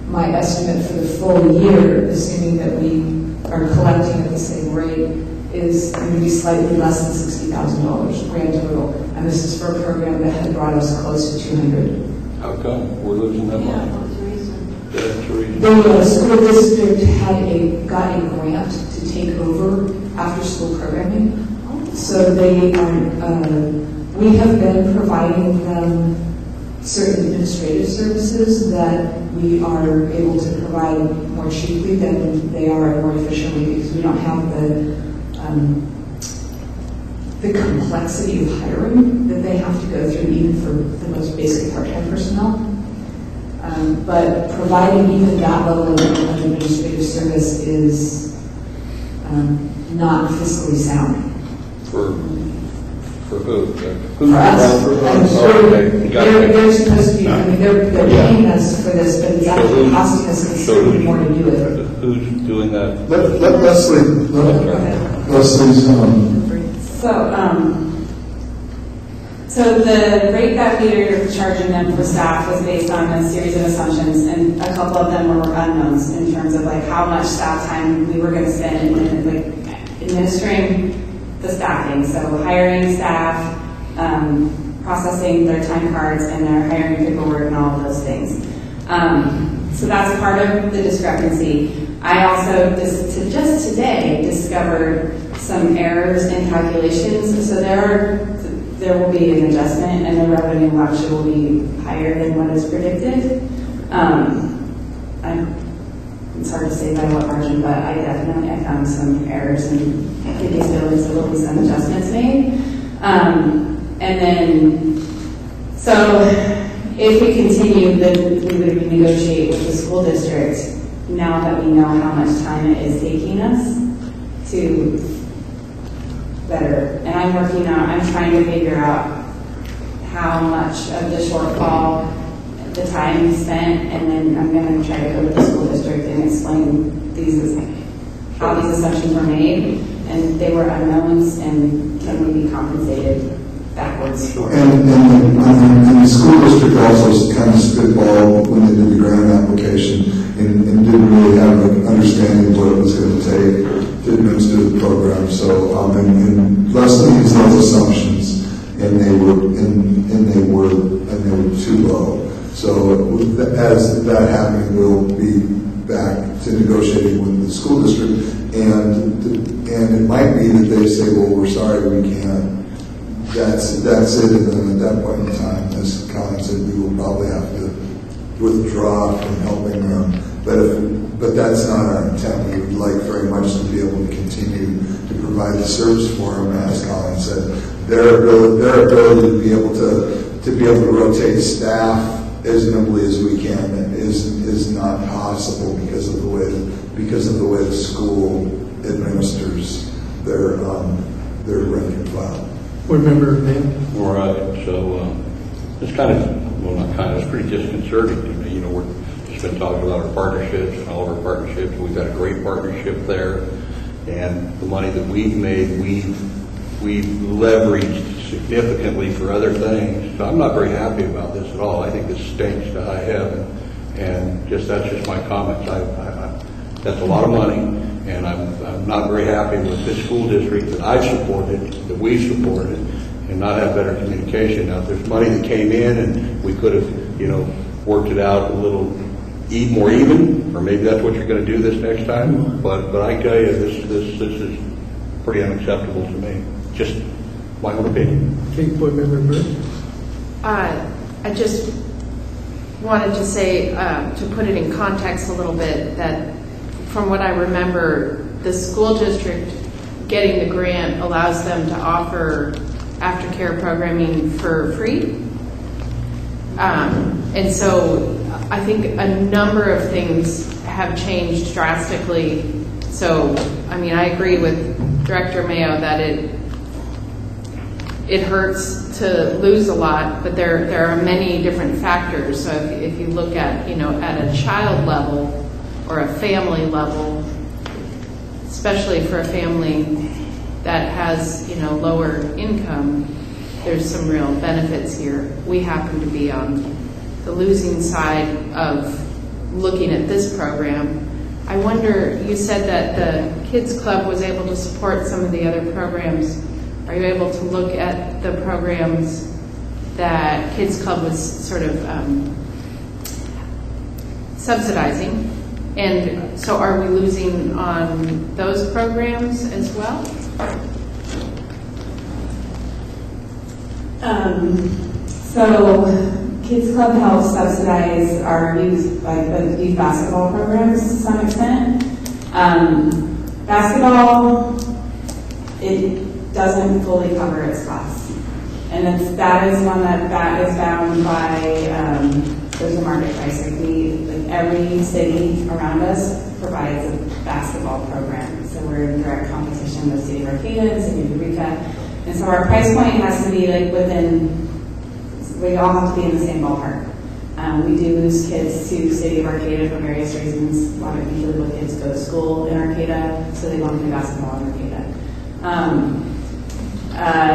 My estimate for the full year, assuming that we are collecting at the same rate, is going to be slightly less than $60,000 grand total. And this is for a program that had brought us close to 200.
How come we're losing that money?
What's the reason?
That's the reason.
The school district got a grant to take over after-school programming. So we have been providing them certain administrative services that we are able to provide more cheaply than they are and more efficiently, because we don't have the complexity of hiring that they have to go through even for the most basic part-time personnel. But providing even that level of administrative service is not fiscally sound.
For who?
For us.
Okay,
They're supposed to be, they're paying us for this, but it's actually costing us considerably more to do it.
Who's doing that?
Let Leslie's,
So the rate that we are charging them for staff was based on a series of assumptions, and a couple of them were unknowns in terms of like how much staff time we were going to spend in like administering the staffing. So hiring staff, processing their time cards, and their hiring paperwork and all of those things. So that's part of the discrepancy. I also just today discovered some errors in calculations. So there will be an adjustment, and the revenue actually will be higher than what is predicted. It's hard to say by what margin, but I found some errors in previous billings. There will be some adjustments made. And then, so if we continue, then we would renegotiate with the school district now that we know how much time it is taking us to better. And I'm trying to figure out how much of the shortfall, the time spent, and then I'm going to try to go to the school district and explain how these assumptions were made, and they were unknowns, and can we be compensated backwards for it?
And the school district also kind of spitballed when they did the grant application and didn't really have an understanding of what it was going to take to administer the program. So, and Leslie used those assumptions, and they were too low. So as that happened, we'll be back to negotiating with the school district, and it might be that they say, well, we're sorry, we can't. That's it, and then at that point in time, as Colin said, we will probably have to withdraw from helping them. But that's not our intent. We would like very much to be able to continue to provide the service for them, as Colin said. Their ability to be able to rotate staff as nimbly as we can is not possible because of the way the school administers their rank and file.
Board member Van.
All right, so it's it's pretty disconcerting to me. You know, we've just been talking about our partnerships and all of our partnerships. We've got a great partnership there, and the money that we've made, we've we've leveraged significantly for other things. So I'm not very happy about this at all. I think this stinks to high heaven, and that's just my comments. That's a lot of money, and I'm not very happy with this school district that I've supported, that we've supported, and not have better communication. Now, if there's money that came in and we could have, worked it out a little more even, or maybe that's what you're going to do this next time. But I tell you, this is pretty unacceptable to me. Just my own opinion.
Okay, Board Member Burke.
I just wanted to say, to put it in context a little bit, that from what I remember, the school district getting the grant allows them to offer aftercare programming for free. And so I think a number of things have changed drastically. So, I agree with Director Mayo that it hurts to lose a lot, but there are many different factors. So if you look at, at a child level or a family level, especially for a family that has, lower income, there's some real benefits here. We happen to be on the losing side of looking at this program. I wonder, you said that the Kids Club was able to support some of the other programs. Are you able to look at the programs that Kids Club was sort of subsidizing? And so are we losing on those programs as well?
So Kids Club helps subsidize our youth basketball programs to some extent. Basketball, it doesn't fully cover its costs. And that is one that is bound by, there's a market price. Every city around us provides a basketball program. So we're in direct competition with City of Arcata and City of Eureka. And so our price point has to be we all have to be in the same ballpark. We do lose kids to City of Arcata for various reasons. A lot of usually little kids go to school in Arcata, so they want to play basketball in Arcata.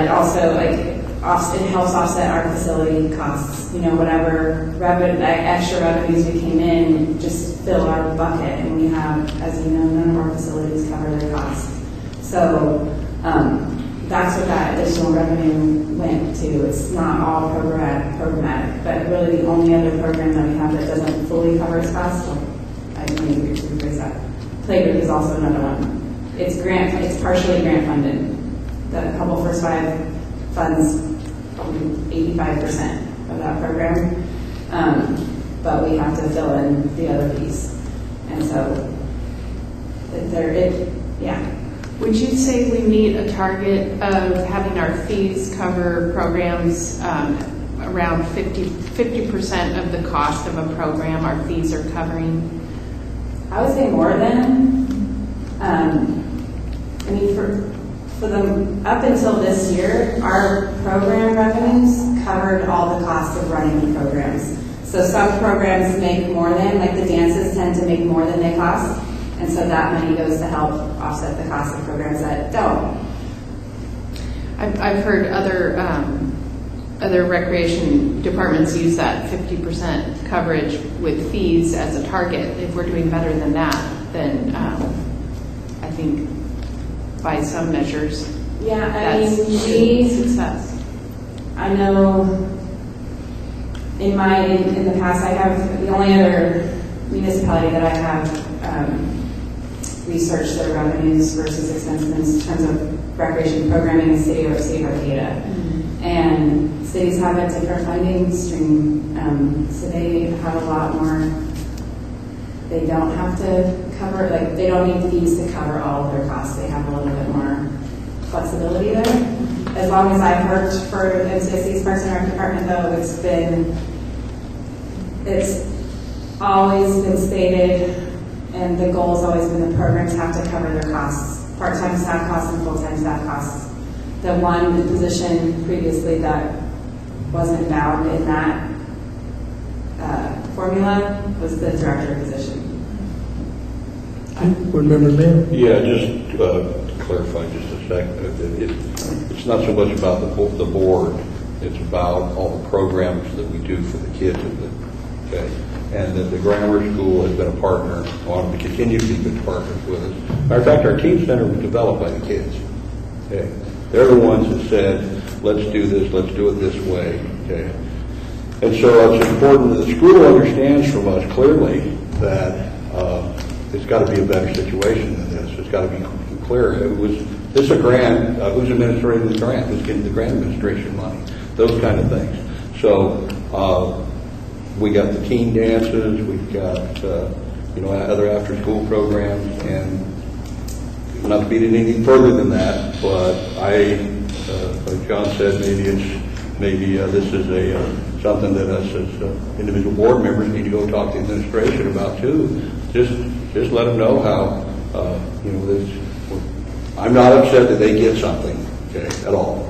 It also it helps offset our facility costs. Whatever extra revenues we came in, just fill our bucket, and we have, as you know, none of our facilities cover their costs. So that's what that additional revenue went to. It's not all programmatic, but really the only other program that we have that doesn't fully cover its costs, I need to rephrase that. Playgroup is also another one. It's partially grant funded. The Couple First Five funds probably 85% of that program, but we have to fill in the other piece. And so, yeah.
Would you say we meet a target of having our fees cover programs around 50% of the cost of a program our fees are covering?
I would say more than. For them, up until this year, our program revenues covered all the costs of running the programs. So some programs make more than, like the dances tend to make more than they cost. And so that money goes to help offset the cost of programs that don't.
I've heard other recreation departments use that 50% coverage with fees as a target. If we're doing better than that, then I think by some measures, that's success.
I know in the past, I have the only other municipality that I have researched their revenues versus expenses in terms of recreation programming in City of Arcata. And cities have a different funding stream, so they have a lot more. They don't have to cover, they don't need fees to cover all of their costs. They have a little bit more flexibility there. As long as I've worked for MCSD's Parks and Rec department, though, it's always been stated, and the goal has always been the programs have to cover their costs, part-time staff costs and full-time staff costs. The one position previously that wasn't bound in that formula was the director position.
Board Member Mayo.
Yeah, just clarify just a second. It's not so much about the board, it's about all the programs that we do for the kids. Okay? And that the grammar school has been a partner, want to continue to be good partners with us. Matter of fact, our teen center was developed by the kids. Okay? They're the ones that said, let's do this, let's do it this way. Okay? And so it's important that the school understands from us clearly that it's got to be a better situation than this. It's got to be clear. This a grant? Who's administrating the grant? Who's getting the grant administration money? Those kind of things. So we got the teen dances. We've got other after-school programs, and not to beat it any further than that. But like John said, maybe this is something that us as individual board members need to go talk to the administration about too. Just let them know how I'm not upset that they get something, okay, at all.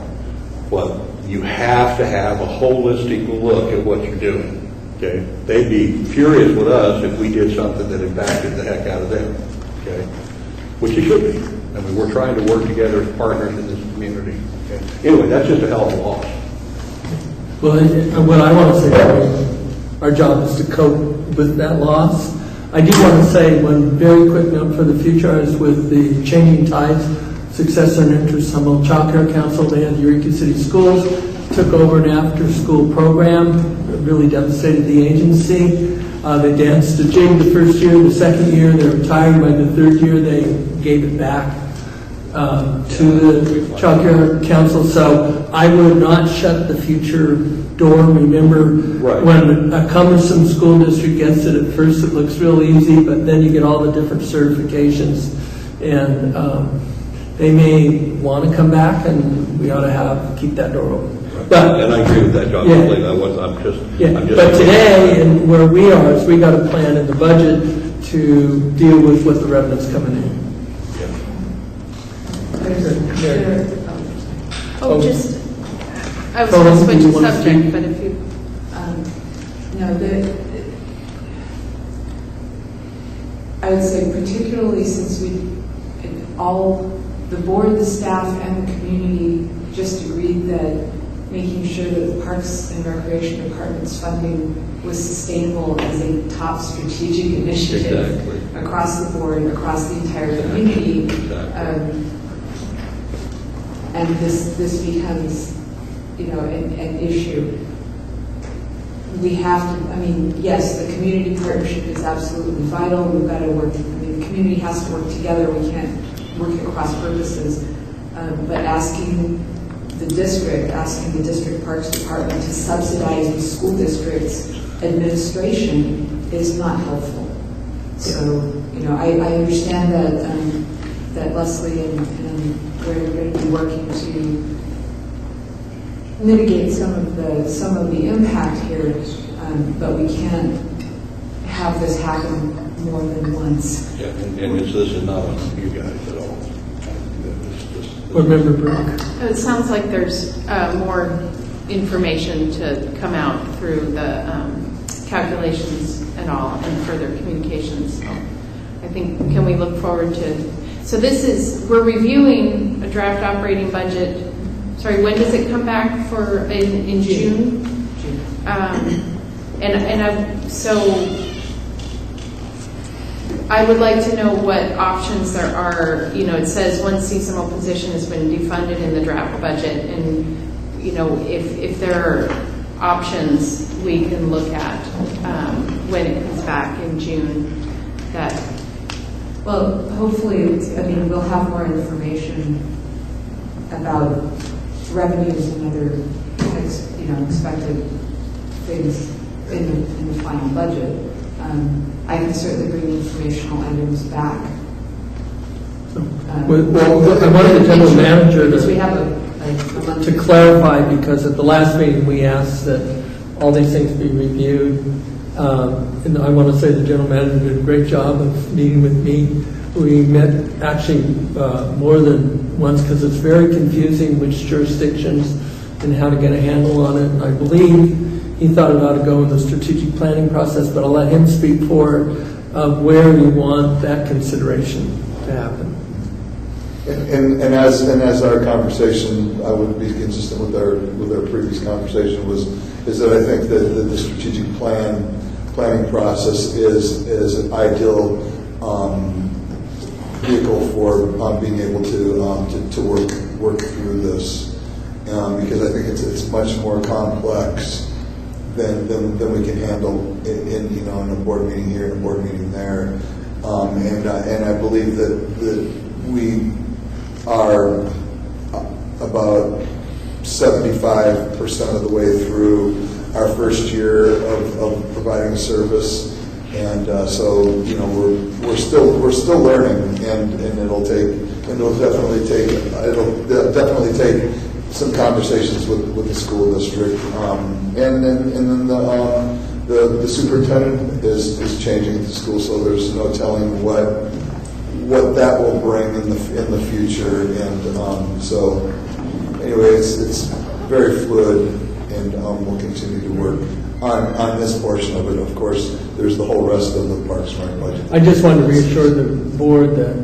But you have to have a holistic look at what you're doing, okay? They'd be furious with us if we did something that impacted the heck out of them, okay? Which it should be. I mean, we're trying to work together as partners in this community. Okay? Anyway, that's just a hell of a loss.
Well, what I want to say, our job is to cope with that loss. I do want to say one very quick note for the future. I was with the Changing Tides Successor and Interest Humboldt Child Care Council. They had Eureka City Schools, took over an after-school program, that really devastated the agency. They danced a jig the first year, the second year they retired. By the third year they gave it back to the Child Care Council. So I would not shut the future door. Remember, when a cumbersome school district gets it, at first it looks real easy, but then you get all the different certifications, and they may want to come back, and we ought to keep that door open. But,
and I agree with that, John.
Yeah. I'm just. But today, and where we are, is we got a plan in the budget to deal with what the revenue's coming in.
I was going to switch the subject, but if you...
I would say particularly since the board, the staff, and the community just agreed that making sure that the Parks and Recreation Department's funding was sustainable as a top strategic initiative across the board, across the entire community. And this becomes, an issue. We have to, yes, the community partnership is absolutely vital. We've got to work, the community has to work together. We can't work at cross purposes. But asking the district parks department to subsidize the school district's administration is not helpful. So, I understand that Leslie and Greg are going to be working to mitigate some of the impact here, but we can't have this happen more than once.
Yeah, and this is not on you guys at all.
Remember, Brooke?
It sounds like there's more information to come out through the calculations and all, and further communications. So I think, can we look forward to... So we're reviewing a draft operating budget. Sorry, when does it come back for, in June? So I would like to know what options there are. It says one seasonal position has been defunded in the draft budget, and if there are options we can look at when it comes back in June.
Well, hopefully, we'll have more information about revenues and other, expected things in the final budget. I can certainly bring informational items back.
Well, I wanted the general manager to clarify, because at the last meeting we asked that all these things be reviewed. And I want to say the general manager did a great job of meeting with me. We met actually more than once, because it's very confusing which jurisdictions and how to get a handle on it. And I believe he thought it ought to go in the strategic planning process, but I'll let him speak for where you want that consideration to happen.
And as our conversation, I would be consistent with our previous conversation, is that I think that the strategic planning process is an ideal vehicle for being able to work through this, because I think it's much more complex than we can handle in a board meeting here and a board meeting there, and I believe that we are about 75% of the way through our first year of providing a service, and so we're still learning, and it'll definitely take some conversations with the school district, and then the superintendent is changing at the school, so there's no telling what that will bring in the future, and so anyway, it's very fluid, and we'll continue to work on this portion of it. Of course, there's the whole rest of the Parks and Rec budget.
I just wanted to reassure the board that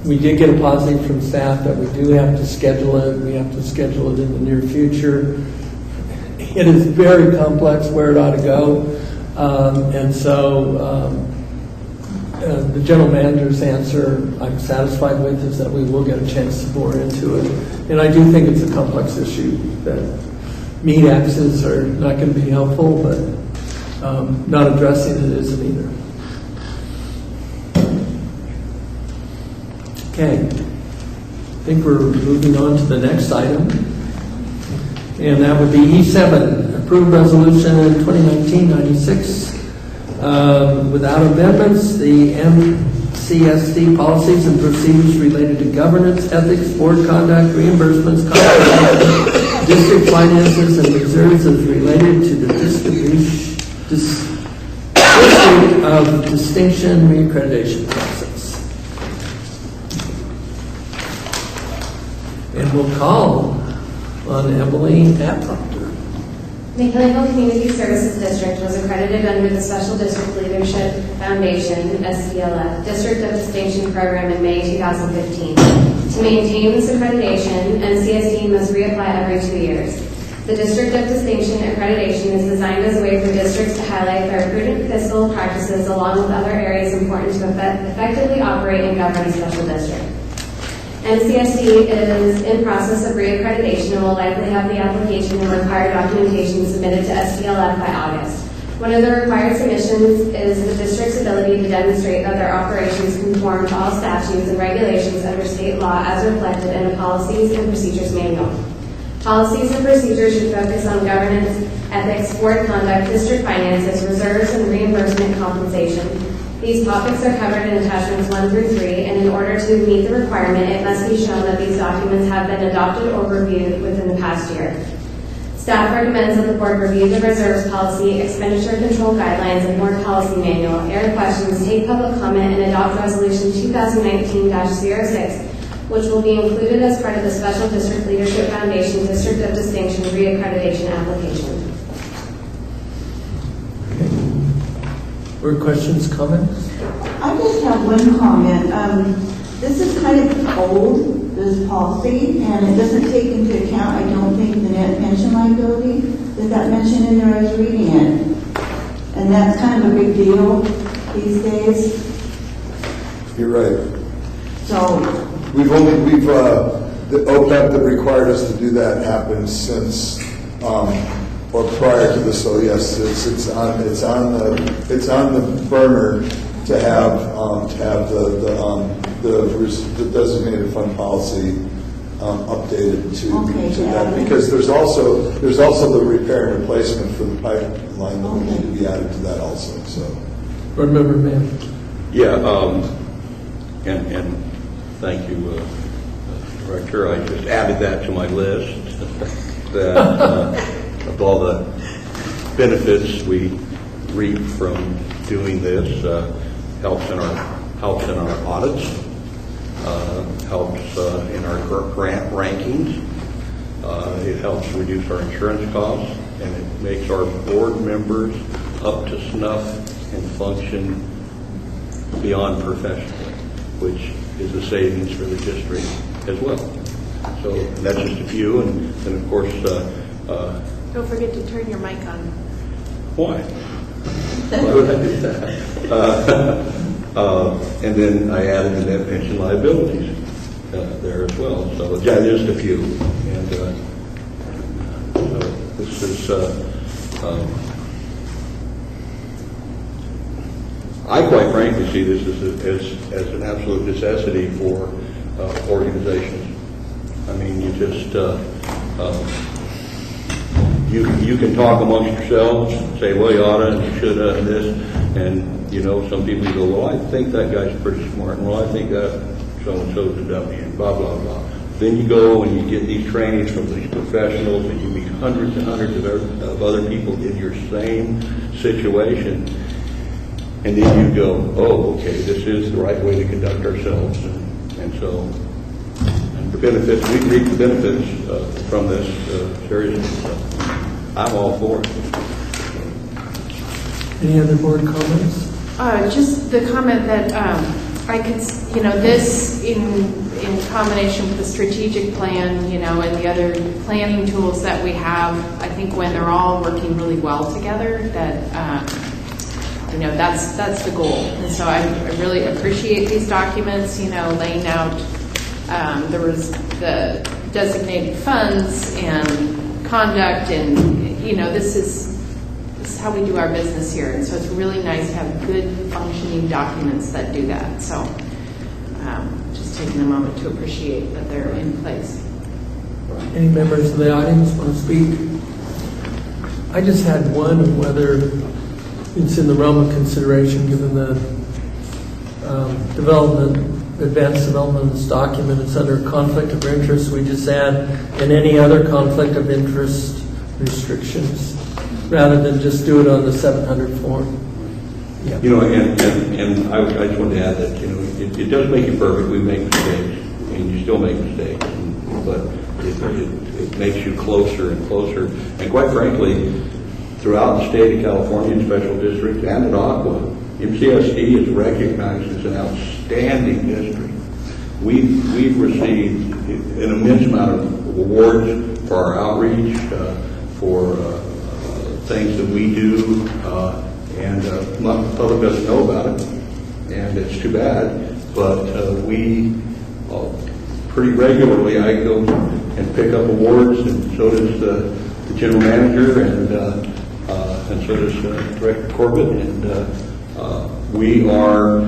we did get a positive from staff that we do have to schedule it. We have to schedule it in the near future. It is very complex where it ought to go, and so the general manager's answer I'm satisfied with is that we will get a chance to bore into it. And I do think it's a complex issue that meat axes are not going to be helpful, but not addressing it isn't either. Okay. I think we're moving on to the next item. And that would be E7, approved resolution 2019-96. Without amendments, the MCSD policies and procedures related to governance, ethics, board conduct, reimbursements, compensation, district finances, and reserves as related to the district of distinction reaccreditation process. And we'll call on Emily Apropter.
McKinney Community Services District was accredited under the Special District Leadership Foundation, SDLF, District of Distinction Program in May 2015. To maintain this accreditation, MCSD must reapply every 2 years. The District of Distinction accreditation is designed as a way for districts to highlight their prudent fiscal practices along with other areas important to effectively operate and govern a special district. MCSD is in process of reaccreditation and will likely have the application and required documentation submitted to SDLF by August. One of the required submissions is the district's ability to demonstrate that their operations conform to all statutes and regulations under state law as reflected in a policies and procedures manual. Policies and procedures should focus on governance, ethics, board conduct, district finances, reserves, and reimbursement compensation. These topics are covered in attachments 1 through 3, and in order to meet the requirement, it must be shown that these documents have been adopted or reviewed within the past year. Staff recommends that the board review the reserves policy, expenditure control guidelines, and board policy manual, air questions, take public comment, and adopt resolution 2019-06, which will be included as part of the Special District Leadership Foundation District of Distinction reaccreditation application.
Or questions, comments?
I just have one comment. This is kind of old, this policy, and it doesn't take into account, I don't think, the net pension liability. Is that mentioned in there? I was reading it. And that's kind of a big deal these days.
You're right.
So
the OPEB that required us to do that happened since or prior to this. So yes, it's on the burner to have the designated fund policy updated to that, because there's also the repair and replacement for the pipeline that will need to be added to that also. So
remember, ma'am.
Yeah, and thank you, Director. I just added that to my list that of all the benefits we reap from doing this, helps in our audits, helps in our grant rankings. It helps reduce our insurance costs, and it makes our board members up to snuff and function beyond professional, which is a savings for the district as well. So that's just a few, and then of course,
Don't forget to turn your mic on.
why? Why would I do that? And then I added the net pension liabilities there as well. So yeah, just a few. And so this is, I quite frankly see this as an absolute necessity for organizations. I mean, you just, you can talk amongst yourselves, say, well, you oughta, and you shoulda, and this, and, you know, some people go, well, I think that guy's pretty smart, and well, I think that so-and-so's a dummy, and blah, blah, blah. Then you go and you get these trainings from these professionals, and you meet hundreds and hundreds of other people in your same situation, and then you go, oh, okay, this is the right way to conduct ourselves, and so the benefits, we reap the benefits from this seriously. So I'm all for it.
Any other board comments?
Just the comment that I could, you know, this in combination with the strategic plan, you know, and the other planning tools that we have, I think when they're all working really well together, that you know, that's the goal. And so I really appreciate these documents, you know, laying out. There was the designated funds and conduct, and you know, this is how we do our business here. And so it's really nice to have good functioning documents that do that. So just taking a moment to appreciate that they're in place.
Any members of the audience want to speak? I just had one of whether it's in the realm of consideration given the advanced development of this document. It's under conflict of interest. We just add and any other conflict of interest restrictions rather than just do it on the 700 form. Yeah.
You know, and I just wanted to add that, you know, it does make you perfect. We make mistakes, and you still make mistakes, but it makes you closer and closer. And quite frankly, throughout the state of California, special districts, and at Aqua, MCSD is recognized as an outstanding district. We've received an immense amount of awards for our outreach, for things that we do, and not the public doesn't know about it, and it's too bad. But we pretty regularly, I go and pick up awards, and so does the general manager, and so does Director Corbett, and we are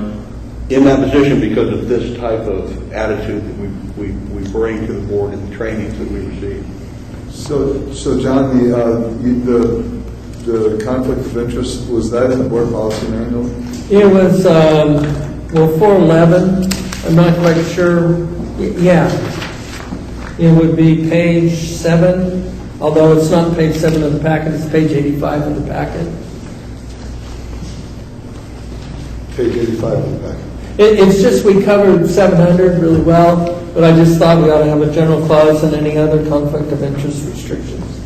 in that position because of this type of attitude that we bring to the board and the trainings that we receive.
So John, the conflict of interest, was that in the board policy manual?
It was, 411. I'm not quite sure. Yeah. It would be page 7, although it's not page 7 of the packet, it's page 85 of the packet.
Page 85 of the packet.
It's just we covered 700 really well, but I just thought we ought to have a general clause and any other conflict of interest restrictions.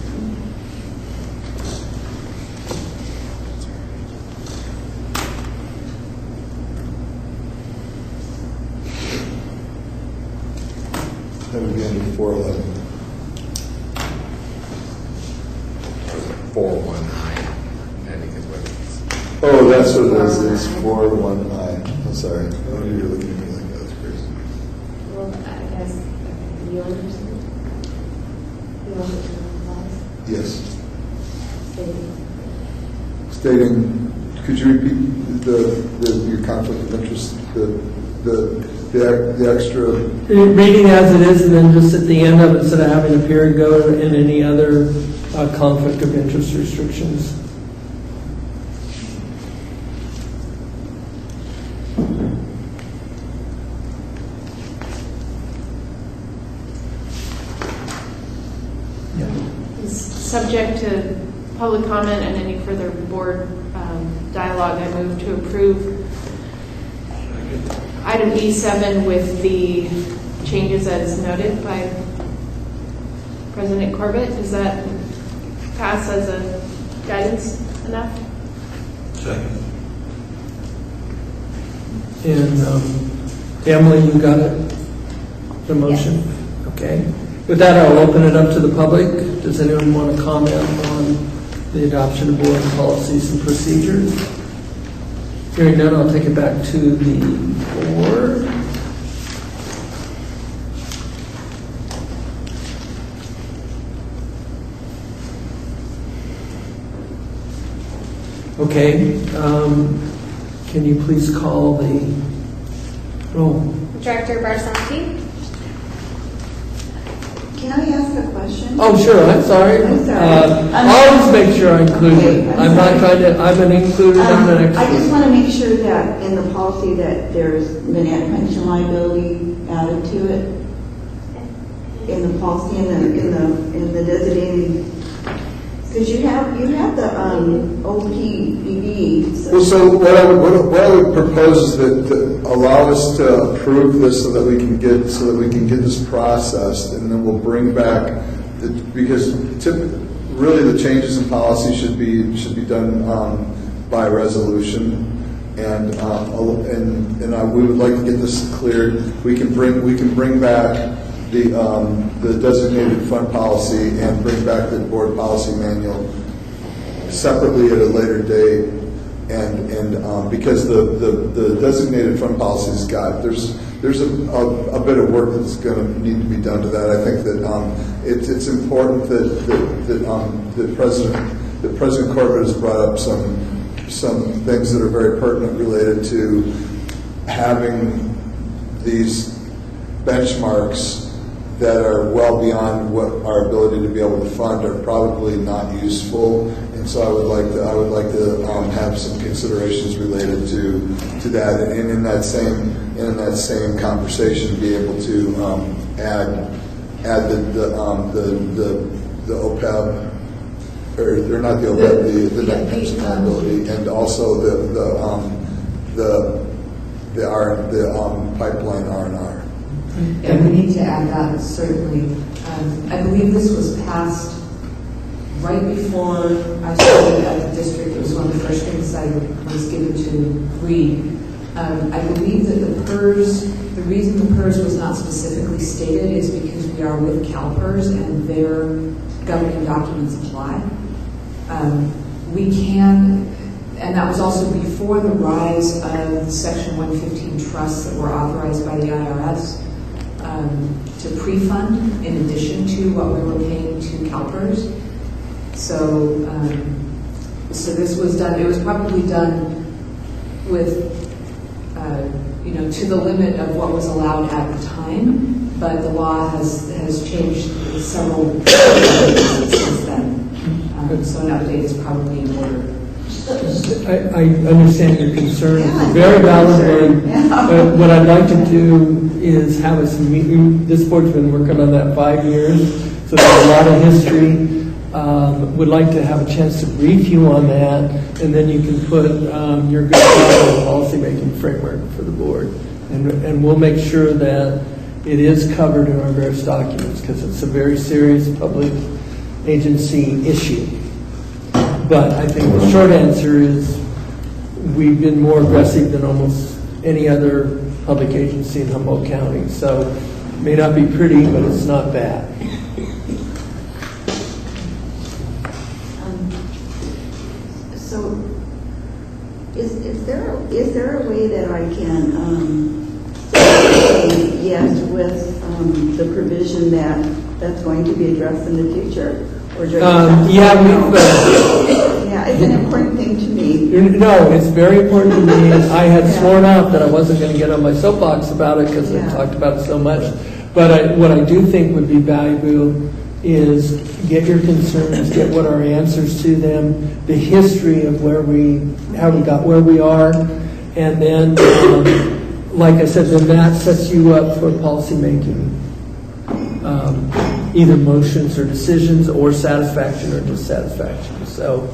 That would be under 411.
419, I think is what it is.
Oh, that's what it is. It's 419. I'm sorry. Oh, you're looking at me like that. That's crazy.
Well, I guess you understand? You understand the clause?
Yes.
Stating.
Could you repeat your conflict of interest? The extra.
Reading as it is, and then just at the end of it, instead of having a period go in any other conflict of interest restrictions.
Subject to public comment and any further board dialogue, I move to approve item E7 with the changes as noted by President Corbett. Does that pass as a guidance enough?
Second.
And Emily, you got it? The motion? Okay. With that, I'll open it up to the public. Does anyone want to comment on the adoption of board policies and procedures? Hearing none, I'll take it back to the board. Okay, can you please call the roll?
Director Barsanti?
Can I ask a question?
Oh, sure, I'm sorry.
I'm sorry.
Always make sure I include
Okay,
it.
I'm
I'm not
sorry.
trying to, I'm an includer, I'm an
I just
excluder.
want to make sure that in the policy that there's Manette pension liability added to it. In the policy, in the designated, because you have the OPBB.
Well, so what I would propose is that allow us to approve this so that we can get this processed, and then we'll bring back because really the changes in policy should be done by resolution, and we would like to get this cleared. We can bring back the designated fund policy and bring back the board policy manual separately at a later date, and because the designated fund policy's got there's a bit of work that's going to need to be done to that. I think that it's important that President Corbett has brought up some things that are very pertinent related to having these benchmarks that are well beyond what our ability to be able to fund are probably not useful, and so I would like to have some considerations related to that, and in that same conversation, be able to add the OPEB, or not the OPEB, the net pension liability, and also the pipeline R&R.
Yeah, we need to add that, certainly. I believe this was passed right before I started at the district. It was one of the first things I was given to read. I believe that the reason the PERS was not specifically stated is because we are with CalPERS and their governing documents apply. We can, and that was also before the rise of Section 115 trusts that were authorized by the IRS to pre-fund in addition to what we were paying to CalPERS. So this was done, it was probably done with, to the limit of what was allowed at the time, but the law has changed several times since then. So an update is probably in order.
I understand your concern.
Yeah,
Very valid one.
Yeah.
But what I'd like to do is have us meet. This board's been working on that 5 years, so there's a lot of history. Would like to have a chance to brief you on that, and then you can put your good thoughts on the policy-making framework for the board. And we'll make sure that it is covered in our various documents, because it's a very serious public agency issue. But I think the short answer is we've been more aggressive than almost any other public agency in Humboldt County. So it may not be pretty, but it's not bad.
So is there a way that I can say yes with the provision that's going to be addressed in the future? Yeah, it's an important thing to me.
No, it's very important to me. I had sworn out that I wasn't going to get on my soapbox about it because I talked about it so much. But what I do think would be valuable is get your concerns, get what our answers to them, the history of how we got where we are, and then, like I said, then that sets you up for policy making. Either motions or decisions or satisfaction or dissatisfaction. So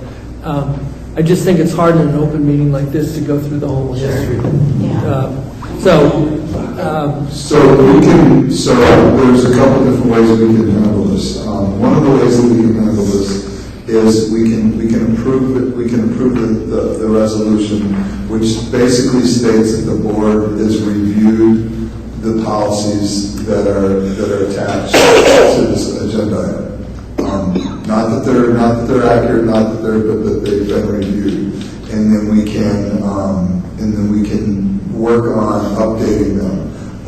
I just think it's hard in an open meeting like this to go through the whole history.
So there's a couple different ways we can handle this. One of the ways that we can handle this is we can approve the resolution, which basically states that the board has reviewed the policies that are attached to this agenda item. Not that they're accurate, but that they've been reviewed, and then we can work on updating them,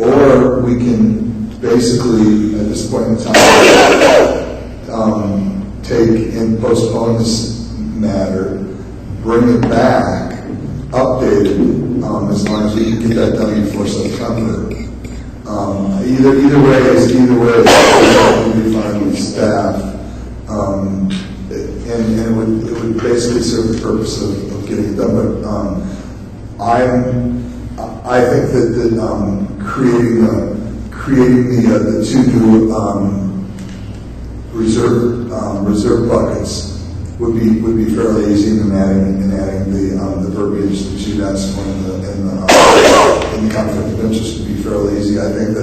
or we can basically at this point in time take and postpone this matter, bring it back, update it, as long as we can get that done before September. Either way, we'll be fine with staff. And it would basically serve the purpose of getting it done. But I think that creating the two new reserve buckets would be fairly easy, and adding the verbiage that you'd asked for in the conflict of interest would be fairly easy. I think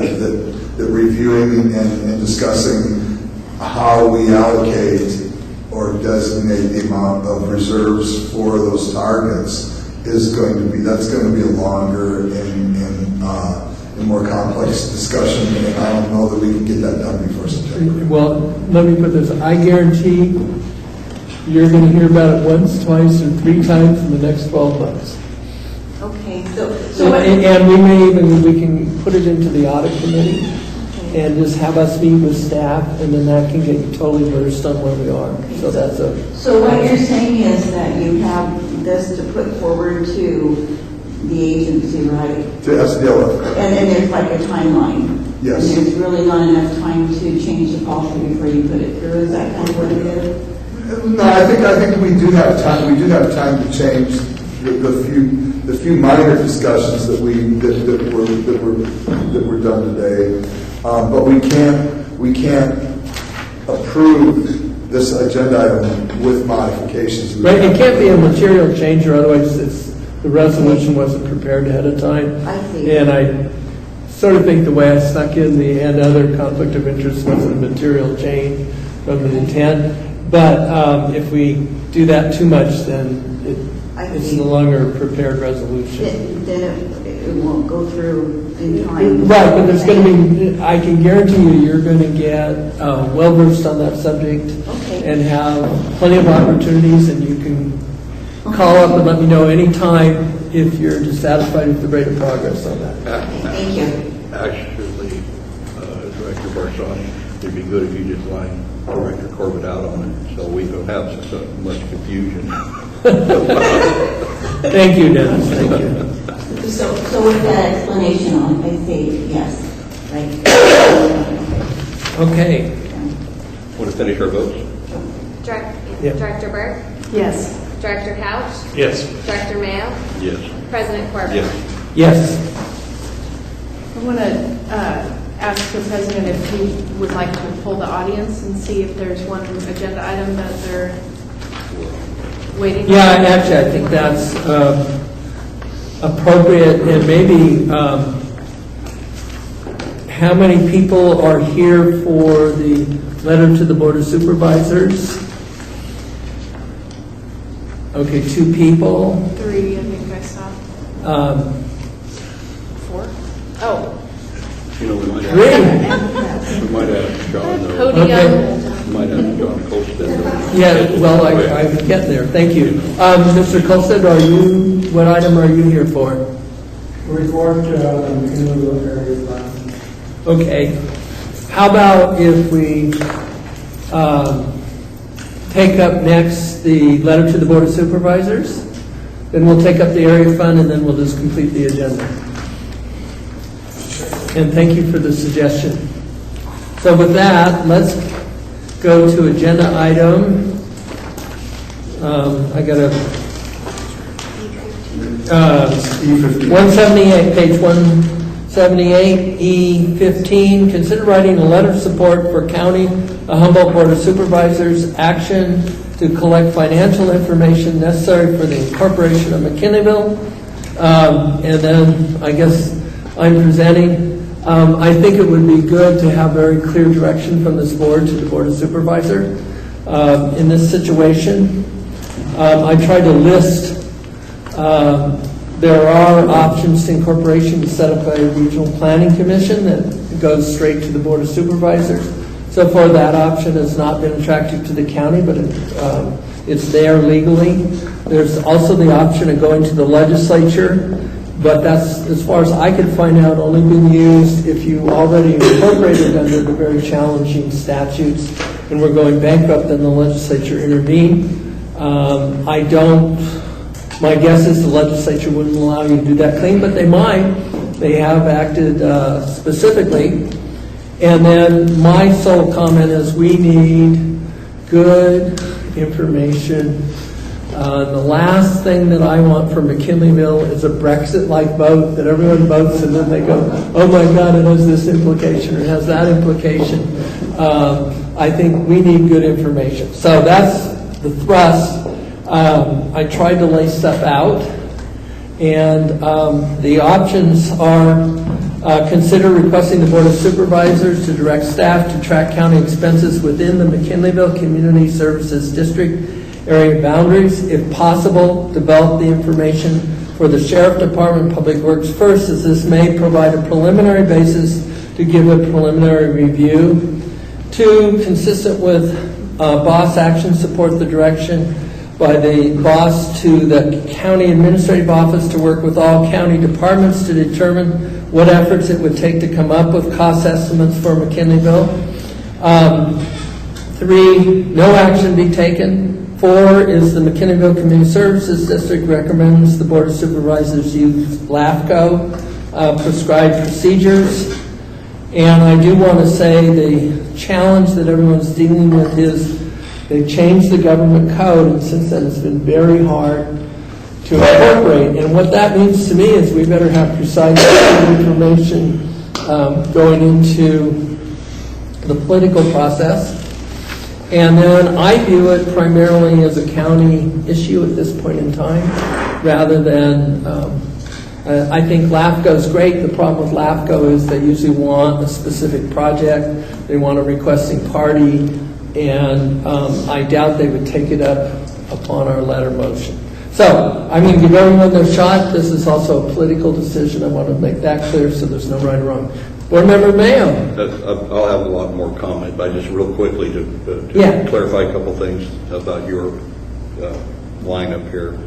that reviewing and discussing how we allocate or designate the amount of reserves for those targets is going to be a longer and more complex discussion, and I don't know that we can get that done before September.
Well, let me put this, I guarantee you're going to hear about it once, twice, or 3 times in the next 12 months.
Okay,
And we can put it into the audit committee and just have us meet with staff, and then that can get you totally versed on where we are. So that's
So what you're saying is that you have this to put forward to the agency, right?
To SDLF.
And then there's like a timeline.
Yes.
And there's really not enough time to change the policy before you put it through. Is that kind of what it is?
No, I think we do have time. We do have time to change the few minor discussions that were done today. But we can't approve this agenda item with modifications.
right. It can't be a material change, or otherwise the resolution wasn't prepared ahead of time.
I see.
And I sort of think the way I snuck in the and other conflict of interest wasn't a material change from the intent. But if we do that too much, then it's no longer a prepared resolution.
Then it won't go through in time.
Right, but there's going to be, I can guarantee you're going to get well-versed on that subject and have plenty of opportunities, and you can call up and let me know anytime if you're dissatisfied with the rate of progress on that.
Thank you.
Actually, Director Barsani, it'd be good if you just line Director Corbett out on it, so we don't have so much confusion.
Thank you, Dennis. Thank you.
So with that explanation on, I say yes, right?
Okay.
Want to finish our votes?
Director Burke?
Yes.
Director Couch?
Yes.
Director Mayo?
Yes.
President Corbett?
Yes.
Yes.
I want to ask the President if he would like to poll the audience and see if there's one agenda item that they're waiting on.
Yeah, actually, I think that's appropriate, and maybe how many people are here for the letter to the Board of Supervisors? Okay, 2 people.
3, I think I saw. 4? Oh.
You know, we might have John, though.
Podium.
We might have John Colstead.
Yeah, well, I'm getting there. Thank you. Mr. Colstead, what item are you here for?
Report on the McKinney area fund.
Okay. How about if we take up next the letter to the Board of Supervisors? Then we'll take up the area fund, and then we'll just complete the agenda. And thank you for the suggestion. So with that, let's go to agenda item. I got a 178, page 178, E15. Consider writing a letter of support for County Humboldt Board of Supervisors action to collect financial information necessary for the incorporation of McKinneyville. And then I guess I'm presenting. I think it would be good to have very clear direction from this board to the Board of Supervisors in this situation. I tried to list, there are options to incorporation to set up a regional planning commission that goes straight to the Board of Supervisors. So far, that option has not been attractive to the county, but it's there legally. There's also the option of going to the legislature, but that's, as far as I could find out, only been used if you already incorporated under the very challenging statutes and we're going bankrupt, then the legislature intervened. My guess is the legislature wouldn't allow you to do that clean, but they might. They have acted specifically. And then my sole comment is we need good information. The last thing that I want for McKinleyville is a Brexit-like vote that everyone votes and then they go, oh my God, it has this implication or it has that implication. I think we need good information. So that's the thrust. I tried to lay stuff out, and the options are consider requesting the Board of Supervisors to direct staff to track county expenses within the McKinleyville Community Services District area boundaries. If possible, develop the information for the Sheriff Department Public Works first, as this may provide a preliminary basis to give a preliminary review. 2, consistent with boss action, support the direction by the boss to the county administrative office to work with all county departments to determine what efforts it would take to come up with cost estimates for McKinleyville. 3, no action be taken. 4 is the McKinleyville Community Services District recommends the Board of Supervisors use LAFCO prescribed procedures. And I do want to say the challenge that everyone's dealing with is they've changed the government code, and since then it's been very hard to incorporate. And what that means to me is we better have precise information going into the political process. And then I view it primarily as a county issue at this point in time, rather than, I think LAFCO is great. The problem with LAFCO is they usually want a specific project. They want a requesting party. And I doubt they would take it up upon our letter motion. So, I'm going to give everyone their shot. This is also a political decision. I want to make that clear so there's no right or wrong. Board Member Mayo.
I'll have a lot more comment, but just real quickly to clarify a couple things about your lineup here.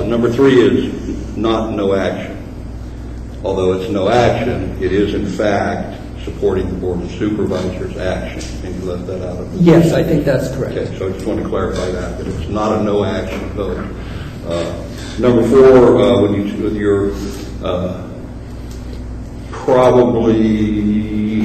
Number 3 is not no action. Although it's no action, it is in fact supporting the Board of Supervisors' action, and you left that out of it.
Yes, I think that's correct.
Okay, so I just want to clarify that it's not a no action vote. Number 4, with your probably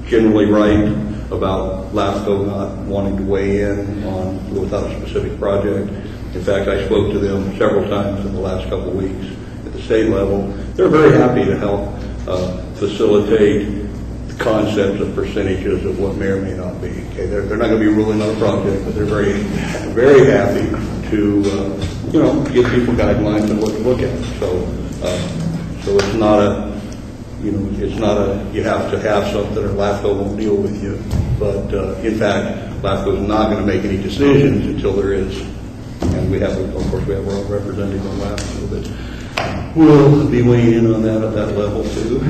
generally right about LAFCO not wanting to weigh in on without a specific project. In fact, I spoke to them several times in the last couple of weeks at the state level. They're very happy to help facilitate the concepts of percentages of what may or may not be. Okay, they're not going to be ruling on a project, but they're very, very happy to give people guidelines on what to look at. So it's not a you have to have something or LAFCO won't deal with you. But in fact, LAFCO is not going to make any decisions until there is, and we have of course we have our own representative on LAFCO that will be weighing in on that at that level too.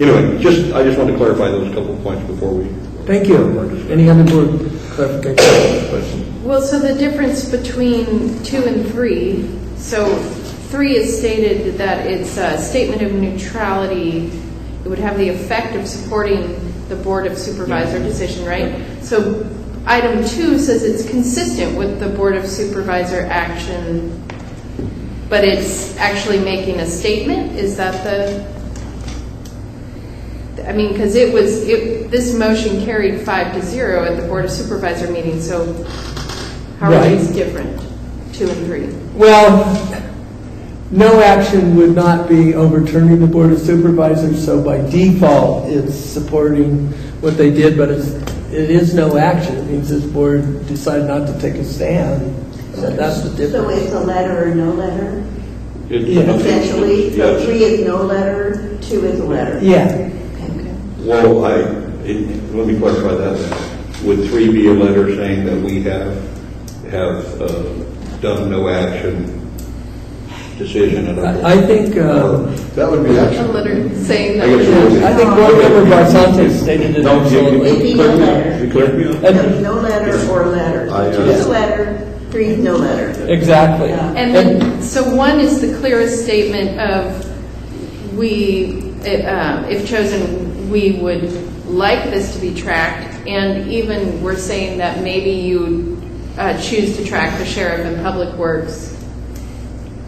Anyway, I just want to clarify those couple of points before we.
Thank you. Any other board clarification questions?
Well, so the difference between 2 and 3, so 3 is stated that it's a statement of neutrality. It would have the effect of supporting the Board of Supervisor decision, right? So item 2 says it's consistent with the Board of Supervisor action, but it's actually making a statement. Is that because this motion carried 5-0 at the Board of Supervisor meeting, so how are these different, 2 and 3?
Well, no action would not be overturning the Board of Supervisors, so by default it's supporting what they did, but it is no action. It means this board decided not to take a stand. So that's the difference.
So it's a letter or no letter?
Yeah.
Essentially, so 3 is no letter, 2 is a letter.
Yeah.
Well, let me clarify that then. would 3 be a letter saying that we have done no action decision?
I think,
That would be
A
action.
letter saying
I guess it would be.
that.
I think Board Member Barsante stated it
No,
excellently.
It'd be no letter.
You clear me up?
There'll be no letter or letter.
I,
2 is a letter, 3 is no letter.
Exactly.
Yeah.
And then, so 1 is the clearest statement of if chosen, we would like this to be tracked, and even we're saying that maybe you choose to track the sheriff and public works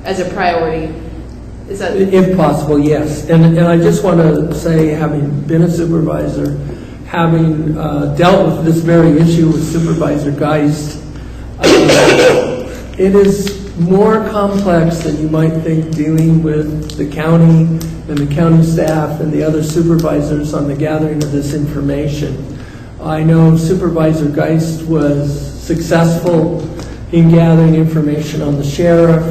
as a priority. Is that?
If possible, yes. And I just want to say, having been a supervisor, having dealt with this very issue with Supervisor Geist, it is more complex than you might think dealing with the county and the county staff and the other supervisors on the gathering of this information. I know Supervisor Geist was successful in gathering information on the sheriff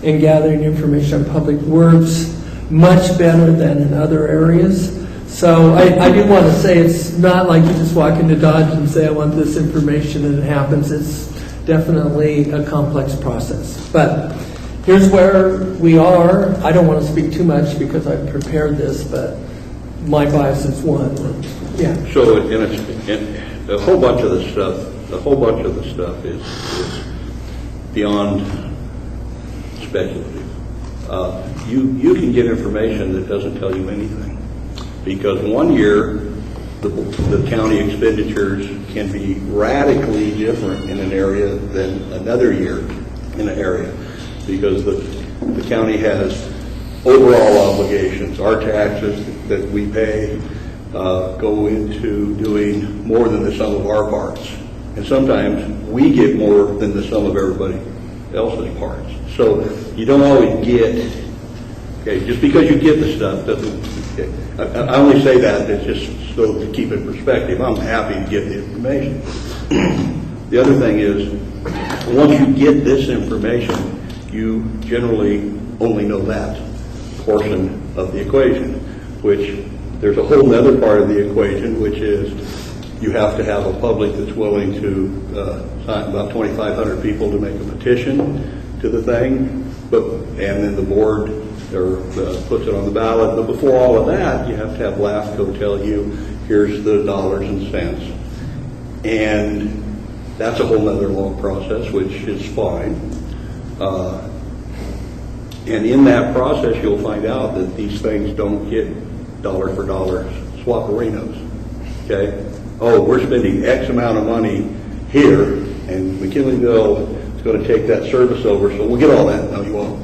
and gathering information on public works much better than in other areas. So I do want to say it's not like you just walk into Dodge and say, I want this information, and it happens. It's definitely a complex process. But here's where we are. I don't want to speak too much because I've prepared this, but my bias is 1. Yeah.
So, and a whole bunch of the stuff is beyond speculative. You can get information that doesn't tell you anything, because 1 year the county expenditures can be radically different in an area than another year in an area, because the county has overall obligations. Our taxes that we pay go into doing more than the sum of our parts, and sometimes we get more than the sum of everybody else's parts. So you don't always get, okay, just because you get the stuff doesn't, okay. I only say that it's just so to keep it in perspective. I'm happy to get the information. The other thing is, once you get this information, you generally only know that portion of the equation, which there's a whole other part of the equation, which is you have to have a public that's willing to sign about 2,500 people to make a petition to the thing, and then the board puts it on the ballot. But before all of that, you have to have LAFCO tell you, here's the dollars and cents. And that's a whole other long process, which is fine. And in that process, you'll find out that these things don't get dollar for dollar swaperinos. Okay? Oh, we're spending X amount of money here, and McKinleyville is going to take that service over, so we'll get all that. No, you won't.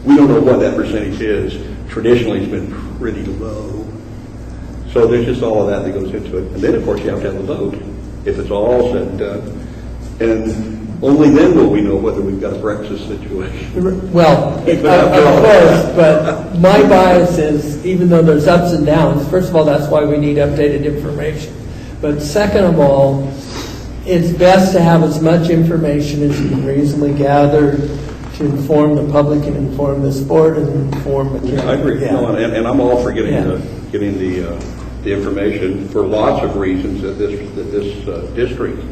We don't know what that percentage is. Traditionally, it's been pretty low. So there's just all of that goes into it. And then, of course, you have to have a vote if it's all said and done. And only then will we know whether we've got a Brexit situation.
Well, of course, but my bias is, even though there's ups and downs, first of all, that's why we need updated information. But second of all, it's best to have as much information as you can reasonably gather to inform the public and inform this board and inform the
I agree.
Yeah.
No, and I'm all for getting the information for lots of reasons that this district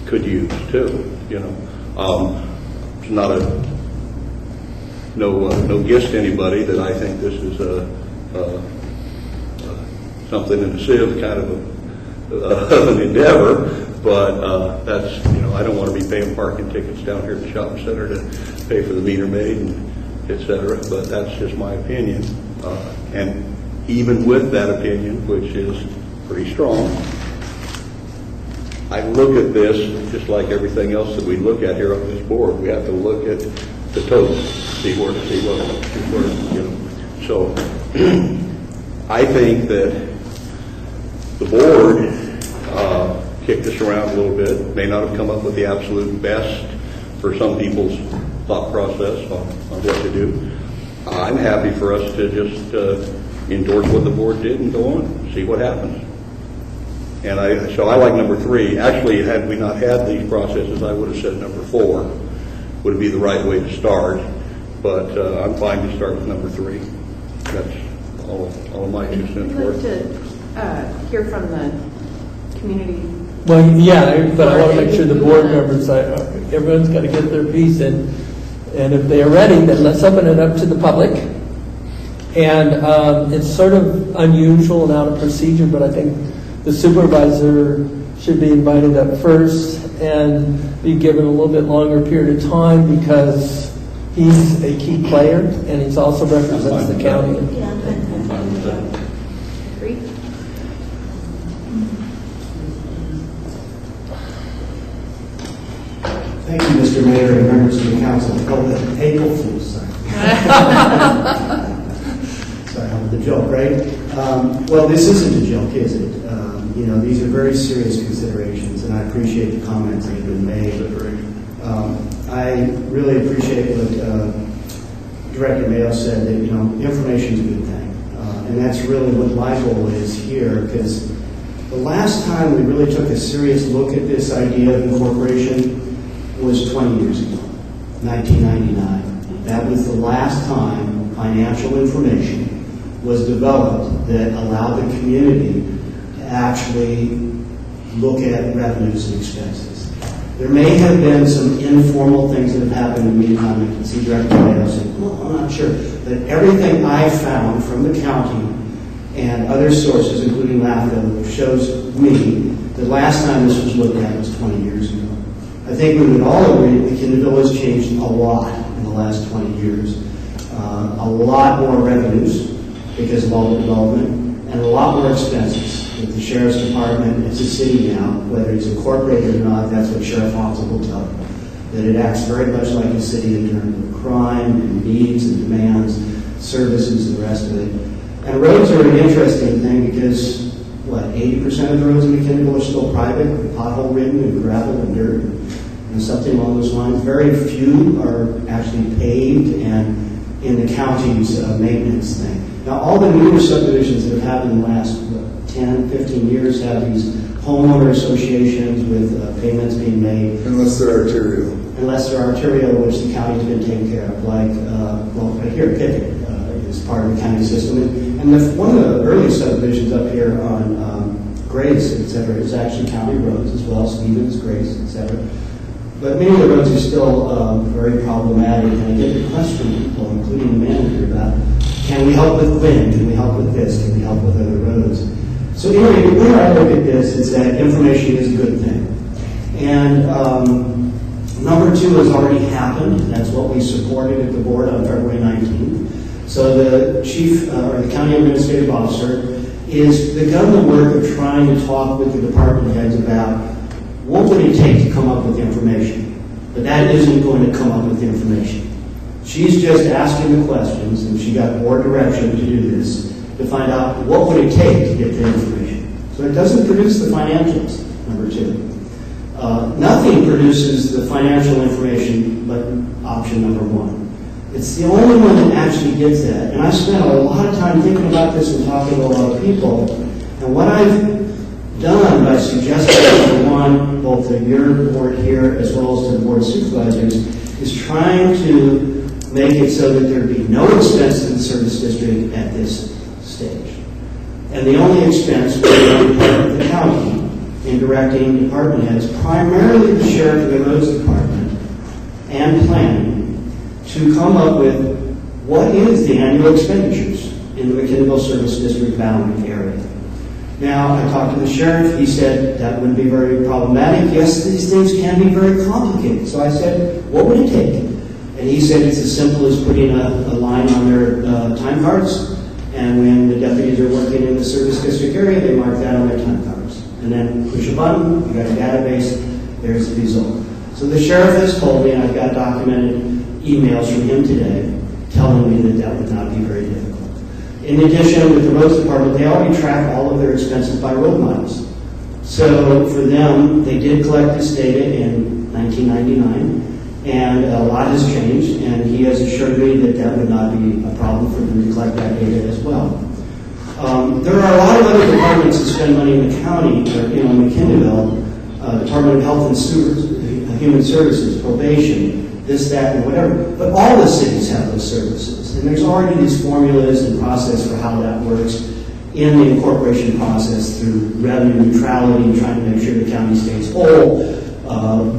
could use too. You know, it's not no gifts to anybody that I think this is something in the civ kind of an endeavor. But that's, I don't want to be paying parking tickets down here at the shopping center to pay for the meter maid and et cetera. But that's just my opinion. And even with that opinion, which is pretty strong, I look at this just like everything else that we look at here on this board. We have to look at the total, see where, So I think that the board kicked this around a little bit, may not have come up with the absolute best for some people's thought process on what to do. I'm happy for us to just endorse what the board did and go on, see what happens. And so I like number 3. Actually, had we not had these processes, I would have said number 4 would be the right way to start. But I'm fine to start with number 3. That's all of my 2 cents
I'd
worth.
like to hear from the community
Well, yeah, but I want to make sure the board members, everyone's got to get their piece in. And if they are ready, then let's open it up to the public. And it's sort of unusual and out of procedure, but I think the supervisor should be invited up first and be given a little bit longer period of time because he's a key player and he's also represents the county.
Agree?
Thank you, Mr. Mayor and members of the council. April Fool's, sorry. Sorry, I'm the joke, right? Well, this isn't a joke, is it? These are very serious considerations, and I appreciate the comments that have been made. I really appreciate what Director Mayo said, that, information is a good thing. And that's really what my goal is here, because the last time we really took a serious look at this idea of incorporation was 20 years ago, 1999. That was the last time financial information was developed that allowed the community to actually look at revenues and expenses. There may have been some informal things that have happened in the meantime. I can see Director Mayo saying, well, I'm not sure. But everything I found from the county and other sources, including LAFCO, shows me the last time this was looked at was 20 years ago. I think we would all agree that McKinneyville has changed a lot in the last 20 years. A lot more revenues because of all the development, and a lot more expenses. With the Sheriff's Department, it's a city now, whether it's incorporated or not, that's what Sheriff Hansel will tell you. That it acts very much like a city in terms of crime and needs and demands, services and the rest of it. And roads are an interesting thing because, 80% of the roads in McKinneyville are still private, pothole ridden and gravel and dirt, and something along those lines. Very few are actually paved and in the county's maintenance thing. Now, all the newer subdivisions that have happened in the last 10, 15 years have these homeowner associations with payments being made.
Unless they're arterial.
Unless they're arterial, which the county's been taking care of, like, right here, Pickett is part of the county system. And one of the early subdivisions up here on Grace, et cetera, is actually county roads as well, Stevens, Grace, et cetera. But many of the roads are still very problematic, and I get requests from people, including the manager, about, can we help with Quinn? Can we help with this? Can we help with other roads? So anyway, the way I look at this is that information is a good thing. And number 2 has already happened. That's what we supported at the board on February 19th. So the chief, or the county administrative officer, is begun the work of trying to talk with the department heads about what would it take to come up with information. But that isn't going to come up with information. She's just asking the questions, and she got board direction to do this, to find out what would it take to get the information. So it doesn't produce the financials, number 2. Nothing produces the financial information but option number 1. It's the only one that actually gets that. And I spent a lot of time thinking about this and talking to a lot of people. And what I've done by suggesting, number 1, both to your board here as well as to the board of supervisors, is trying to make it so that there be no expense to the service district at this stage. And the only expense would be on the part of the county in directing department heads, primarily the sheriff and the roads department, and planning, to come up with what is the annual expenditures in the McKinneyville Service District boundary area. Now, I talked to the sheriff. He said that wouldn't be very problematic. Yes, these things can be very complicated. So I said, what would it take? And he said it's as simple as putting a line on their time cards, and when the deputies are working in the service district area, they mark that on their time cards. And then push a button, you got a database, there's the result. So the sheriff has told me, and I've got documented emails from him today, telling me that that would not be very difficult. In addition, with the roads department, they already track all of their expenses by road miles. So for them, they did collect this data in 1999. And a lot has changed, and he has assured me that that would not be a problem for them to collect that data as well. There are a lot of other departments that spend money in the county, or in McKinneyville, Department of Health and Human Services, probation, this, that, and whatever. But all the cities have those services, and there's already these formulas and process for how that works.
in the incorporation process through revenue neutrality, trying to make sure the county stays whole.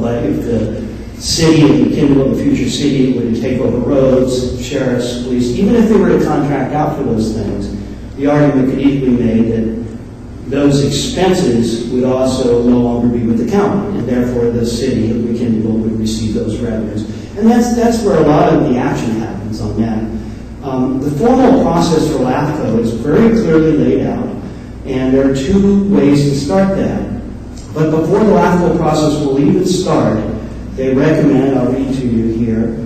But if the city of McKinneyville, the future city, were to take over roads, sheriffs, police, even if they were to contract out for those things, the argument could easily be made that those expenses would also no longer be with the county, and therefore the city of McKinneyville would receive those revenues. And that's where a lot of the action happens on that. The formal process for LAFCO is very clearly laid out, and there are two ways to start that. But before the LAFCO process will even start, they recommend, I'll read to you here,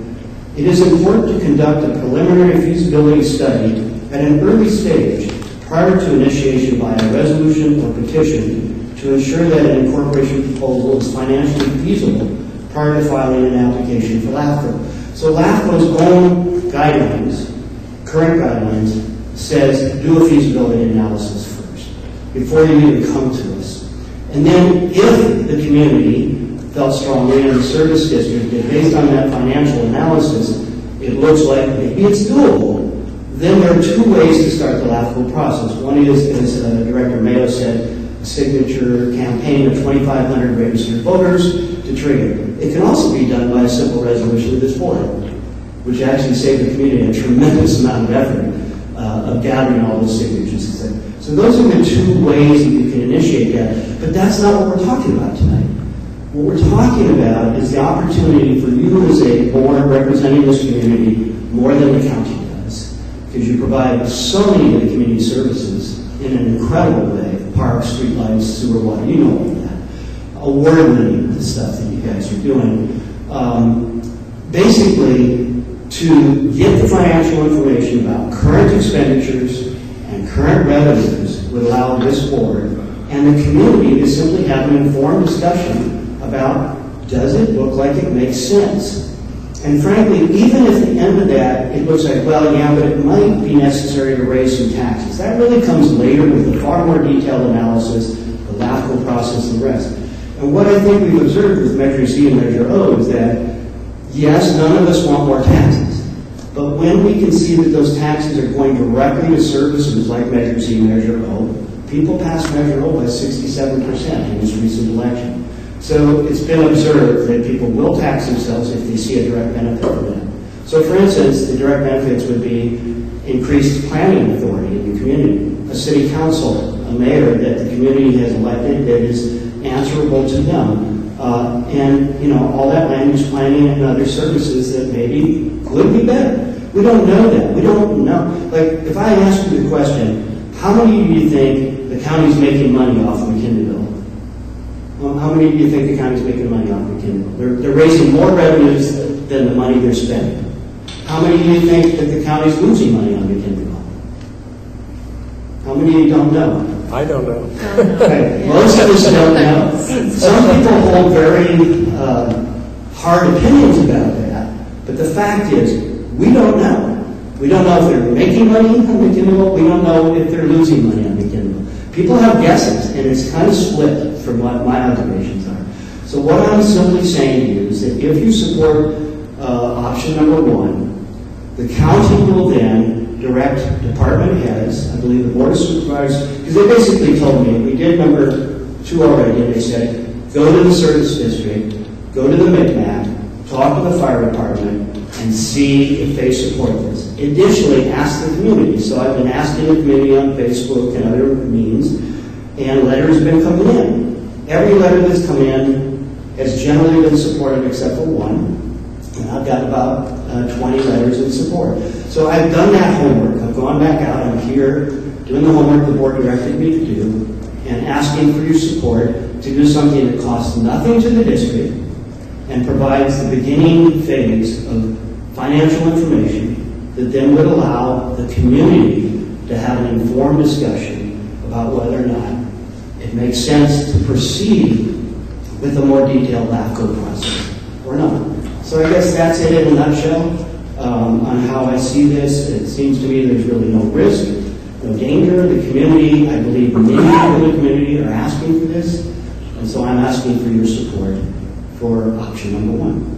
it is important to conduct a preliminary feasibility study at an early stage prior to initiation by a resolution or petition to ensure that an incorporation proposal is financially feasible prior to filing an application for LAFCO. So LAFCO's own guidelines, current guidelines, says do a feasibility analysis first before you even come to us. And then if the community felt strongly in the service district that based on that financial analysis, it looks like maybe it's doable, then there are two ways to start the LAFCO process. One is, as Director Mayo said, a signature campaign of 2,500 registered voters to trigger. It can also be done by a simple resolution of this board, which actually saved the community a tremendous amount of effort of gathering all those signatures. So those are the two ways that you can initiate that. But that's not what we're talking about tonight. What we're talking about is the opportunity for you as a board representing this community more than the county does. Because you provide so many of the community services in an incredible way. Parks, streetlights, sewer, water, you know all of that. Award-winning stuff that you guys are doing. Basically, to get the financial information about current expenditures and current revenues would allow this board and the community to simply have an informed discussion about, does it look like it makes sense? And frankly, even if at the end of that, it looks like, well, yeah, but it might be necessary to raise some taxes. That really comes later with a far more detailed analysis, the LAFCO process, and the rest. And what I think we've observed with Measure C and Measure O is that, yes, none of us want more taxes. But when we can see that those taxes are going directly to services like Measure C and Measure O, people passed Measure O by 67% in this recent election. So it's been observed that people will tax themselves if they see a direct benefit from that. So for instance, the direct benefits would be increased planning authority in the community, a city council, a mayor that the community has elected that is answerable to them, and all that land use planning and other services that maybe could be better. We don't know that. We don't know. Like, if I ask you the question, how many do you think the county's making money off of McKinneyville? Well, how many do you think the county's making money off of McKinneyville? They're raising more revenues than the money they're spending. How many do you think that the county's losing money on McKinneyville? How many of you don't know?
I don't know.
Okay. Most of us don't know. Some people hold very hard opinions about that, but the fact is, we don't know. We don't know if they're making money on McKinneyville. We don't know if they're losing money on McKinneyville. People have guesses, and it's kind of split from what my observations are. So what I'm simply saying to you is that if you support option number one, the county will then direct department heads, I believe the board of supervisors, because they basically told me, we did number two already, and they said, go to the service district, go to the MCMAC, talk to the fire department, and see if they support this. Additionally, ask the community. So I've been asking the community on Facebook and other means, and letters have been coming in. Every letter that's come in has generally been supported except for one, and I've got about 20 letters in support. So I've done that homework. I've gone back out. I'm here doing the homework the board directed me to do and asking for your support to do something that costs nothing to the district and provides the beginning phase of financial information that then would allow the community to have an informed discussion about whether or not it makes sense to proceed with a more detailed LAFCO process or not. So I guess that's it in a nutshell on how I see this. It seems to me there's really no risk, no danger. The community, I believe many people in the community are asking for this, and so I'm asking for your support for option number one.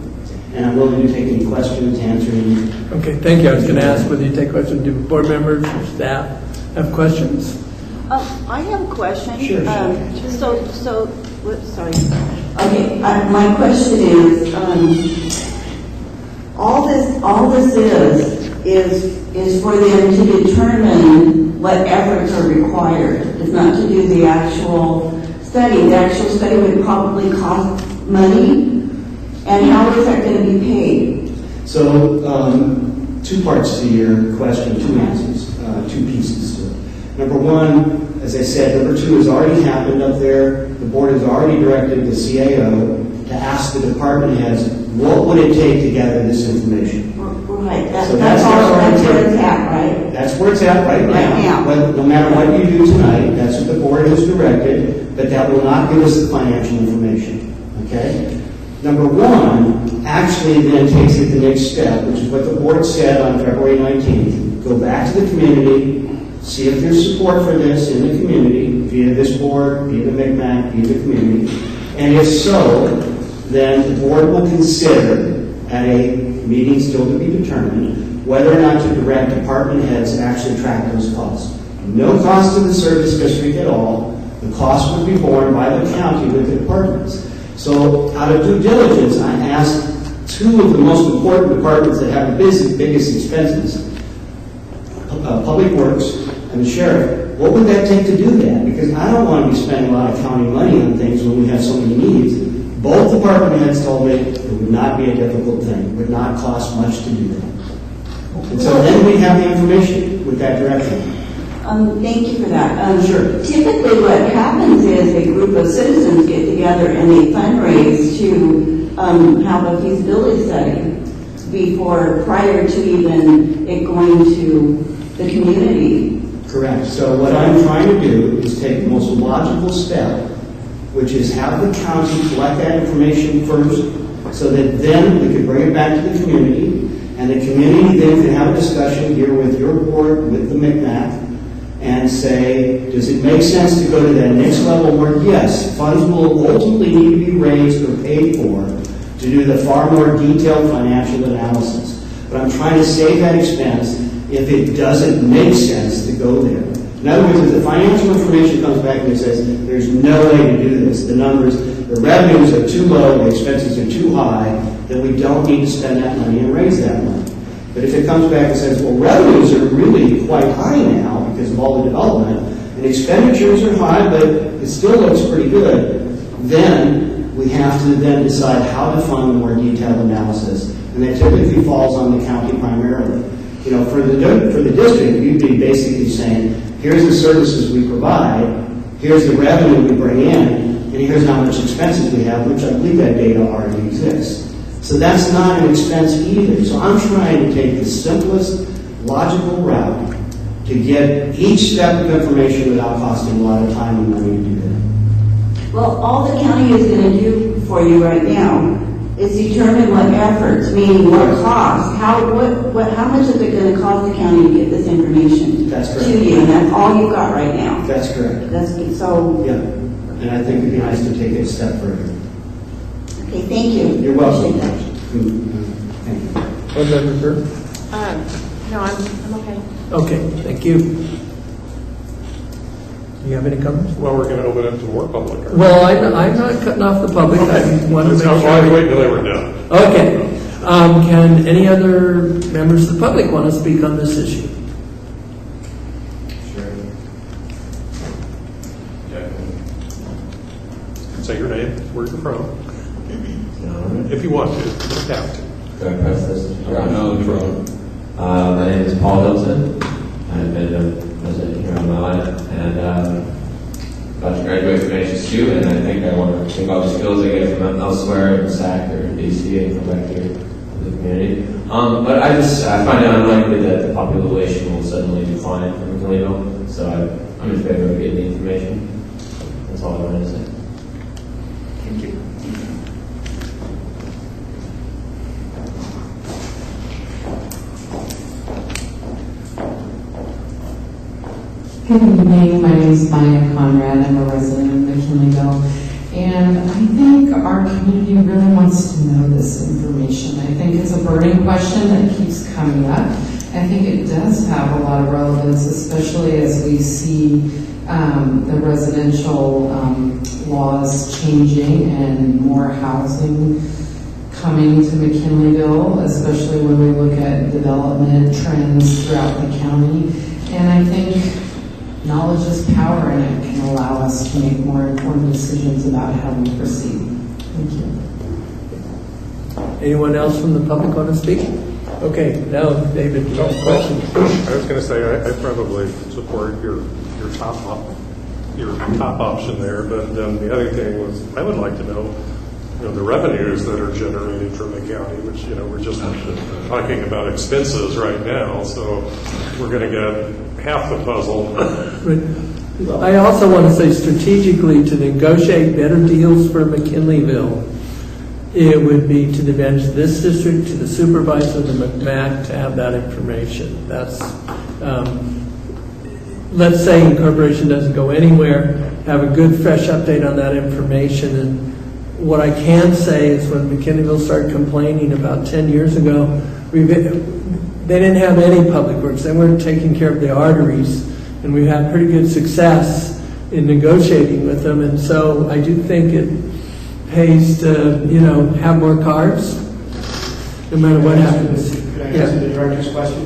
And I'm willing to take any questions, answer any.
Okay, thank you. I was going to ask whether you take questions. Do board members or staff have questions?
I have a question.
Sure.
Sorry. Okay, my question is, all this is for them to determine what efforts are required. It's not to do the actual study. The actual study would probably cost money. And how is that going to be paid?
So, two parts to your question, two answers, two pieces to it. Number one, as I said, number two has already happened up there. The board has already directed the CAO to ask the department heads, what would it take to gather this information?
Right,
So
that's where it's at, right?
That's where it's at right now. But no matter what you do tonight, that's what the board has directed, but that will not give us the financial information, okay? Number one actually then takes it the next step, which is what the board said on February 19th. Go back to the community, see if there's support for this in the community, via this board, via the MCMAC, via the community. And if so, then the board will consider at a meeting still to be determined whether or not to direct department heads to actually track those costs. No cost to the service district at all. The cost would be borne by the county with the departments. So out of due diligence, I asked two of the most important departments that have the biggest expenses, Public Works and the Sheriff, what would that take to do that? Because I don't want to be spending a lot of county money on things when we have so many needs. Both department heads told me it would not be a difficult thing. It would not cost much to do that. And so then we have the information with that direction.
Thank you for that.
Sure.
Typically what happens is a group of citizens get together and they fundraise to have a feasibility study prior to even it going to the community.
Correct. So what I'm trying to do is take the most logical step, which is have the county collect that information first so that then we can bring it back to the community, and the community then can have a discussion here with your board, with the MCMAC, and say, does it make sense to go to that next level where, yes, funds will ultimately need to be raised or paid for to do the far more detailed financial analysis. But I'm trying to save that expense if it doesn't make sense to go there. In other words, if the financial information comes back and it says, there's no way to do this, the revenues are too low, the expenses are too high, then we don't need to spend that money and raise that money. But if it comes back and says, well, revenues are really quite high now because of all the development, and expenditures are high, but it still looks pretty good, then we have to then decide how to fund a more detailed analysis. And that typically falls on the county primarily. You know, for the district, you'd be basically saying, here's the services we provide, here's the revenue we bring in, and here's how much expenses we have, which I believe that data already exists. So that's not an expense either. So I'm trying to take the simplest, logical route to get each step of information without costing a lot of time and money to do that.
Well, all the county is going to do for you right now is determine what efforts, meaning what cost, how much is it going to cost the county to get this information to you, and that's all you've got right now.
That's correct.
So.
Yeah, and I think it'd be nice to take it a step further.
Okay, thank you.
You're welcome.
Thank you. Board Member Burke?
No, I'm okay.
Okay, thank you. Do you have any comments?
Well, we're going to open up to more public.
Well, I'm not cutting off the public.
Okay.
I want to make sure.
I'll wait until they were done.
Okay. Can any other members of the public want to speak on this issue?
Sure. Say your name, where you're from. If you want to, you don't have to.
Can I press this? My name is Paul Hilton. I've been a resident here all my life, and about to graduate from HSU, and I think I want to take all the skills I get from elsewhere in SAC or in DC and come back here to the community. But I find it unlikely that the population will suddenly decline from Toledo, so I'm in favor of getting the information. That's all I wanted to say.
Thank you.
Good evening. My name is Maya Conrad. I'm a resident of McKinleyville. And I think our community really wants to know this information. I think it's a burning question that keeps coming up. I think it does have a lot of relevance, especially as we see the residential laws changing and more housing coming to McKinleyville, especially when we look at development trends throughout the county. And I think knowledge is power, and it can allow us to make more informed decisions about how we proceed. Thank you.
Anyone else from the public want to speak? Okay, now, David, you have a question?
I was going to say, I probably support your top option there, but then the other thing was, I would like to know, the revenues that are generated from the county, which, we're just talking about expenses right now, so we're going to get half the puzzle.
I also want to say strategically, to negotiate better deals for McKinleyville, it would be to the advantage of this district, to the supervisor of the McMac, to have that information. That's, let's say incorporation doesn't go anywhere, have a good fresh update on that information. And what I can say is when McKinleyville started complaining about 10 years ago, they didn't have any public works. They weren't taking care of the arteries, and we had pretty good success in negotiating with them. And so I do think it pays to, have more cars, no matter what happens.
Could I answer the director's question?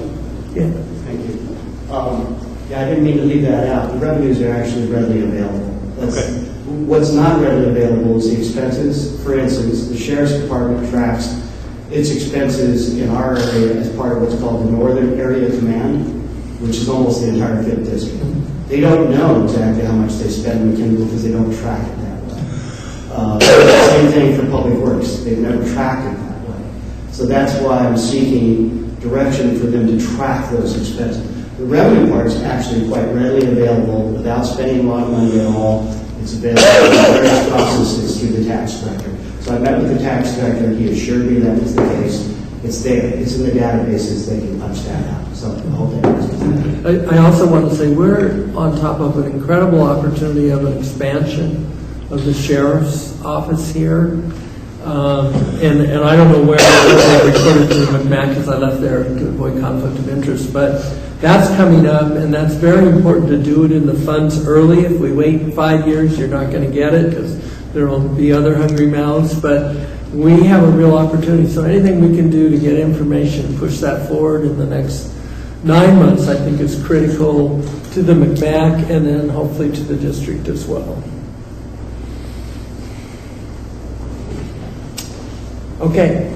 Yeah.
Thank you. I didn't mean to leave that out. The revenues are actually readily available.
Okay.
What's not readily available is the expenses. For instance, the Sheriff's Department tracks its expenses in our area as part of what's called the Northern Area Command, which is almost the entire 5th District. They don't know exactly how much they spend in McKinley because they don't track it that way. Same thing for Public Works. They've never tracked it that way. So that's why I'm seeking direction for them to track those expenses. The revenue part is actually quite readily available without spending a lot of money at all. It's available in various processes through the tax director. So I met with the tax director. He assured me that was the case. It's there. It's in the databases. They can punch that out. So I hope that answers that.
I also want to say we're on top of an incredible opportunity of an expansion of the sheriff's office here. And I don't know where they recorded to McMac because I left there to avoid conflict of interest, but that's coming up, and that's very important to do it in the funds early. If we wait 5 years, you're not going to get it because there will be other hungry mouths, but we have a real opportunity. So anything we can do to get information and push that forward in the next 9 months, I think is critical to the McMac and then hopefully to the district as well. Okay.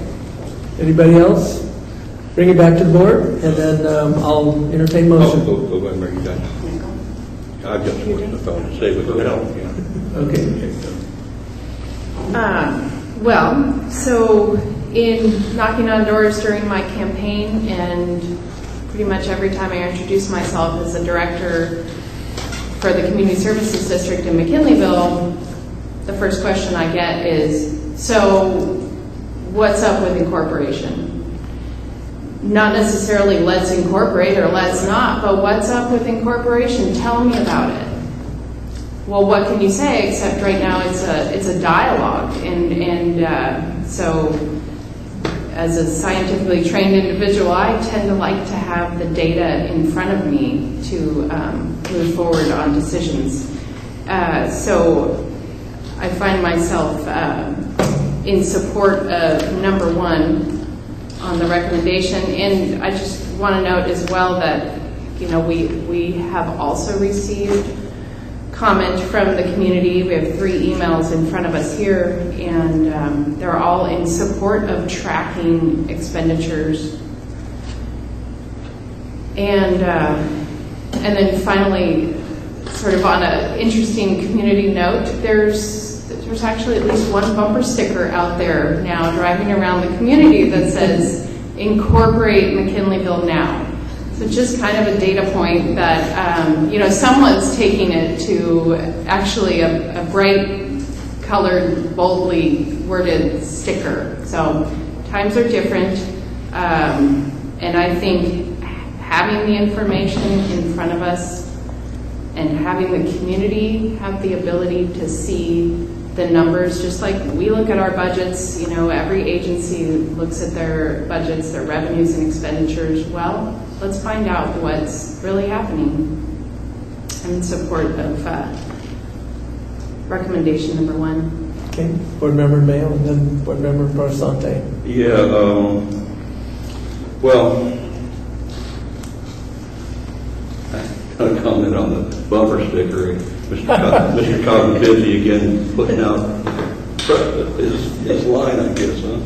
Anybody else? Bring it back to the board, and then I'll entertain motion.
Go ahead, Mary, you done? I've got some work on the phone to say with the help.
Okay.
Well, so in knocking on doors during my campaign, and pretty much every time I introduce myself as a director for the Community Services District in McKinleyville, the first question I get is, so what's up with incorporation? Not necessarily let's incorporate or let's not, but what's up with incorporation? Tell me about it. Well, what can you say except right now it's a dialogue, and so as a scientifically trained individual, I tend to like to have the data in front of me to move forward on decisions. So I find myself in support of number one on the recommendation, and I just want to note as well that we have also received comment from the community. We have 3 emails in front of us here, and they're all in support of tracking expenditures. And then finally, sort of on an interesting community note, there's actually at least one bumper sticker out there now driving around the community that says, incorporate McKinleyville now. So just kind of a data point that, someone's taking it to actually a bright colored, boldly worded sticker. So times are different. And I think having the information in front of us and having the community have the ability to see the numbers, just like we look at our budgets, every agency looks at their budgets, their revenues and expenditures. Well, let's find out what's really happening. in support of recommendation number 1.
Okay, Board Member Mayo and then Board Member Barsante.
Yeah, well, a comment on the bumper sticker. Mr. Cotton busy again putting out his line, I guess, huh?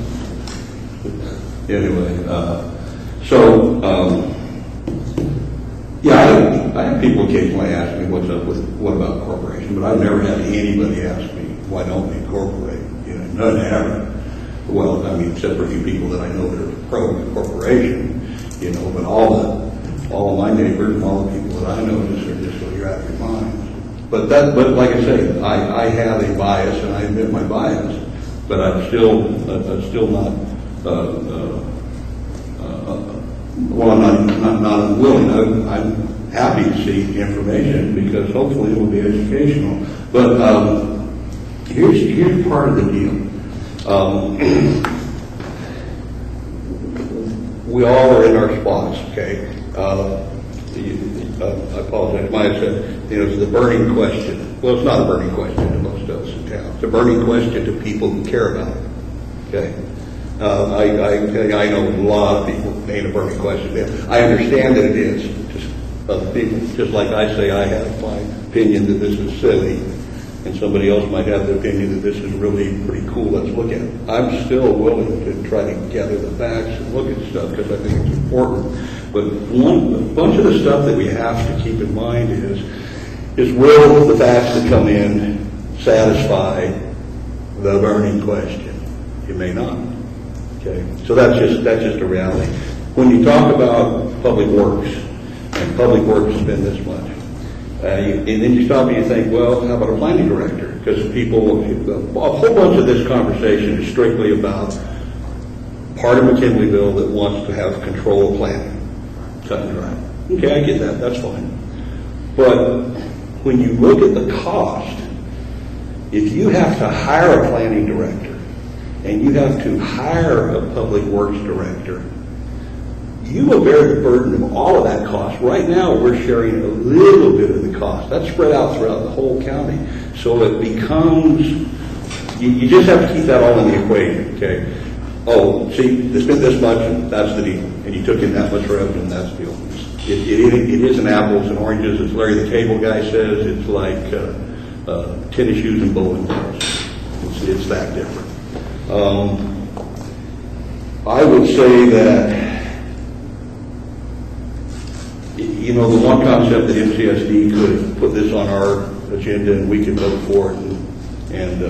Anyway, yeah, I have people occasionally ask me what's up with what about corporation, but I've never had anybody ask me why don't we incorporate. You know, none ever. Well, I mean, except for a few people that I know that are pro corporation. You know, but all of my neighbors and all the people that I know are just well, you're out of your mind. But like I say, I have a bias, and I admit my bias, but I'm still not. Well, I'm not unwilling. I'm happy to see information because hopefully it will be educational. But here's part of the deal. We all are in our spots, okay? I apologize. Maya said, it's the burning question. Well, it's not a burning question to most of us in town. It's a burning question to people who care about it, okay? I know a lot of people ain't a burning question. I understand that it is. Just other people, just like I say, I have my opinion that this is silly, and somebody else might have the opinion that this is really pretty cool. Let's look at it. I'm still willing to try to gather the facts and look at stuff because I think it's important. But a bunch of the stuff that we have to keep in mind is will the facts that come in satisfy the burning question? It may not. Okay, so that's just a reality. When you talk about public works, and public works spend this much, and then you stop and you think, well, how about a planning director? Because a whole bunch of this conversation is strictly about part of McKinleyville that wants to have control of planning, cut and dry. Okay, I get that. That's fine. But when you look at the cost, if you have to hire a planning director, and you have to hire a public works director, you will bear the burden of all of that cost. Right now, we're sharing a little bit of the cost. That's spread out throughout the whole county. So it becomes, you just have to keep that all in the equation, okay? Oh, see, they spent this much, and that's the deal. And you took in that much revenue, and that's the deal. It isn't apples and oranges. As Larry the Cable Guy says, it's like tennis shoes and bowling balls. It's that different. I would say that, the one concept that MCSD could put this on our agenda and we could vote for it and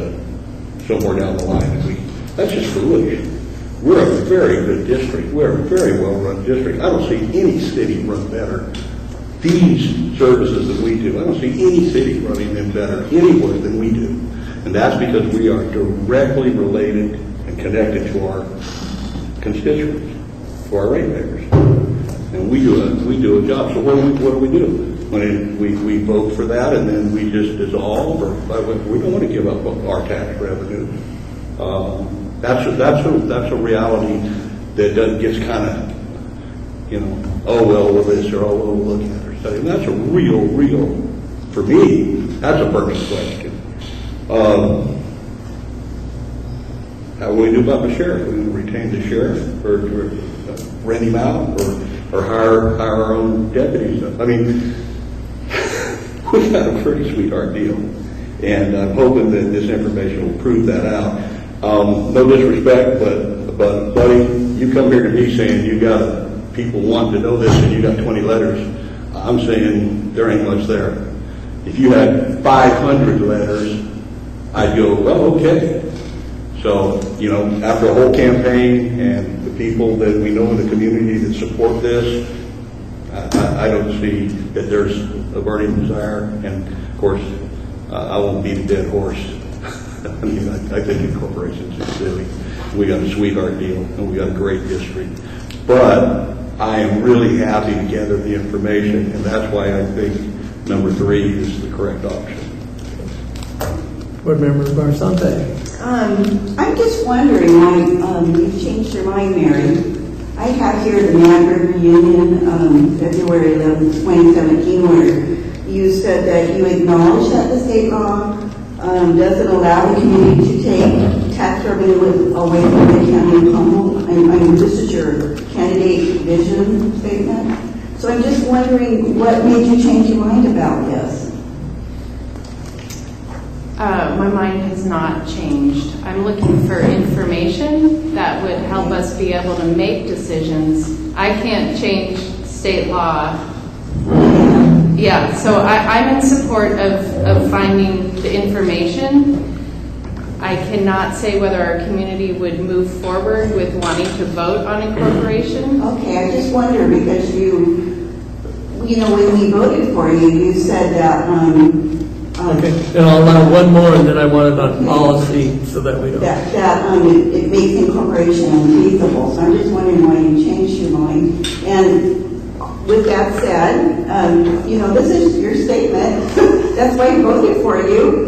somewhere down the line, that's just foolish. We're a very good district. We're a very well-run district. I don't see any city run better. These services that we do, I don't see any city running them better anywhere than we do. And that's because we are directly related and connected to our constituents, to our ratepayers. And we do a job. So what do we do? When we vote for that and then we just dissolve, or we don't want to give up our tax revenue. That's a reality that gets kind of, oh well, with this or oh well, we'll look at it or study. And that's a real, for me, that's a burning question. How will we do about the sheriff? Are we going to retain the sheriff or rent him out or hire our own deputies? I mean, we've got a pretty sweetheart deal. And I'm hoping that this information will prove that out. No disrespect, but buddy, you come here to me saying you got people wanting to know this and you got 20 letters. I'm saying there ain't much there. If you had 500 letters, I'd go, well, okay. So, after a whole campaign and the people that we know in the community that support this, I don't see that there's a burning desire. And, of course, I won't beat a dead horse. I mean, I think incorporations is silly. We got a sweetheart deal, and we got a great district. But I am really happy to gather the information, and that's why I think number 3 is the correct option.
Board Member Barsante.
I'm just wondering why you've changed your mind, Mary. I have here the Mad River Union, February 11, 2017, where you said that you acknowledge that the state law doesn't allow the community to take tax revenue away from the county of Humboldt. And this is your candidate vision statement. So I'm just wondering what made you change your mind about this?
My mind has not changed. I'm looking for information that would help us be able to make decisions. I can't change state law. Yeah, so I'm in support of finding the information. I cannot say whether our community would move forward with wanting to vote on incorporation.
Okay, I just wonder because you know, when we voted for you, you said that.
Okay, and I'll allow one more, and then I want it on policy so that we don't.
It makes incorporation unfeasible. So I'm just wondering why you changed your mind. And with that said, you know, this is your statement. That's why I voted for you.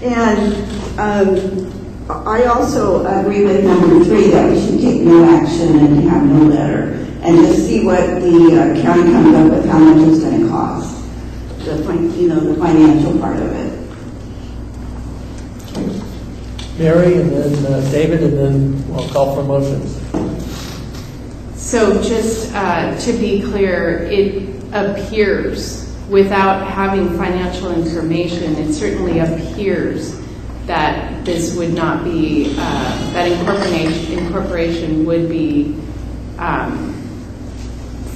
And I also agree with number 3 that we should take no action and have no letter, and just see what the county comes up with, how much it's going to cost. The financial part of it.
Mary, and then David, and then I'll call for motions.
So just to be clear, it appears, without having financial information, it certainly appears that this would not be, that incorporation would be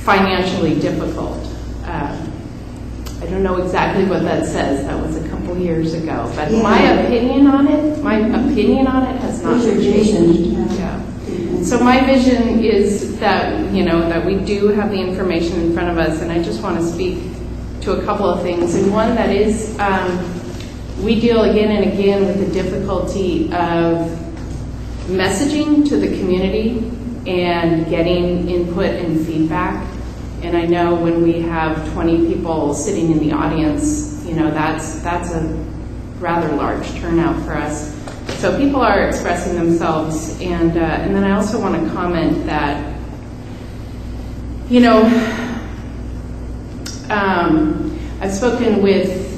financially difficult. I don't know exactly what that says. That was a couple years ago. But my opinion on it has not changed. Yeah. So my vision is that, you know, that we do have the information in front of us, and I just want to speak to a couple of things. And one that is, we deal again and again with the difficulty of messaging to the community and getting input and feedback. And I know when we have 20 people sitting in the audience, you know, that's a rather large turnout for us. So people are expressing themselves, and then I also want to comment that, you know, I've spoken with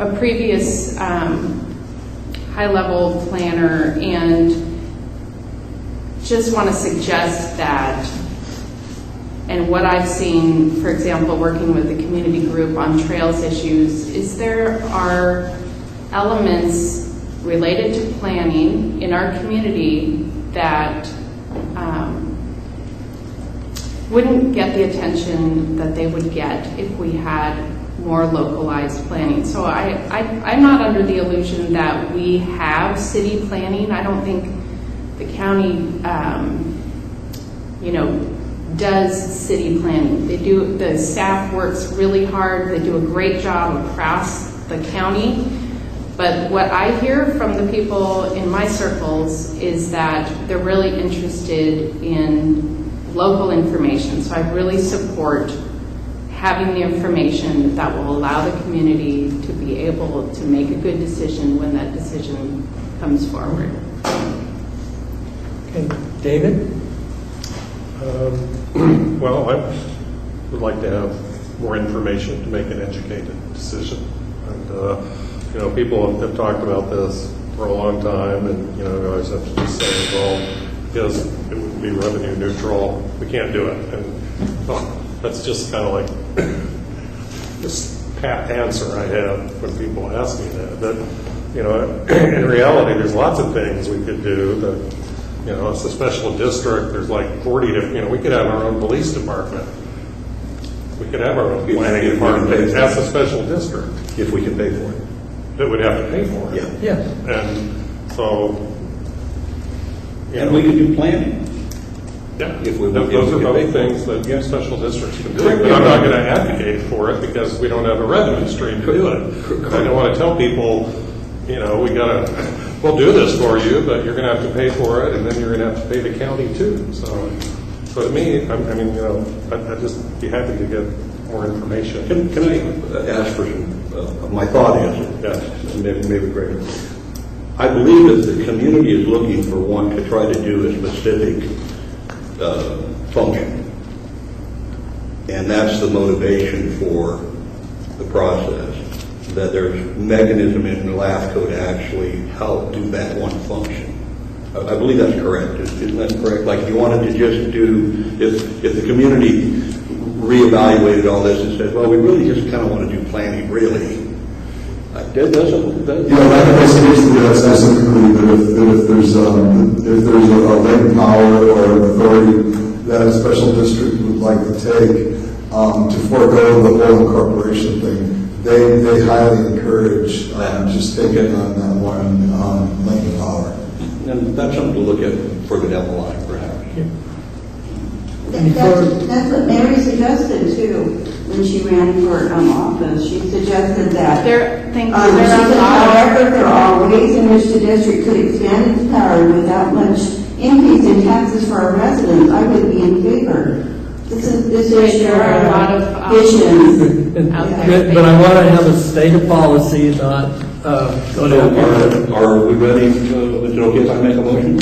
a previous high-level planner, and just want to suggest that. And what I've seen, for example, working with the community group on trails issues, is there are elements related to planning in our community that wouldn't get the attention that they would get if we had more localized planning. So I'm not under the illusion that we have city planning. I don't think the county, you know, does city planning. They do. The staff works really hard. They do a great job across the county. But what I hear from the people in my circles is that they're really interested in local information. So I really support having the information that will allow the community to be able to make a good decision when that decision comes forward.
Okay, David?
Well, I would like to have more information to make an educated decision. And, you know, people have talked about this for a long time, and, you know, I always have to just say, well, because it would be revenue neutral, we can't do it. And well, that's just kind of like this pat answer I have when people ask me that. But, you know, in reality, there's lots of things we could do that, you know, it's a special district. There's like 40 different, you know, we could have our own police department. We could have our own planning department as a special district.
If we can pay for it.
That would have to pay for it.
Yeah.
And so...
And we could do planning.
Yeah.
If we,
those are both things that special districts can do. But I'm not going to advocate for it because we don't have a revenue stream to do it. I don't want to tell people, you know, we'll do this for you, but you're going to have to pay for it, and then you're going to have to pay the county too. So to me, I mean, you know, I'd just be happy to get more information.
Can I ask for my thought answer?
Yes.
Maybe greater. I believe that the community is looking for one to try to do a specific function. And that's the motivation for the process, that there's mechanism in the LAFCO to actually help do that one function. I believe that's correct. Isn't that correct? Like you wanted to just do, if the community reevaluated all this and said, well, we really just kind of want to do planning, really.
Yeah, that basically that's specifically that if there's a lake power or an authority that a special district would like to take to forego the whole incorporation thing, they highly encourage just taking on that one lake power.
And that's something to look at further down the line, perhaps.
That's what Mary suggested too when she ran for office. She suggested that. However, there are ways in which the district could expand its power without much increase in taxes for our residents. I would be in favor.
There are a lot of
visions.
But I want to have a stated policy, not go down.
Are we ready? Is it okay if I make a motion?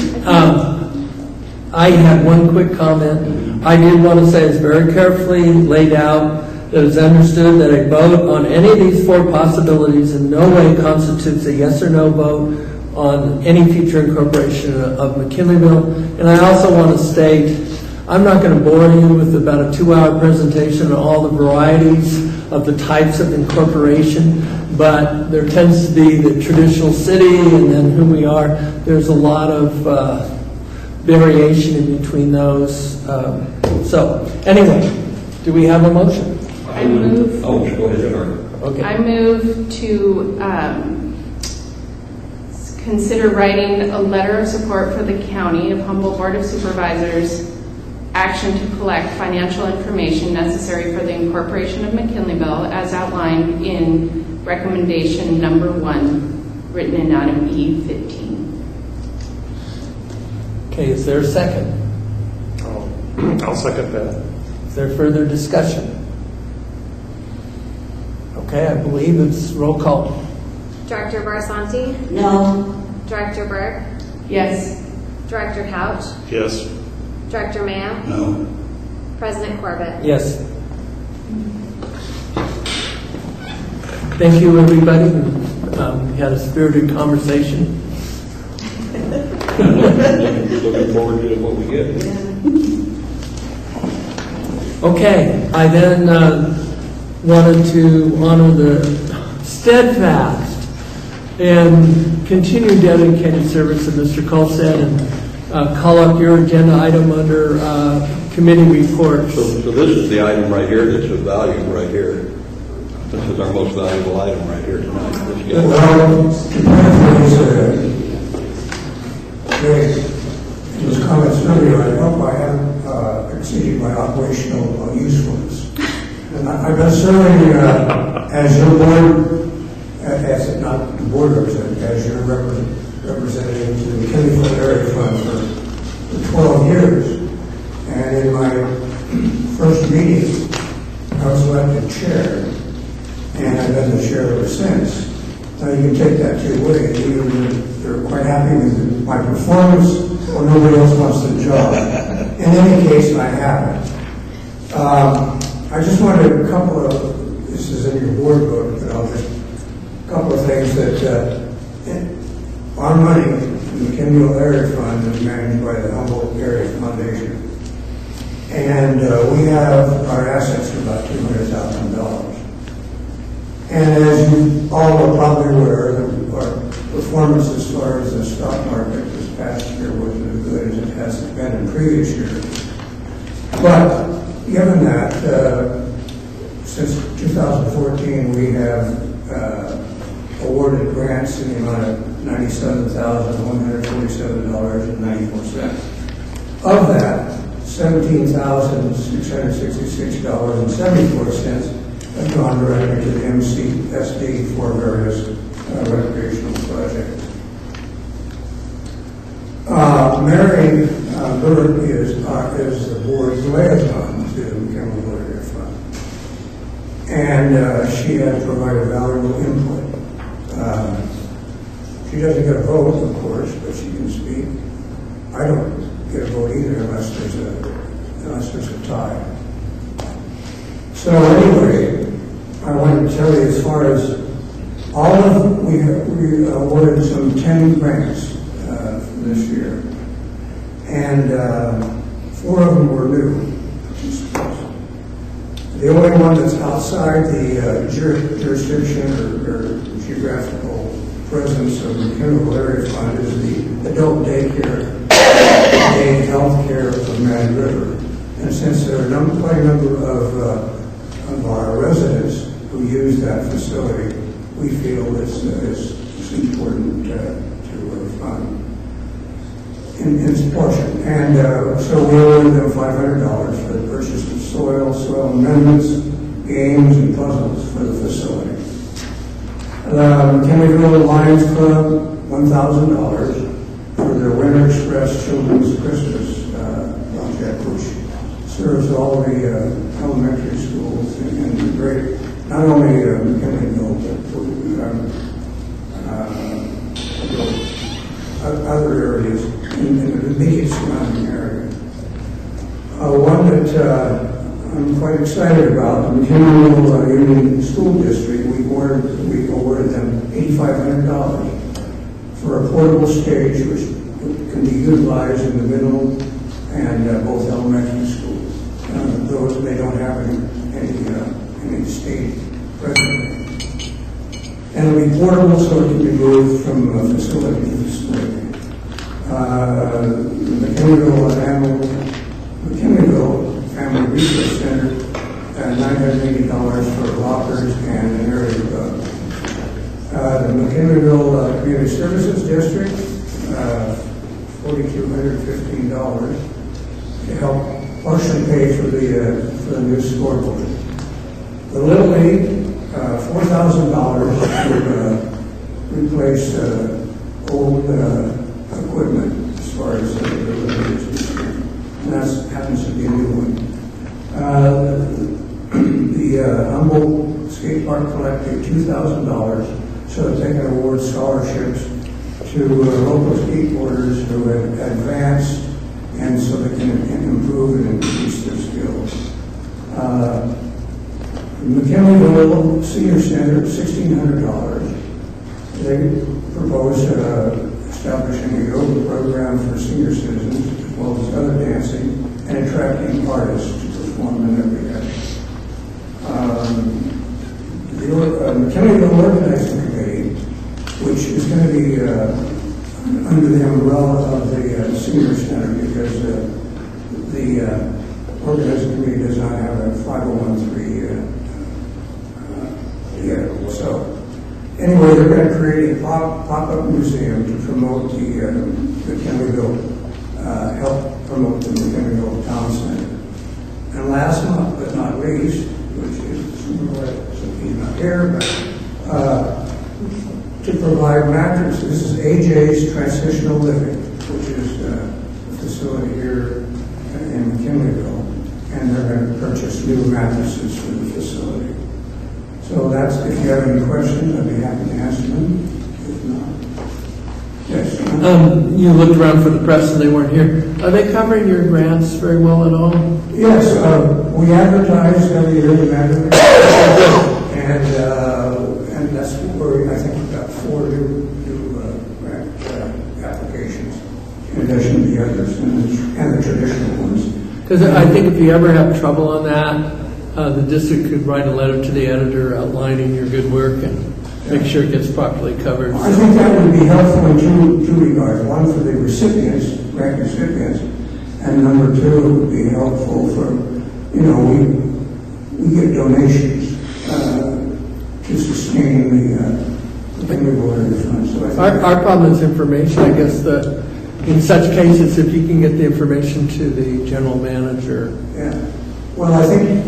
I had one quick comment. I did want to say it's very carefully laid out that it's understood that a vote on any of these four possibilities in no way constitutes a yes or no vote on any future incorporation of McKinleyville. And I also want to state, I'm not going to bore you with about a 2-hour presentation on all the varieties of the types of incorporation, but there tends to be the traditional city and then who we are. There's a lot of variation in between those. So anyway, do we have a motion?
I move.
Oh, go ahead.
Okay.
I move to consider writing a letter of support for the County of Humboldt Board of Supervisors action to collect financial information necessary for the incorporation of McKinleyville as outlined in recommendation number 1, written in item E15.
Okay, is there a second?
I'll second that.
Is there further discussion? Okay, I believe it's roll call.
Director Barsanti?
No.
Director Burke?
Yes.
Director Couch?
Yes.
Director Mayo?
No.
President Corbett?
Yes. Thank you, everybody. We had a spirited conversation.
Looking forward to what we get.
Okay, I then wanted to honor the steadfast and continued dedicated service of Mr. Colstead and call up your agenda item under committee reports.
So this is the item right here that's of value right here. This is our most valuable item right here tonight.
Those comments earlier, I hope I haven't exceeded my operational usefulness. And I've been serving as your board, as not the board representative, as your representative to the McKinleyville Area Fund for 12 years. And in my first meeting, I was elected chair, and I've been the chair ever since. Now you can take that two ways. Either they're quite happy with my performance, or nobody else wants the job. In any case, I haven't. I just wanted a couple of, this is in your board book, but I'll just, a couple of things that our money, the McKinleyville Area Fund, is managed by the Humboldt Area Foundation. And we have our assets are about $200,000. And as you all are probably aware, our performance as far as the stock market this past year wasn't as good as it has been in previous years. But given that, since 2014, we have awarded grants in the amount of $97,147.94. Of that, $17,666.74 have gone directly to the MCSD for various recreational projects. Mary Burke is the board's liaison to the McKinleyville Area Fund, and she has provided valuable input. She doesn't get a vote, of course, but she can speak. I don't get a vote either unless there's a tie.
So anyway, I wanted to tell you as far as we awarded some 10 grants this year, and 4 of them were new. The only one that's outside the jurisdiction or geographical presence of the Chemical Area Fund is the adult daycare day health care of Mad River. And since there are quite a number of our residents who use that facility, we feel it's important to fund in its portion. And so we awarded them $500 for the purchase of soil amendments, games, and puzzles for the facility. McKinleyville Lions Club, $1,000 for their Winter Express Children's Christmas project, which serves all the elementary schools and the great, not only McKinleyville, but other areas in the immediate surrounding area. One that I'm quite excited about, the McKinleyville Union School District, we awarded them $8,500 for a portable stage which can be utilized in the middle and both elementary schools. Those they don't have any stage presently. And it'll be portable so it can be moved from facility to facility. McKinleyville Family Resource Center, $980 for lockers and an area rug. The McKinleyville Community Services District, $4,215 to help partially pay for the new scoreboard. The Little League, $4,000 to replace old equipment as far as the Little League is concerned. And that happens to be a new one. The Humboldt Skate Park collected $2,000 so that they can award scholarships to local skateboarders who have advanced and so they can improve and increase their skills. McKinleyville Senior Center, $1,600. They propose establishing a yoga program for senior citizens as well as other dancing and attracting artists to perform in their area. The McKinleyville Organizing Committee, which is going to be under the umbrella of the Senior Center because the Organizing Committee does not have a 501(c)(3) yet. So anyway, they're going to create a pop-up museum to promote the McKinleyville, help promote the McKinleyville Town Center. And last but not least, which is he's not here, but to provide mattresses. This is AJ's Transitional Living, which is a facility here in McKinleyville, and they're going to purchase new mattresses for the facility. So that's, if you have any questions, I'd be happy to answer them. If not, yes.
You looked around for the press and they weren't here. Are they covering your grants very well at all?
Yes, we advertise every year in Madrid, and that's where I think we've got 4 new grant applications, in addition to the others and the traditional ones.
Because I think if you ever have trouble on that, the district could write a letter to the editor outlining your good work and make sure it gets properly covered.
I think that would be helpful in two regards. One, for the recipients, grant recipients, and number 2, it would be helpful for, we get donations to sustain the McKinleyville Fund. So
our problem is information. I guess that in such cases, if you can get the information to the general manager.
Yeah. Well, I think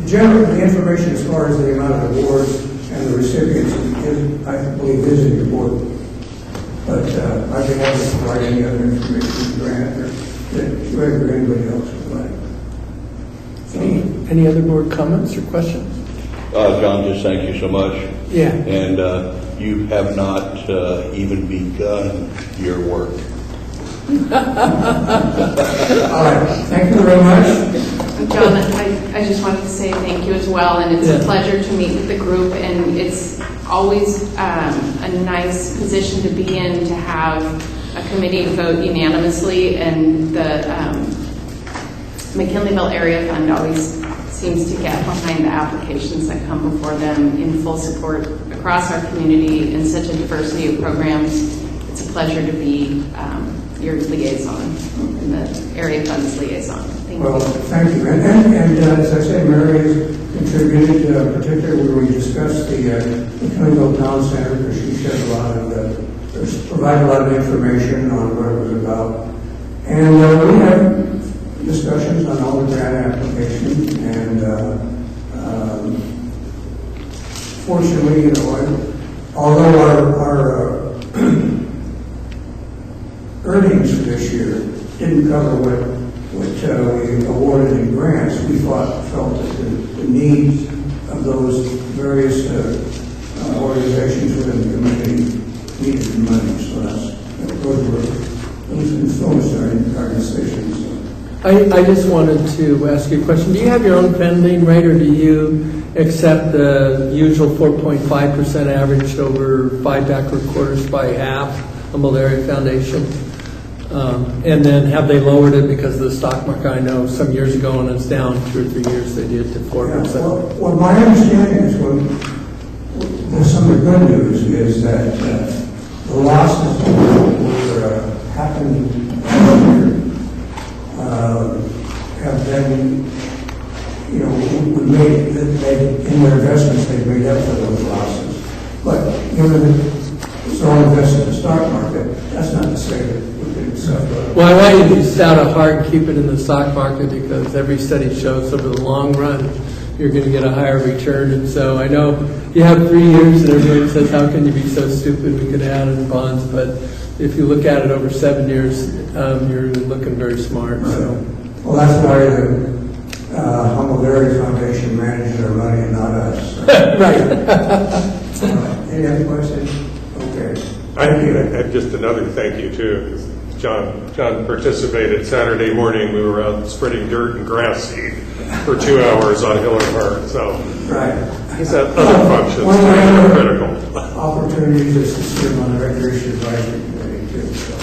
generally the information as far as the amount of awards and the recipients is, I believe, is in your board. But I'd be happy to provide any other information, grant, or whoever anybody else would like.
Any other board comments or questions?
John, just thank you so much.
Yeah.
And you have not even begun your work.
All right. Thank you very much.
John, I just wanted to say thank you as well, and it's a pleasure to meet with the group, and it's always a nice position to be in to have a committee vote unanimously, and the McKinleyville Area Fund always seems to get behind the applications that come before them in full support across our community in such a diversity of programs. It's a pleasure to be your liaison, and the Area Fund's liaison. Thank you.
Thank you. And as I say, Mary has contributed, particularly when we discussed the McKinleyville Town Center, because she shared a lot of, provided a lot of information on what it was about. And we have discussions on all the grant applications, and fortunately, you know, although our earnings for this year didn't cover what we awarded in grants, we felt that the needs of those various organizations within the community needed the money. So those influenced our decisions.
I just wanted to ask you a question. Do you have your own pending rate, or do you accept the usual 4.5% averaged over 5 backward quarters by half, a Malaria Foundation? And then have they lowered it because of the stock market? I know some years ago when it was down 2 or 3 years, they did to 4%.
Yeah, well, my understanding is some of the good news is that the losses that happened last year have been, you know, in their investments they've made up for those losses. But given that it's all invested in the stock market, that's not to say that we didn't suffer.
Well, I want you to stout a hard and keep it in the stock market, because every study shows over the long run you're going to get a higher return. And so I know you have 3 years and everybody says, how can you be so stupid, we could add in bonds, but if you look at it over 7 years, you're looking very smart. So.
Well, that's why the Humble Foundation manages our money and not us.
Right.
Any other questions? Okay.
I had just another thank you too, because John participated Saturday morning. We were out spreading dirt and grass seed for 2 hours on Hiller Park. So he's had other functions that are critical.
Opportunities to serve on the Recreation Advisory Committee too. So.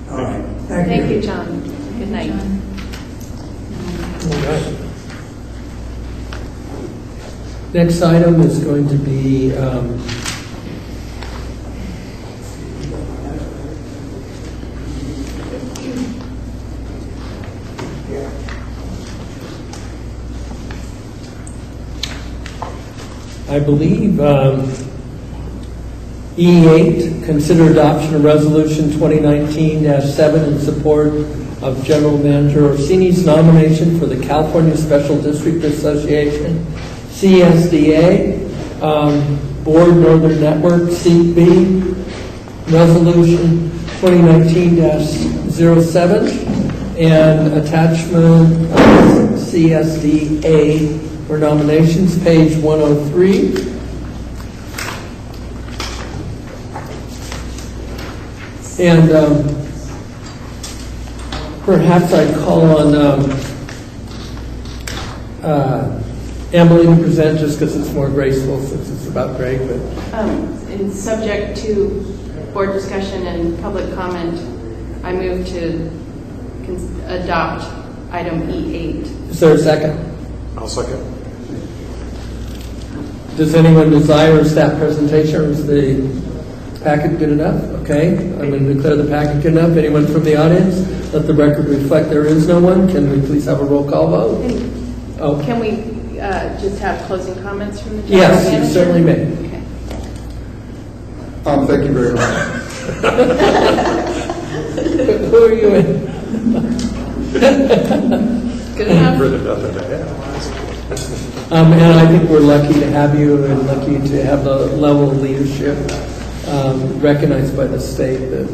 All right.
Thank you, John. Good night.
All right. Next item is going to be I believe E8, consider adoption of resolution 2019-7 in support of General Manager Orsini's nomination for the California Special District Association, CSDA, Board Northern Network, Seat B, resolution 2019-07, and attachment CSDA for nominations, page 103. And perhaps I'd call on Emily to present, just because it's more graceful since it's about Greg. But
and subject to board discussion and public comment, I move to adopt item E8.
Is there a second?
I'll second.
Does anyone desire a staff presentation, or is the packet good enough? Okay, I'm going to declare the packet good enough. Anyone from the audience? Let the record reflect there is no one. Can we please have a roll call vote?
Can we just have closing comments from the
Yes, you certainly may.
Okay.
Thank you very much.
Who are you in?
Good enough.
And I think we're lucky to have you, and lucky to have the level of leadership recognized by the state that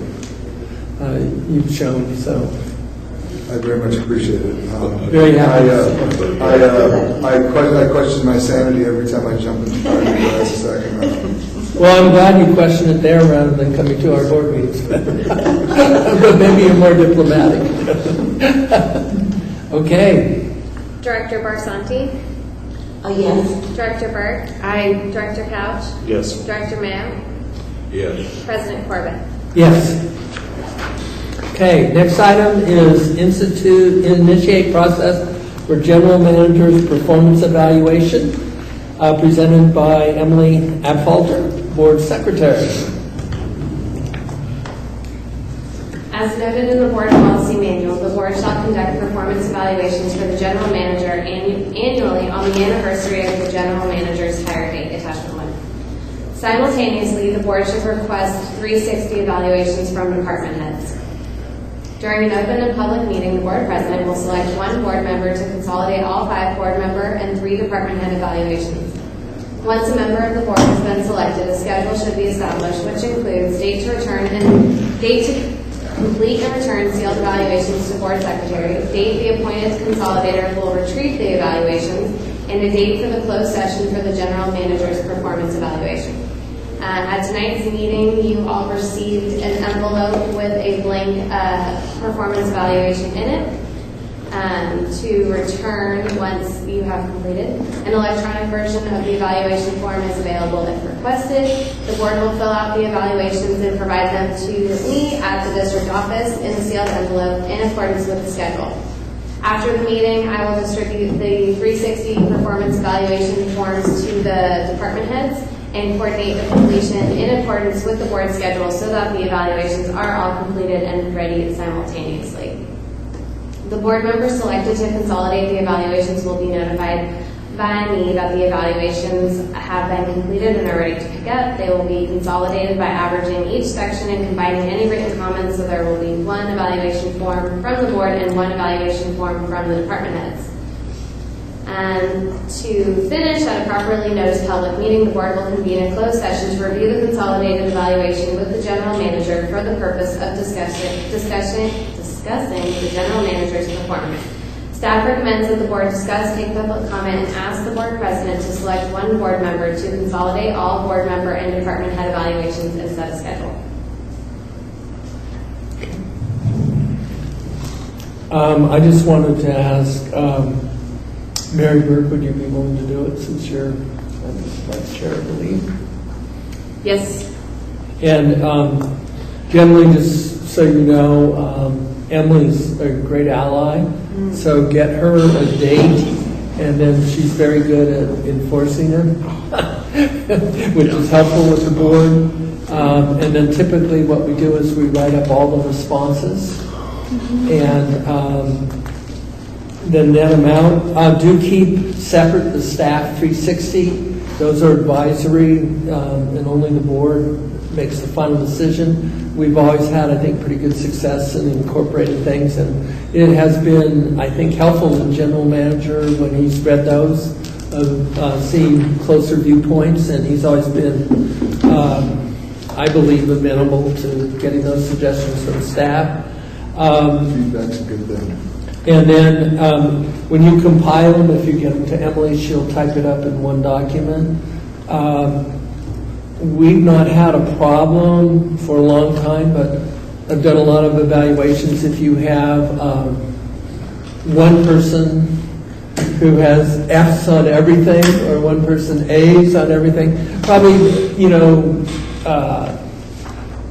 you've shown. So
I very much appreciate it.
Very happy.
I question my sanity every time I jump in the car.
Well, I'm glad you question it there rather than coming to our board meetings. But maybe you're more diplomatic. Okay.
Director Barsanti,
Yes.
Director Burke. Aye. Director Couch.
Yes.
Director Mayo.
Yes.
President Corbett.
Yes. Okay, next item is initiate process for general manager's performance evaluation, presented by Emily Abfalter, board secretary.
As noted in the board policy manual, the board shall conduct performance evaluations for the general manager annually on the anniversary of the general manager's hire date, attachment 1. Simultaneously, the board should request 360 evaluations from department heads. During an open and public meeting, the board president will select one board member to consolidate all 5 board member and 3 department head evaluations. Once a member of the board has been selected, a schedule should be established, which includes date to complete and return sealed evaluations to board secretary, date the appointed consolidator will retrieve the evaluations, and a date for the closed session for the general manager's performance evaluation. At tonight's meeting, you all received an envelope with a blank performance evaluation in it to return once you have completed. An electronic version of the evaluation form is available if requested. The board will fill out the evaluations and provide them to me at the district office in a sealed envelope in accordance with the schedule. After the meeting, I will distribute the 360 performance evaluation forms to the department heads and coordinate the completion in accordance with the board schedule so that the evaluations are all completed and ready simultaneously. The board members selected to consolidate the evaluations will be notified by me that the evaluations have been completed and are ready to pick up. They will be consolidated by averaging each section and combining any written comments, so there will be one evaluation form from the board and one evaluation form from the department heads. And to finish, at a properly noticed public meeting, the board will convene a closed session to review the consolidated evaluation with the general manager for the purpose of discussing the general manager's performance. Staff recommends that the board discuss, take public comment, and ask the board president to select one board member to consolidate all board member and department head evaluations and set a schedule.
I just wanted to ask, Mary Burke, would you be willing to do it since you're vice chair, I believe?
Yes.
And generally, just so you know, Emily's a great ally, so get her a date, and then she's very good at enforcing it, which is helpful with the board. And then typically what we do is we write up all the responses, and the net amount. Do keep separate the staff 360. Those are advisory, and only the board makes the final decision. We've always had, I think, pretty good success in incorporating things, and it has been, I think, helpful to the general manager when he's read those, of seeing closer viewpoints, and he's always been, I believe, amenable to getting those suggestions from staff.
Feedback's a good thing.
And then when you compile them, if you get them to Emily, she'll type it up in one document. We've not had a problem for a long time, but I've done a lot of evaluations. If you have one person who has F's on everything or one person A's on everything, probably,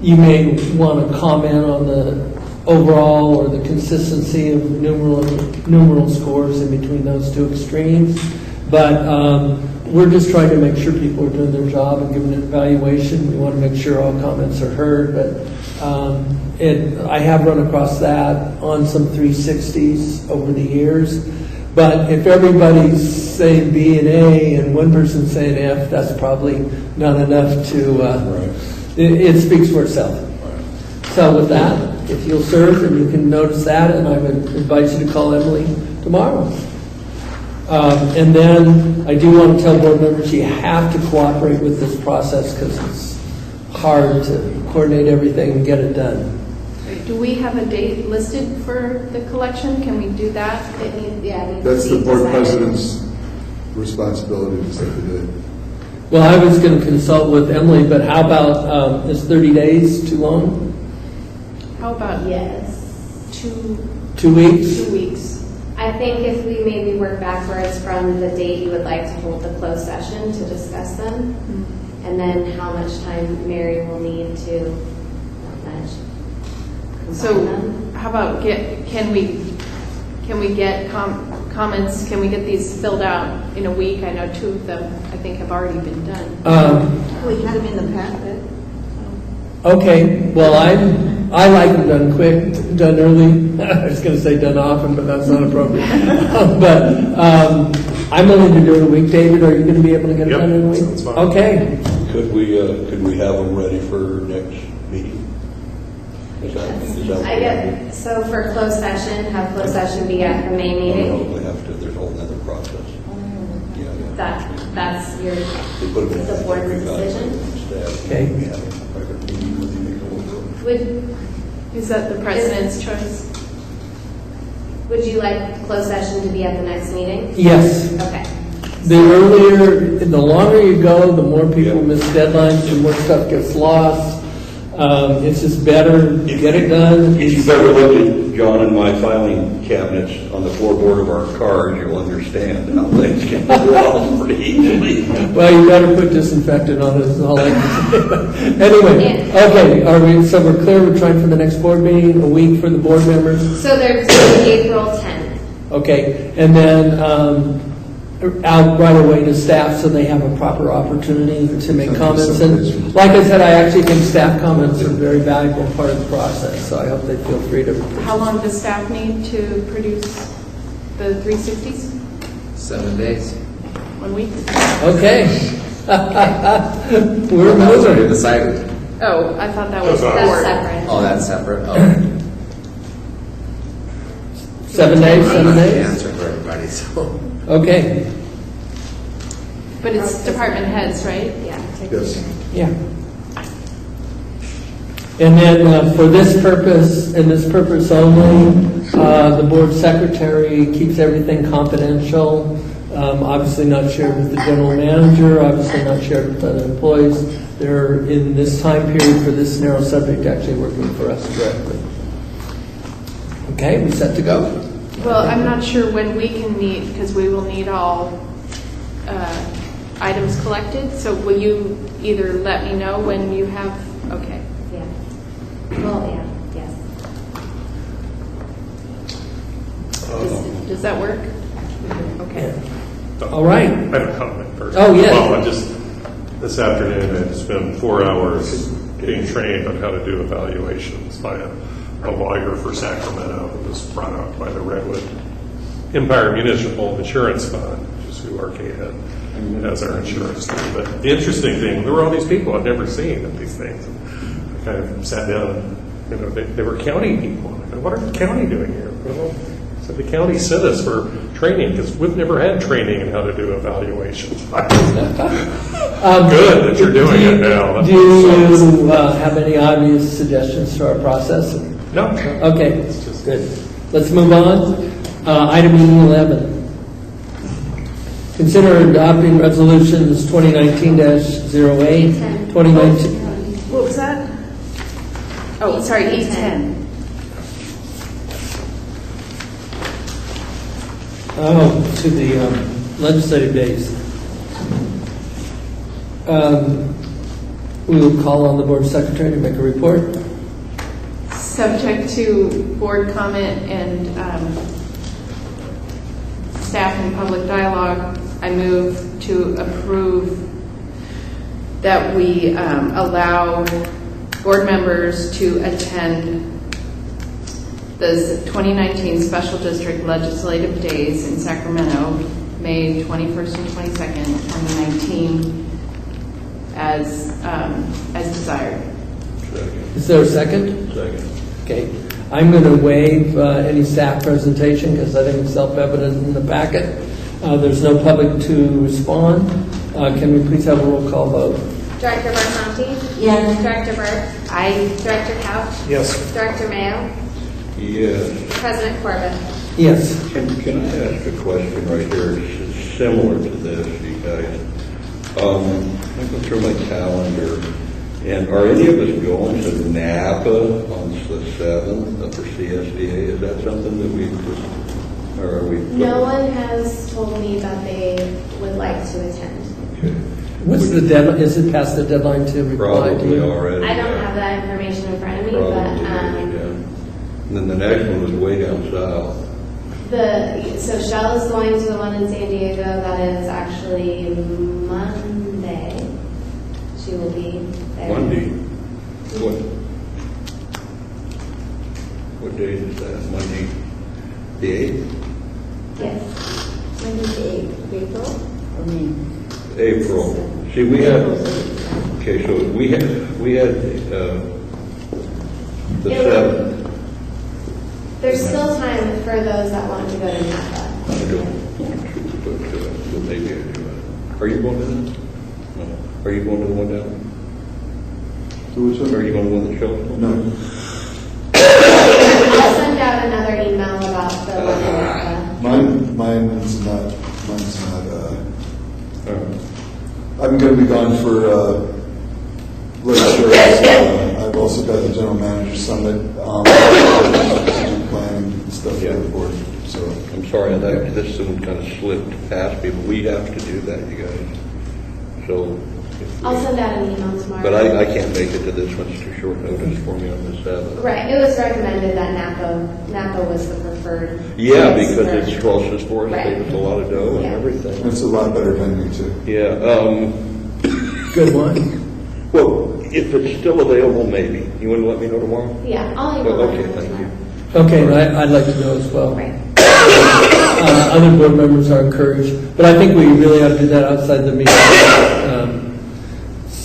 you may want to comment on the overall or the consistency of numeral scores in between those two extremes. But we're just trying to make sure people are doing their job and giving an evaluation. We want to make sure all comments are heard. But I have run across that on some 360s over the years. But if everybody's saying B and A and one person's saying F, that's probably not enough to, it speaks for itself. So with that, if you'll serve, and you can notice that, and I would invite you to call Emily tomorrow. And then I do want to tell board members you have to cooperate with this process because it's hard to coordinate everything and get it done.
Do we have a date listed for the collection? Can we do that?
That's the board president's responsibility to set the date.
Well, I was going to consult with Emily, but how about, is 30 days too long?
How about
2
2 weeks?
2 weeks?
I I think if we maybe work backwards from the date you would like to hold the closed session to discuss them, and then how much time Mary will need to manage.
So how about can we get comments, can we get these filled out in a week? I know 2 of them I think have already been done.
We had them in the packet.
Okay, well, I like them done quick, done early. I was going to say done often, but that's not appropriate. But I'm willing to do it a week. David, are you going to be able to get it done in a week?
Sounds fine.
Okay.
Could we have them ready for next meeting? Is that what
I get, so for closed session, have closed session be at the May meeting?
No, we have to, there's a whole other process. Yeah.
That's your,
They put them in
the board's
every
decision?
staff.
Okay.
We have a private meeting with you.
Is that the president's choice?
Would you like closed session to be at the next meeting?
Yes.
Okay.
The earlier, the longer you go, the more people miss deadlines, the more stuff gets lost. It's just better to get it done.
If you've ever looked at John and my filing cabinets on the floorboard of our cars, you'll understand how things can go wrong pretty easily.
Well, you better put disinfectant on it, is all I can say. Anyway, okay, so we're clear, we're trying for the next board meeting, a week for the board members?
So there's April 10th.
Okay, and then out right away to staff so they have a proper opportunity to make comments. And like I said, I actually think staff comments are a very valuable part of the process, so I hope they feel free to.
How long does staff need to produce the 360s?
7 days.
1 week?
Okay. We're
That was already
moving.
decided.
Oh, I thought that was
That's
board.
separate.
Oh, that's separate? Oh.
7 days, 7
I'm not the
days?
answer for everybody, so.
Okay,
But it's department heads, right?
Yeah.
Yes.
yeah. And then for this purpose, and this purpose only, the board secretary keeps everything confidential. Obviously not shared with the general manager, obviously not shared with other employees. They're in this time period for this narrow subject actually working for us directly. Okay, we set to go?
Well, I'm not sure when we can meet, because we will need all items collected. So will you either let me know when you have, okay.
Yeah. Well, yeah, yes.
Does that work? Okay.
All right.
I have a comment first.
Oh, yes.
Well, this afternoon I spent 4 hours getting trained on how to do evaluations by a lawyer for Sacramento who was brought up by the Redwood Empire Municipal Insurance Fund, which is who RK has our insurance through. But the interesting thing, there were all these people I'd never seen at these things. And I kind of sat down and, they were county people. And I go, what are the county doing here? Well, so the county sent us for training because we've never had training in how to do evaluations. Good that you're doing it now.
Do you have any obvious suggestions to our process?
No.
Okay, good. Let's move on. Item 11. Consider adopting resolutions 2019-08, 2019.
What was that? Oh, sorry, E10.
Oh, to the legislative days. We will call on the board secretary to make a report.
Subject to board comment and staff and public dialogue, I move to approve that we allow board members to attend the 2019 Special District Legislative Days in Sacramento, May 21st and 22nd, 2019, as desired.
Is there a second?
Second.
Okay. I'm going to waive any staff presentation because I think it's self-evident in the packet. There's no public to respond. Can we please have a roll call vote?
Director Barsanti?
Yes.
Director Burke? Aye. Director Couch?
Yes.
Director Mayo?
Yes.
President Corbett?
Yes.
Can I ask a question right here? It's similar to this, you guys. I go through my calendar, and are any of us going to Napa on the 7th for CSDA? Is that something that we just Or are we?
No one has told me that they would like to attend.
What's the deadline? Is it past the deadline to reply to
Probably
you?
already.
I don't have that information in front of me,
Probably,
but
yeah. And then the next one was way down south.
so Shell is going to the one in San Diego. That is actually Monday. She will be there.
Monday. What day is that? Monday, the 8th?
Yes. Monday the 8th of April.
April. See, we had, okay, so we had the 7th.
There's still time for those that want to go to Napa.
I don't want to, but maybe I do. Are you going to that? No. Are you going to the one down?
So which one?
Are you going to one that shows?
No.
I'll send out another email about the one in Napa.
Mine's not, I'm going to be gone for Lake Shores. I've also got the General Manager Summit, planning and stuff for the board. So
I'm sorry, this one kind of slipped past me, but we have to do that, you guys. So.
I'll send out an email tomorrow.
But I can't make it to this one. It's too short notice for me on the 7th.
Right. It was recommended that Napa was the preferred.
Yeah, because it's closest for us.
Right.
Saves us a lot of dough and everything.
It's a lot better venue too.
Yeah.
Good one.
Well, if it's still available, maybe. You want to let me know tomorrow?
Yeah, I'll email
Okay,
them
thank you.
Okay, I'd like to know as well.
Right.
Other board members are encouraged, but I think we really ought to do that outside the meeting.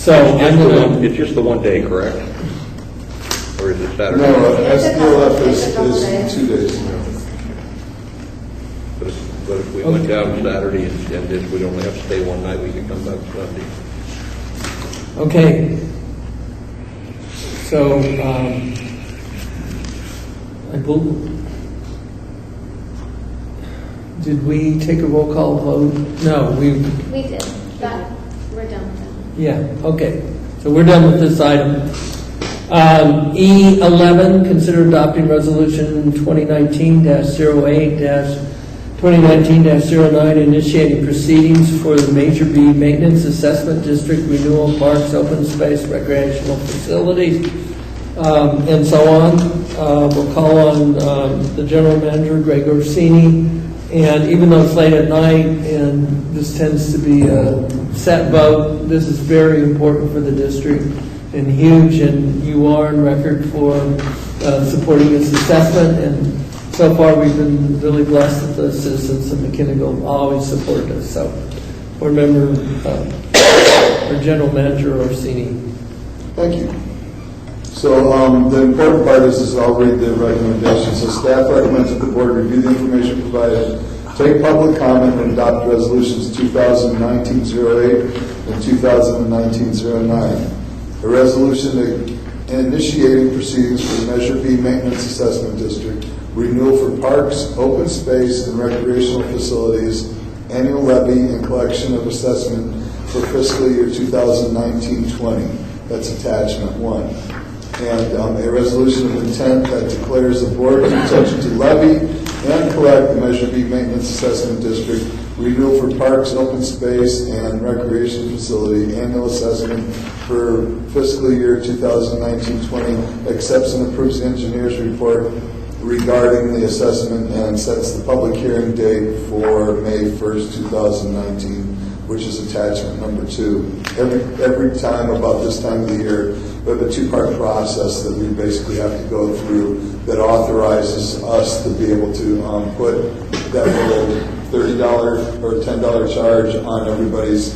It's just the one day, correct? Or is it Saturday?
No, SDLF is 2 days.
But if we went down Saturday and if we'd only have to stay one night, we could come back Sunday.
Okay. So, did we take a roll call vote? No,
We did. We're done with that.
Yeah, okay. So we're done with this item. E11, consider adopting resolution 2019-08-2019-09, initiating proceedings for the Major B Maintenance Assessment District Renewal Parks, Open Space, Recreational Facilities, and so on. We'll call on the General Manager, Greg Orsini, and even though it's late at night and this tends to be a set vote, this is very important for the district and huge, and you are on record for supporting this assessment, and so far we've been really blessed that the citizens of McKinney always support us. So, board member, our General Manager Orsini.
Thank you. So the important part is I'll read the recommendations. So staff recommends that the board review the information provided, take public comment, and adopt resolutions 2019-08 and 2019-09. A resolution initiating proceedings for the Measure B Maintenance Assessment District, renewal for parks, open space, and recreational facilities, annual levy and collection of assessment for fiscal year 2019-20. That's attachment 1. And a resolution of intent that declares the board's intention to levy and collect the Measure B Maintenance Assessment District renewal for parks, open space, and recreation facility annual assessment for fiscal year 2019-20, accepts and approves the engineer's report regarding the assessment and sets the public hearing date for May 1st, 2019, which is attachment number 2. Every time about this time of the year, we have a 2-part process that we basically have to go through that authorizes us to be able to put that little $30 or $10 charge on everybody's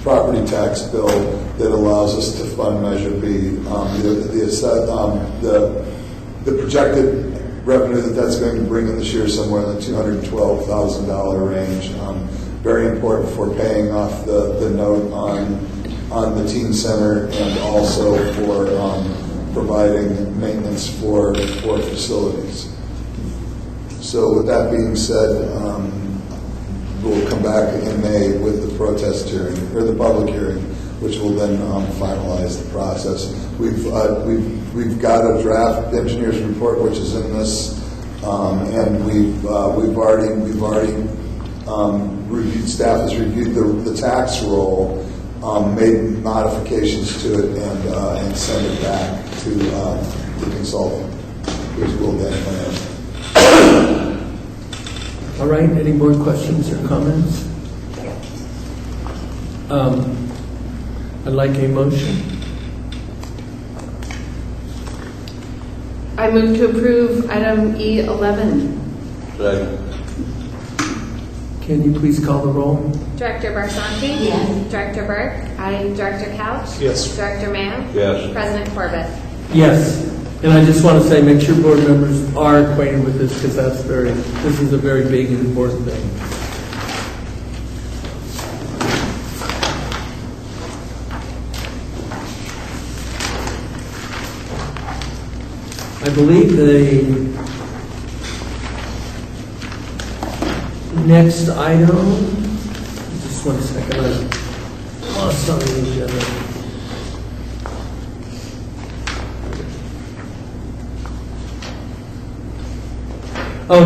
property tax bill that allows us to fund Measure B. The projected revenue that's going to bring in this year is somewhere in the $212,000 range. Very important for paying off the note on the teen center and also for providing maintenance for facilities. So with that being said, we'll come back in May with the protest hearing or the public hearing, which will then finalize the process. We've got a draft engineer's report which is in this And we've already reviewed, staff has reviewed the tax roll, made modifications to it, and sent it back to the consultant. Here's Will Dan.
All right, any more questions or comments? I'd like a motion.
I move to approve item E11.
Second.
Can you please call the roll?
Director Barsanti?
Yes.
Director Burke? Aye. Director Couch?
Yes.
Director Mayo?
Yes.
President Corbett?
Yes. And I just want to say, make sure board members are acquainted with this, because this is a very big and important thing. I believe the next item, just 1 second, I lost on the agenda.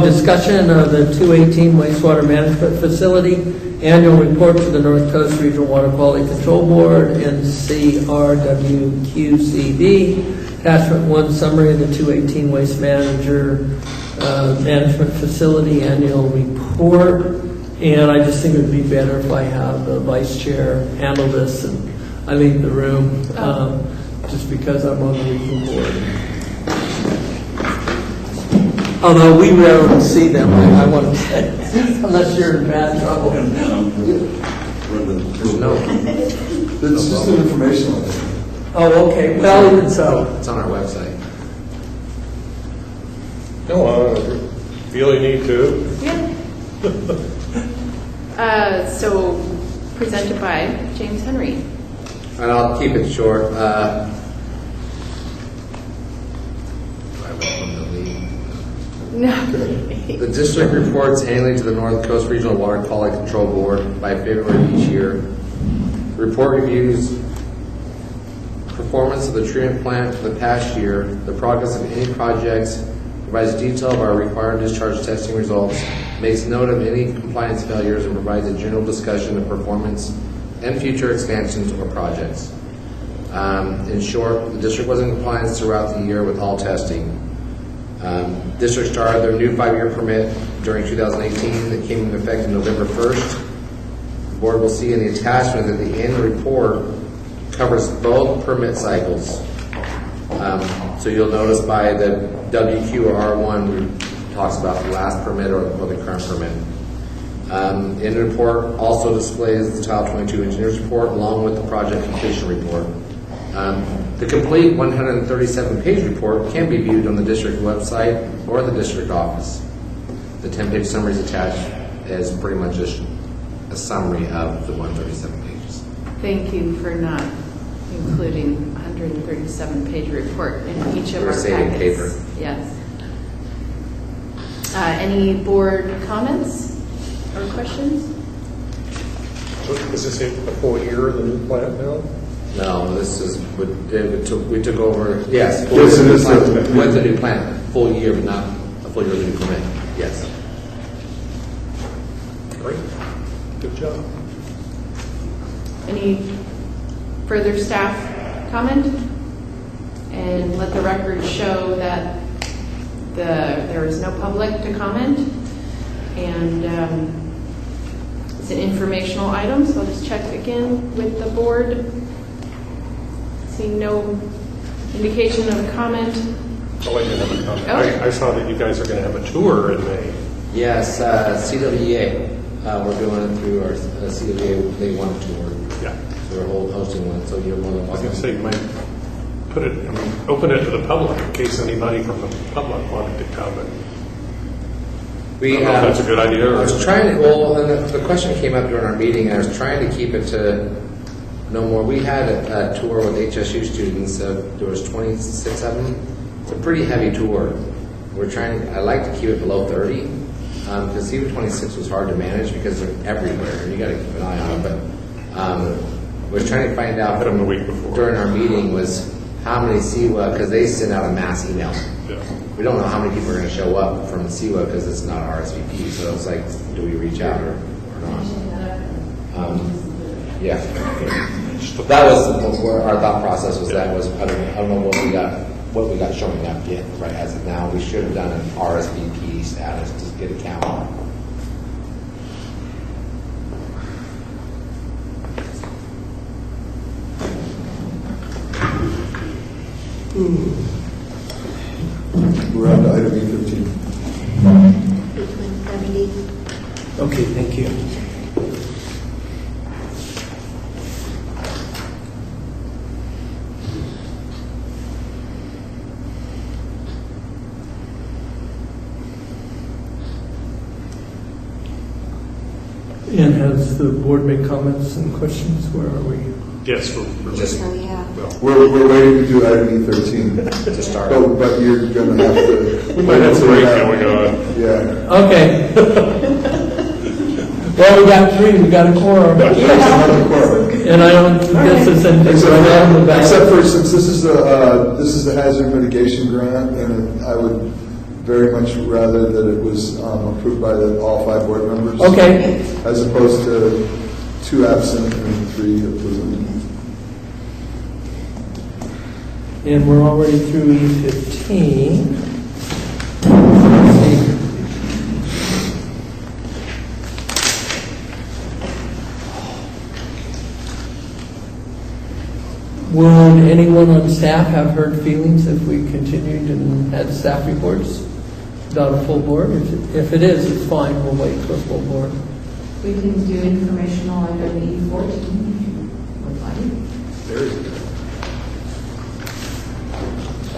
Discussion of the 218 wastewater management facility, annual report to the North Coast Regional Water Quality Control Board, NCRWQCB. Attachment 1, summary of the 218 waste management facility annual report. And I just think it would be better if I have the vice chair handle this and I leave the room, just because I'm on the regional board. Although we rarely see them, I want to say, unless you're in bad trouble.
It's just an informational thing.
Oh, okay. Well, even so.
It's on our website.
No, feel you need to.
Yeah. So presented by James Henry.
And I'll keep it short.
No.
The district reports annually to the North Coast Regional Water Quality Control Board by February of each year. The report reviews performance of the treatment plant for the past year, the progress of any projects, provides detail of our required discharge testing results, makes note of any compliance failures, and provides a general discussion of performance and future expansions or projects. In short, the district was in compliance throughout the year with all testing. District started their new 5-year permit during 2018 that came into effect on November 1st. The board will see in the attachment that the annual report covers both permit cycles. So you'll notice by the WQ or R1 talks about the last permit or the current permit. In the report also displays the Title 22 engineer's report along with the project completion report. The complete 137-page report can be viewed on the district website or the district office. The 10-page summary is attached as pretty much just a summary of the 137 pages.
Thank you for not including 137-page report in each of
We're
our
saving
packets.
paper.
Yes. Any board comments or questions?
So is this a full year of the new plant now?
No, this is, we took over, yes, full
Yes,
year
it
of
is.
the plant, with the new plant, full year, but not a full year of the new permit, yes.
Great. Good job.
Any further staff comment? And let the record show that there is no public to comment. And it's an informational item, so I'll just check again with the board. Seeing no indication of comment.
I'll let you have a comment.
Oh.
I saw that you guys are going to have a tour in May.
Yes, CWA, we're doing it through our CWA, they want a tour.
Yeah.
So we're hosting one, so you're more than
I was
welcome.
going to say, you might open it to the public in case anybody from the public wanted to come. I don't know if that's a good idea.
I was trying to, the question came up during our meeting, and I was trying to keep it to no more. We had a tour with HSU students. There was 26 of them. It's a pretty heavy tour. I like to keep it below 30, because even 26 was hard to manage because they're everywhere, and you got to keep an eye on them. But we're trying to find out
Hit them the week before.
during our meeting was how many CEWA, because they send out a mass email.
Yeah.
We don't know how many people are going to show up from the CEWA because it's not RSVP. So it's like, do we reach out or not? Yeah. That was where our thought process was. That was I don't know what we got showing up yet. Right as of now, we should have done an RSVP status to get a count.
We're on to item E13.
Okay, thank you. And has the board made comments and questions? Where are we?
Yes, we're
Just
We're waiting to do item E13
to start.
But you're going to have to.
We might have some break going on.
Yeah.
Okay. Well, we got three. We got a quorum.
Another quorum.
And I don't guess there's anything going on with that.
Except for since this is the hazard mitigation grant, and I would very much rather that it was approved by all 5 board members.
Okay.
As opposed to 2 absent and 3 approving.
And we're already through E15. Would anyone on staff have hurt feelings if we continued and had staff reports without a full board? If it is, it's fine. We'll wait for a full board.
We can do informational item E14 if you would like.
Very good.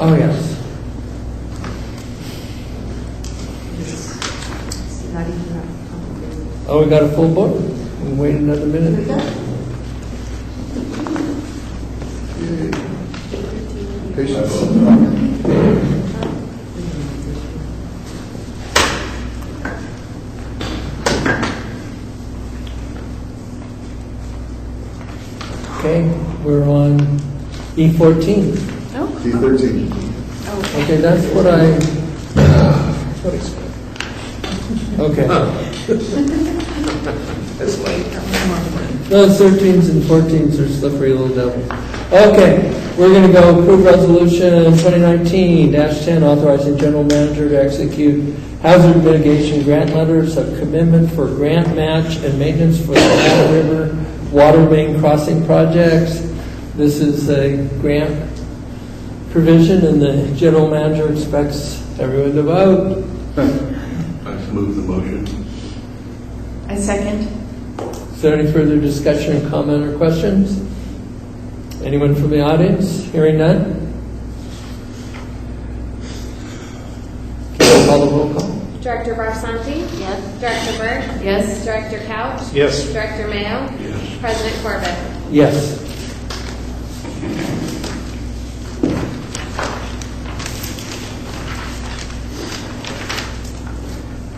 Oh, yes.
It's not even that complicated.
Oh, we got a full board? We'll wait another minute.
Patience.
Okay, we're on E14.
E13.
Okay, that's what I... Okay.
This way.
Those 13s and 14s are slippery little devils. Okay, we're going to go approve resolution 2019-10 authorizing general manager to execute hazard mitigation grant letters of commitment for grant match and maintenance for the Nevada River water main crossing projects. This is a grant provision and the general manager expects everyone to vote.
I move the motion.
I second.
Is there any further discussion, comment, or questions? Anyone from the audience? Hearing none? Can I call the roll call?
Director Barsanti?
Yes.
Director Burke?
Yes.
Director Couch?
Yes.
Director Mayo?
Yes.
President Corbett?
Yes.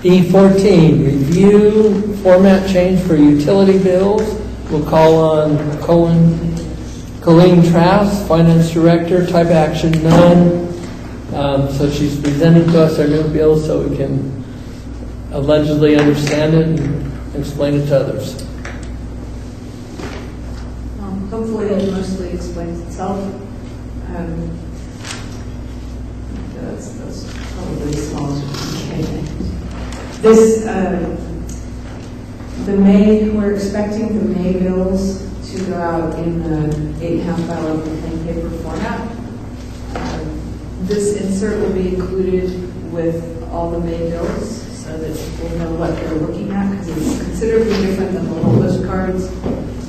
E14, review format change for utility bills. We'll call on Colleen Trask, Finance Director, type action none. So she's presenting to us our new bill so we can allegedly understand it and explain it to others.
Hopefully it mostly explains itself. That's probably the smallest we can. This, we're expecting the May bills to go out in the 8.5 by 11 plain paper format. This insert will be included with all the May bills so that people know what they're looking at because it's considerably different than the little postcards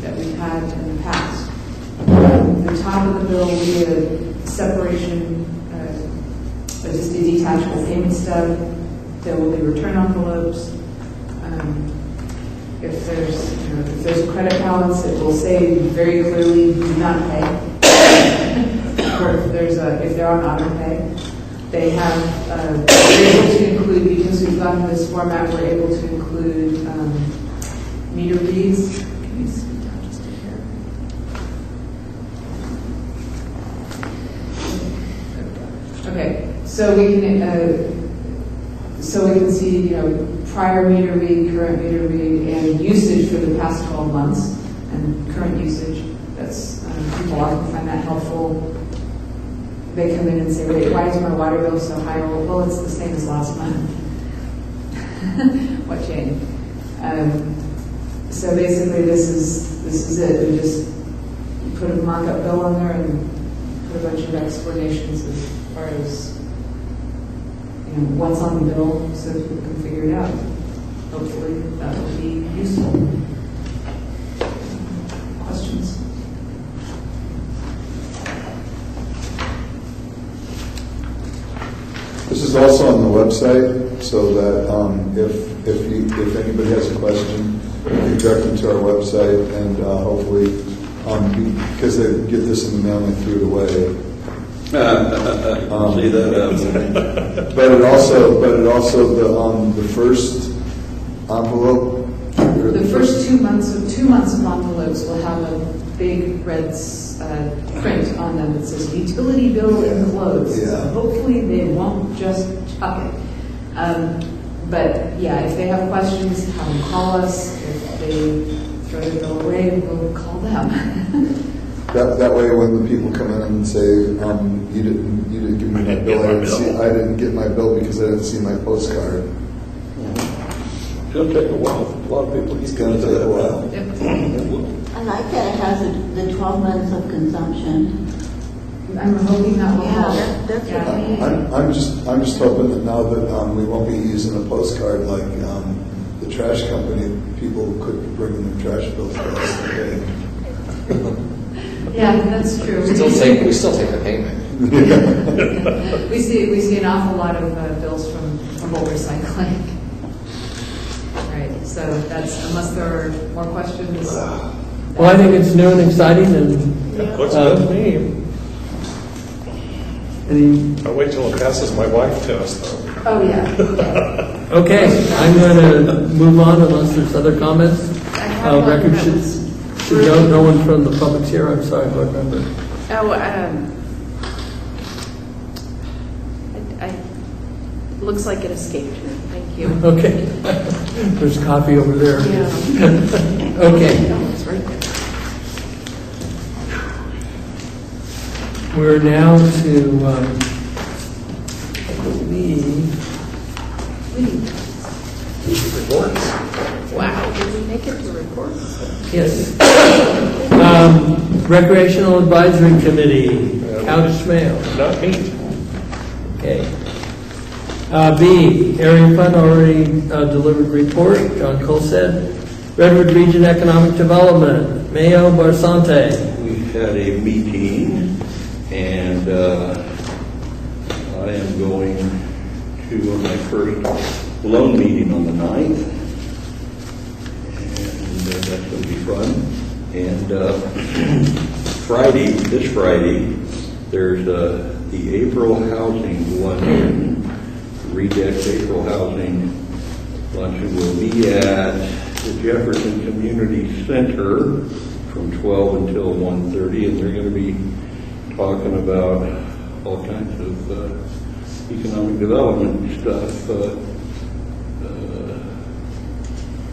that we've had in the past. The top of the bill will be a separation, just a detachable payment stub. There will be return envelopes. If there's a credit balance, it will say very clearly do not pay. Or if they're on auto pay, they're able to include, because we've gotten this format, we're able to include meter reads. Can you speak down just a hair? So we can see, prior meter read, current meter read, and usage for the past 12 months, and current usage. That's, people often find that helpful. They come in and say, wait, why is my water bill so high? Well, it's the same as last month. What changed? So basically, this is it. We just put a mock-up bill on there and put a bunch of explanations as far as what's on the bill, so that people can figure it out. Hopefully, that will be useful. Questions?
This is also on the website, so that if anybody has a question, you can direct them to our website, and hopefully, because they get this in the mail and threw it away.
See that?
But it also the first envelope.
The first 2 months of envelopes will have a big red print on them that says utility bill enclosed.
Yeah.
So hopefully they won't just chuck it. But yeah, if they have questions, have them call us. If they throw their bill away, we'll call them.
That way, when the people come in and say, you didn't give me my bill, I didn't get my bill because I didn't see my postcard.
It's going to take a while. A lot of people.
It's going to take a while.
I like that it has the 12 months of consumption.
I'm hoping that will help.
That's
Yeah.
what we need.
I'm just hoping that now that we won't be using a postcard like the trash company, people could bring in their trash bills to us today.
Yeah, that's true.
We still take the payment.
We see an awful lot of bills from old recycling. Right. So that's, unless there are more questions.
Well, I think it's new and exciting, and
Looks good to me. I'll wait till it passes my wife test, though.
Oh, yeah.
okay, I'm going to move on unless there's other comments. Record should no one from the public's here. I'm sorry, board member.
Looks like it escaped me. Thank you.
Okay. There's coffee over there.
Yeah.
Okay.
No, it's right there.
We're now to, I believe,
Reports.
Wow, did we make it to reports?
yes. Recreational Advisory Committee, Couch Mail.
Not me.
Okay. B, Area Fund already delivered report, John Colstead. Redwood Region Economic Development, Mayo Barsante.
We had a meeting, and I am going to my first loan meeting on the 9th, and that's going to be fun. And this Friday, there's the April Housing Luncheon. Redex April Housing Luncheon will be at the Jefferson Community Center from 12 until 1:30, and they're going to be talking about all kinds of economic development stuff,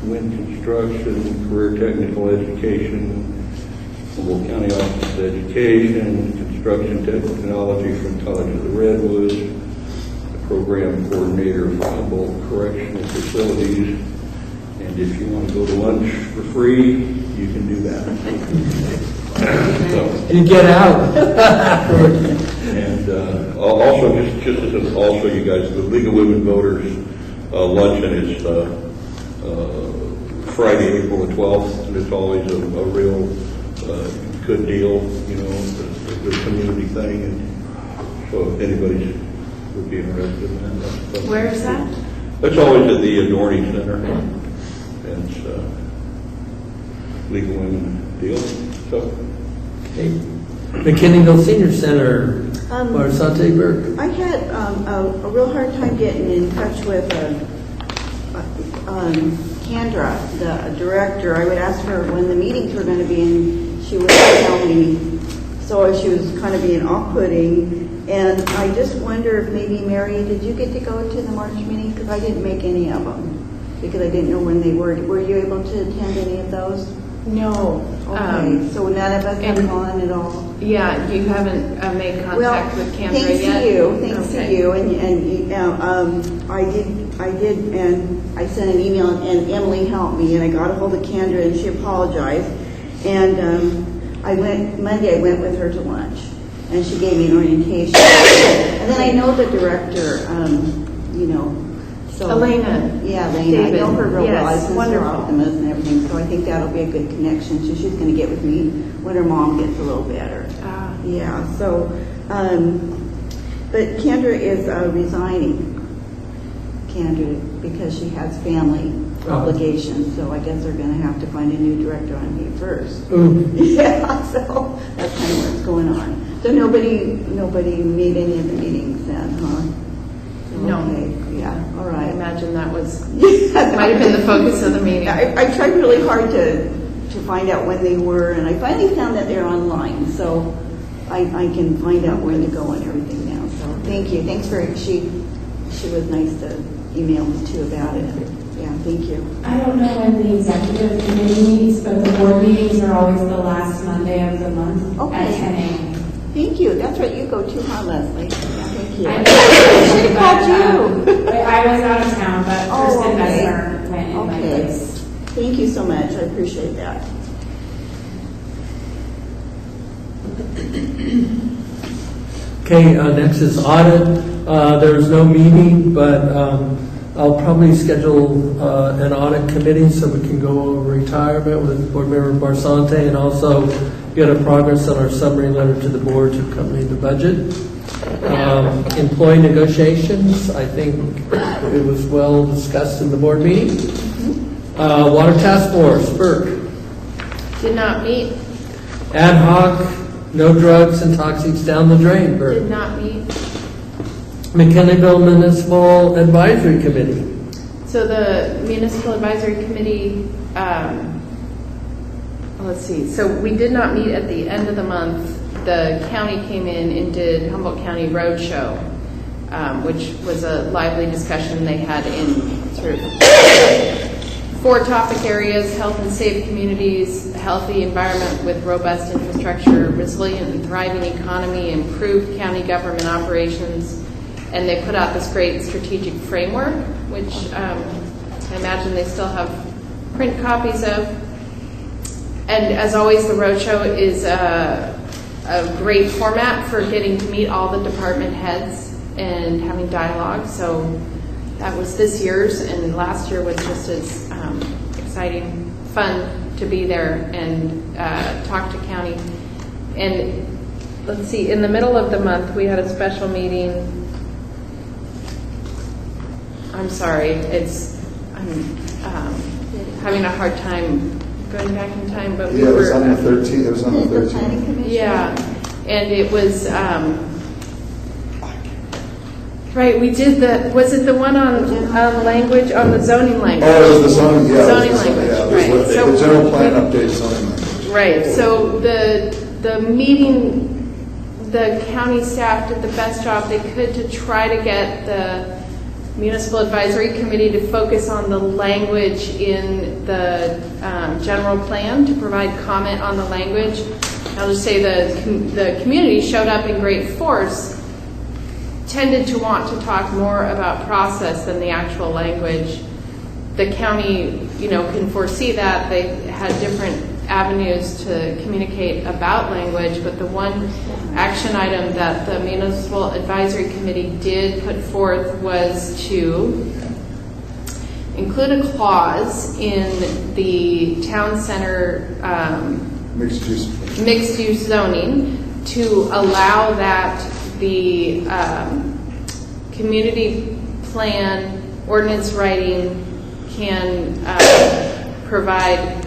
wind construction, career technical education, Humboldt County Office of Education, construction technology from College of the Redwoods, program coordinator for Humboldt Correctional Facilities, and if you want to go to lunch for free, you can do that. So,
You get out.
and also, you guys, the League of Women Voters luncheon is Friday, April the 12th, and it's always a real good deal, the community thing, and so if anybody would be interested in that.
Where is that?
It's always at the Adorney Center. And it's League of Women deal. So.
Okay. McKinneyville Senior Center, Barsante Burke.
I had a real hard time getting in touch with Kendra, the director. I would ask her when the meetings were going to be, and she would tell me. so she was kind of being off-putting. And I just wonder if maybe, Mary, did you get to go to the March meeting? Because I didn't make any of them, because I didn't know when they were. Were you able to attend any of those?
No.
Okay, so none of us have gone at all?
Yeah, you haven't made contact with Kendra
thanks
yet?
Thanks to you, and I did, and I sent an email, and Emily helped me, and I got a hold of Kendra, and she apologized, and Monday I went with her to lunch, and she gave me an orientation, and then I know the director, so.
Elena.
Yeah, Elena,
David.
I know her real well, I
Yes,
sense her
wonderful.
optimism and everything, so I think that'll be a good connection, so she's gonna get with me when her mom gets a little better. Yeah, so, but Kendra is resigning, because she has family obligations, so I guess they're gonna have to find a new director on me first. Yeah, so that's kind of what's going on. So nobody made any of the meetings then, huh?
No.
Okay, yeah, all right.
I imagine that might have been the focus of the meeting.
I tried really hard to find out when they were, and I finally found that they're online, so I can find out where to go and everything now. So thank you. Thanks for she was nice to email me too about it. Yeah, thank you.
I don't know when the executive committee meets, but the board meetings are always the last Monday of the month at 10 a.m.
Thank you. That's right. You go too, huh, Leslie? Yeah, thank you.
I
should have called you.
I was out of town, but Kristen
okay.
Besser went in my place.
Thank you so much. I appreciate that.
Okay, next is audit. There's no meeting, but I'll probably schedule an audit committee so we can go over retirement with Board Member Barsante and also get a progress on our summary letter to the board to accompany the budget. Employee negotiations, I think it was well discussed in the board meeting. Water Task Force, Burke.
Did not meet.
Ad hoc, no drugs and toxics down the drain, Burke.
Did not meet.
McKinleyville Municipal Advisory Committee.
So the Municipal Advisory Committee, let's see, so we did not meet at the end of the month. The county came in and did Humboldt County Roadshow, which was a lively discussion they had in sort of 4 topic areas: health and safe communities, a healthy environment with robust infrastructure, resilient and thriving economy, improved county government operations. And they put out this great strategic framework, which I imagine they still have print copies of. And as always, the roadshow is a great format for getting to meet all the department heads and having dialogue. So that was this year's, and last year was just as exciting, fun to be there and talk to county. And let's see, in the middle of the month, we had a special meeting. I'm sorry, I'm having a hard time going back in time, but we
it
were...
was on the 13th. It was on the 13th.
Yeah, and it was... right, we did was it the one on language, on the zoning language?
Oh, it was the zoning, yeah.
Zoning language, right.
The general plan update zoning language.
Right, so the meeting, the county staff did the best job they could to try to get the Municipal Advisory Committee to focus on the language in the general plan, to provide comment on the language. I'll just say the community showed up in great force, tended to want to talk more about process than the actual language. The county, can foresee that. They had different avenues to communicate about language, but the one action item that the Municipal Advisory Committee did put forth was to include a clause in the town center mixed use zoning to allow that the community plan ordinance writing can provide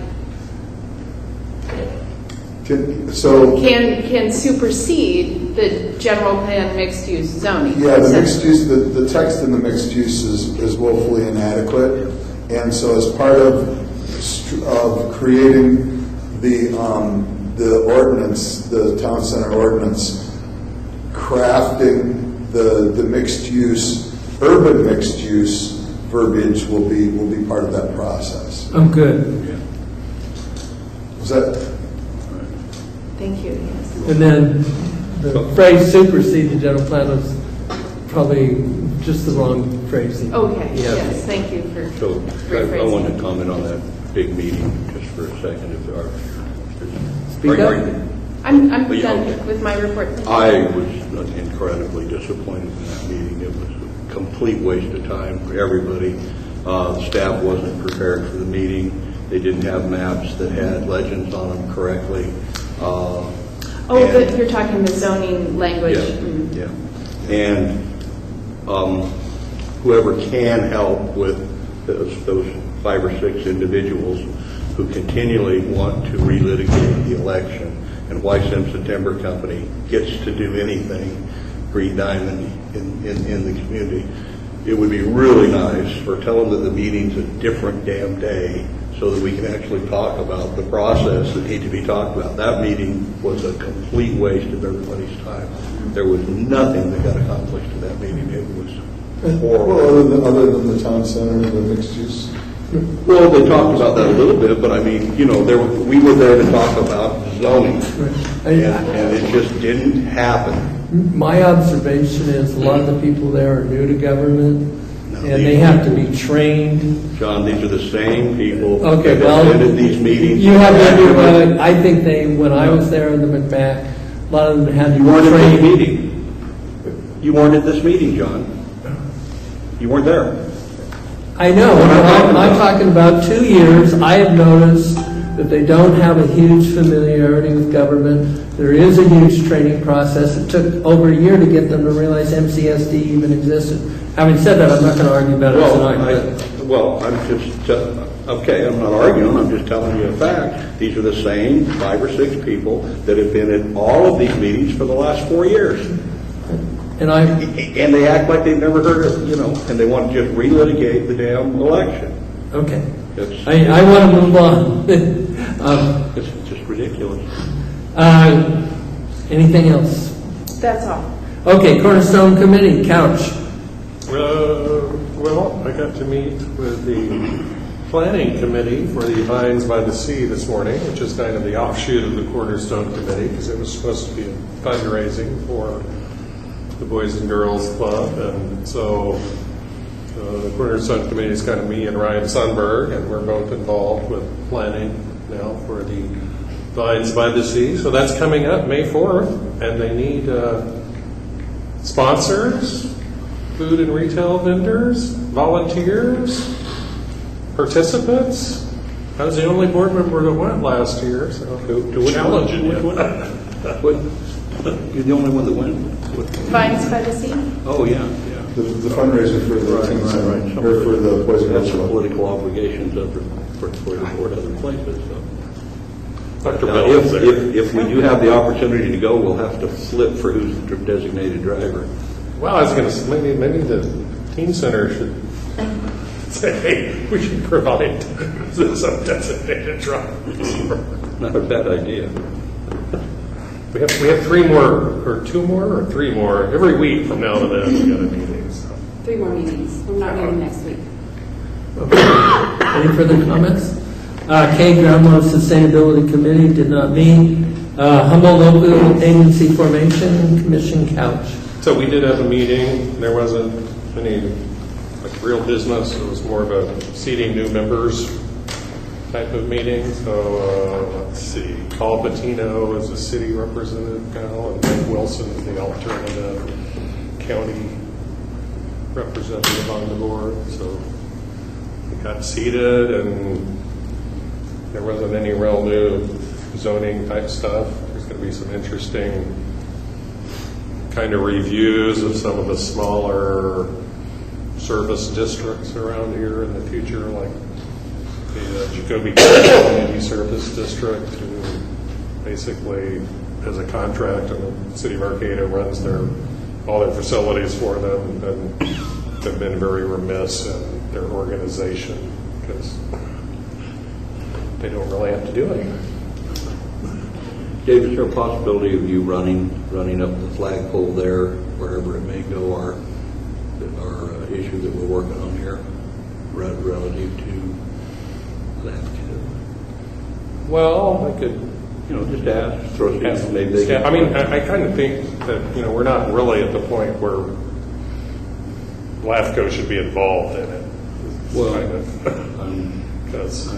can supersede the general plan mixed use zoning.
Yeah, the mixed use, the text in the mixed use is woefully inadequate, and so as part of creating the the ordinance, the town center ordinance, crafting the mixed use, urban mixed use verbiage will be part of that process.
I'm good.
Was that?
Thank you, yes.
And then the phrase supersede the general plan was probably just the wrong phrasing.
Okay,
Yeah.
yes, thank you for
So
rephrasing.
I want to comment on that big meeting just for a second. If there are,
Speak up.
I'm
Oh, yeah,
done
okay.
with my report. Thank you.
I was incredibly disappointed in that meeting. It was a complete waste of time for everybody. The staff wasn't prepared for the meeting. They didn't have maps that had legends on them correctly.
But you're talking the zoning language.
Yeah, yeah. And whoever can help with those 5 or 6 individuals who continually want to relitigate the election and why Simpson Timber Company gets to do anything Green Diamond in the community. It would be really nice, or tell them that the meeting's a different damn day so that we can actually talk about the process that need to be talked about. That meeting was a complete waste of everybody's time. There was nothing that got accomplished in that meeting. It was horrible.
Well, other than the town center, the mixed use.
Well, they talked about that a little bit, but I mean, you know, we were there to talk about zoning, and it just didn't happen.
My observation is a lot of the people there are new to government, and they have to be trained.
John, these are the same people
Okay,
that
well,
attended these meetings.
you have to. I think when I was there in the McMack, a lot of them had to
You
be
weren't at this
trained.
meeting. You weren't at this meeting, John. You weren't there.
I know. I'm talking about 2 years. I have noticed that they don't have a huge familiarity with government. There is a huge training process. It took over a year to get them to realize MCSD even existed. Having said that, I'm not going to argue about it tonight.
I'm just, okay, I'm not arguing, I'm just telling you a fact. These are the same 5 or 6 people that have been at all of these meetings for the last 4 years.
And
they act like they've never heard of, and they want to just relitigate the damn election.
Okay. I want to move on.
It's just ridiculous.
Anything else?
That's all.
Okay, Cornerstone Committee, Couch.
Well, I got to meet with the planning committee for the Vines by the Sea this morning, which is kind of the offshoot of the Cornerstone Committee, because it was supposed to be a fundraising for the Boys and Girls Club. And so the Cornerstone Committee is kind of me and Ryan Sundberg, and we're both involved with planning now for the Vines by the Sea. So that's coming up May 4th, and they need sponsors, food and retail vendors, volunteers, participants. I was the only board member that went last year, so challenging you.
You're the only one that went?
Vines by the Sea?
Oh, yeah.
The fundraiser for the
Right.
or for the Boys and Girls
Some
Club.
political obligations for the board other places. So.
Dr.
Now,
Bill was there.
if we do have the opportunity to go, we'll have to flip for who's the designated driver.
Well, I was going to say, maybe the teen center should say, hey, we should provide some designated drivers.
Not a bad idea.
We have 3 more, or 2 more, or 3 more every week from now to then. We got a meeting. So.
3 more meetings. We're not meeting next week.
Any further comments? K, Groundwater Sustainability Committee did not meet. Humboldt Local Agency Formation Commission, Couch.
So we did have a meeting. There wasn't any real business. It was more of a seating new members type of meeting. So let's see. Paul Bettino is a city representative now, and Mike Wilson is the alternative county representative on the board. So we got seated, and there wasn't any real new zoning type stuff. There's going to be some interesting kind of reviews of some of the smaller service districts around here in the future, like the Jacoby County Community Service District, who basically has a contract, and the city of Arcata runs all their facilities for them, and they've been very remiss in their organization because they don't really have to do anything.
Dave, is there a possibility of you running up the flagpole there, wherever it may go, our issue that we're working on here, relative to that?
Well, I could,
just ask, throw some maybe.
yeah, I mean, I kind of think that, we're not really at the point where LAFCO should be involved in it.
Well,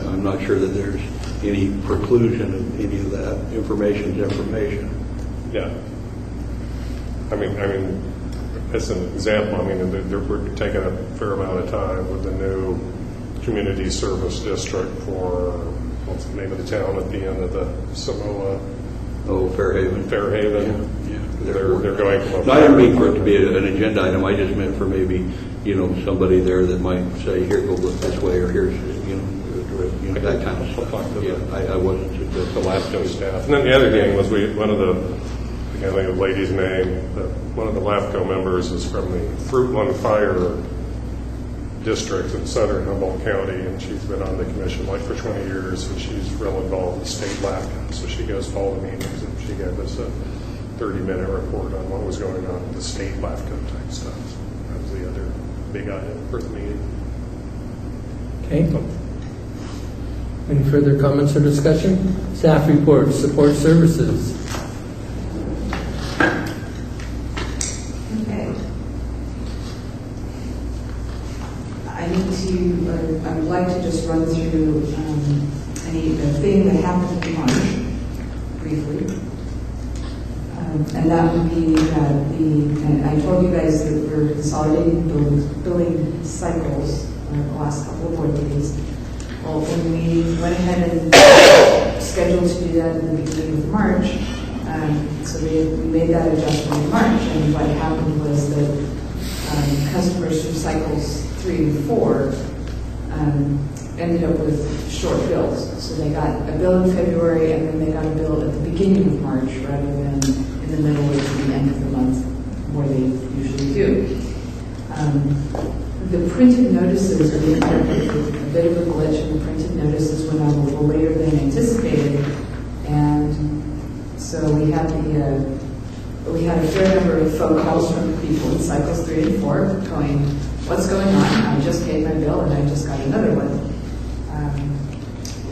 I'm not sure that there's any preclusion of any of that information.
Yeah. I mean, as an example, we're taking a fair amount of time with the new community service district for, what's the name of the town at the end of the Samoa?
Oh, Fairhaven.
Yeah. They're going from
I didn't mean for it to be an agenda item. I just meant for maybe, somebody there that might say, here, go look this way, or here's, that kind of stuff. Yeah, I wasn't suggesting.
The LAFCO staff. And then the other thing was one of the, I can't think of the lady's name, but one of the LAFCO members is from the Fruitland Fire District in southern Humboldt County, and she's been on the commission for 20 years, and she's real involved with state LAFCO. So she goes to all the meetings, and she gave us a 30-minute report on what was going on with the state LAFCO type stuff. So that was the other big item for the meeting.
Okay. Any further comments or discussion? Staff reports, support services.
Okay. I would like to just run through the thing that happened in March briefly. And that would be that and I told you guys that we're consolidating billing cycles the last couple of board meetings. Well, when we went ahead and scheduled to do that in the beginning of March, so we made that adjustment in March, and what happened was that customers from cycles 3 and 4 ended up with short bills. So they got a bill in February, and then they got a bill at the beginning of March rather than in the middle or the end of the month, where they usually do. The printed notices, a bit of a glitch in the printed notices went out a little later than anticipated, and so we had a fair number of phone calls from people in cycles 3 and 4 going, "What's going on? I just paid my bill and I just got another one."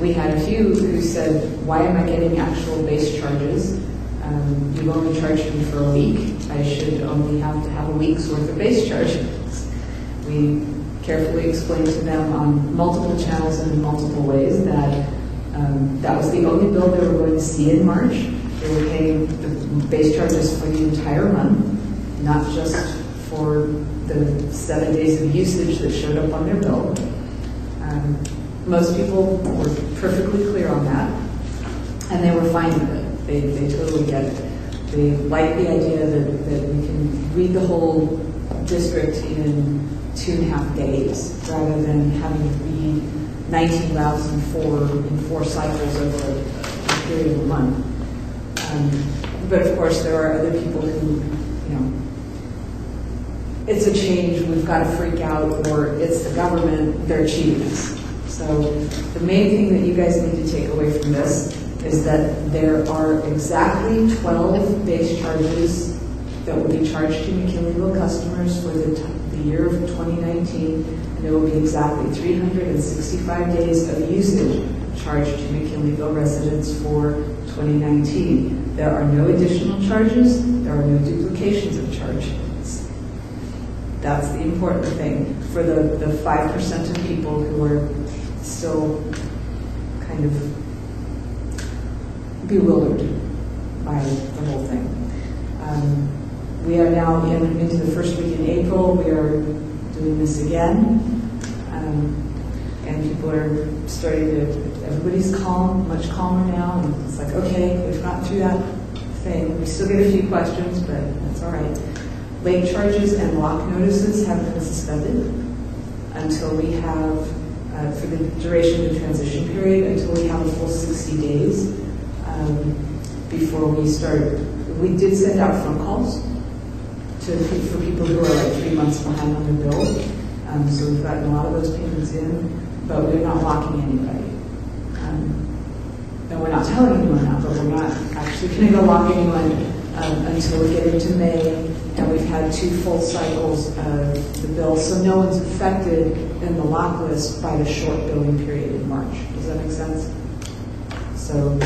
We had a few who said, "Why am I getting actual base charges? You've only charged me for a week. I should only have to have a week's worth of base charges." We carefully explained to them on multiple channels and in multiple ways that that was the only bill they were going to see in March. They were paying the base charges for the entire month, not just for the 7 days of usage that showed up on their bill. Most people were perfectly clear on that, and they were fine with it. They totally get it. They like the idea that we can read the whole district in 2.5 days rather than having to read 19 routes in 4 cycles over a period of a month. But of course, there are other people who, it's a change, we've got to freak out, or it's the government, they're cheating us. So the main thing that you guys need to take away from this is that there are exactly 12 base charges that will be charged to McKinleyville customers for the year of 2019, and there will be exactly 365 days of usage charged to McKinleyville residents for 2019. There are no additional charges, there are no duplications of charges. That's the important thing for the 5% of people who are still kind of bewildered by the whole thing. We are now into the first week in April. We are doing this again. And people are starting to, everybody's calm, much calmer now. And it's like, okay, we've gotten through that thing. We still get a few questions, but that's all right. Late charges and lock notices have been suspended until we have, for the duration of the transition period, until we have a full 60 days before we start. We did send out phone calls for people who are like 3 months behind on their bill. So we've gotten a lot of those payments in, but we're not locking anybody. and we're not telling anyone that, but we're not actually going to go lock anyone until we get into May, and we've had 2 full cycles of the bill, so no one's affected in the lock list by the short billing period in March. Does that make sense? So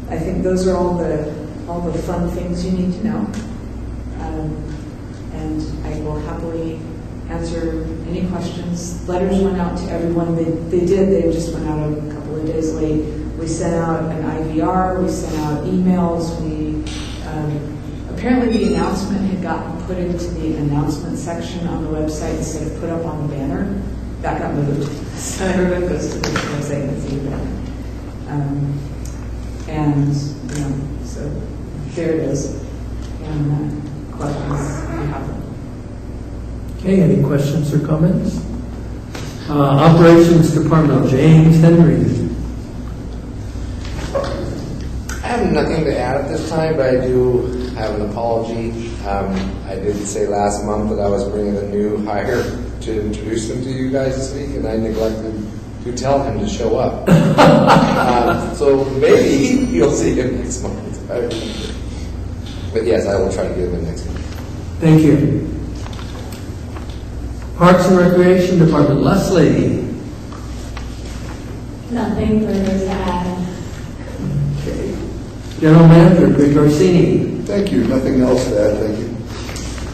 I think those are all the fun things you need to know. And I will happily answer any questions. Letters went out to everyone. They just went out a couple of days late. We sent out an IVR, we sent out emails, apparently the announcement had gotten put into the announcement section on the website instead of put up on the banner. That got moved. So everyone goes to the website and sees that. So there it is. And questions if you have them.
Okay, any questions or comments? Operations Department, James Henry.
I have nothing to add at this time, but I do have an apology. I did say last month that I was bringing a new hire to introduce him to you guys this week, and I neglected to tell him to show up. So maybe you'll see him next month. But yes, I will try to get him next month.
Thank you. Parks and Recreation Department, Leslie.
Nothing further to add.
Okay. General Manager, Greg Orsini.
Thank you. Nothing else to add. Thank you.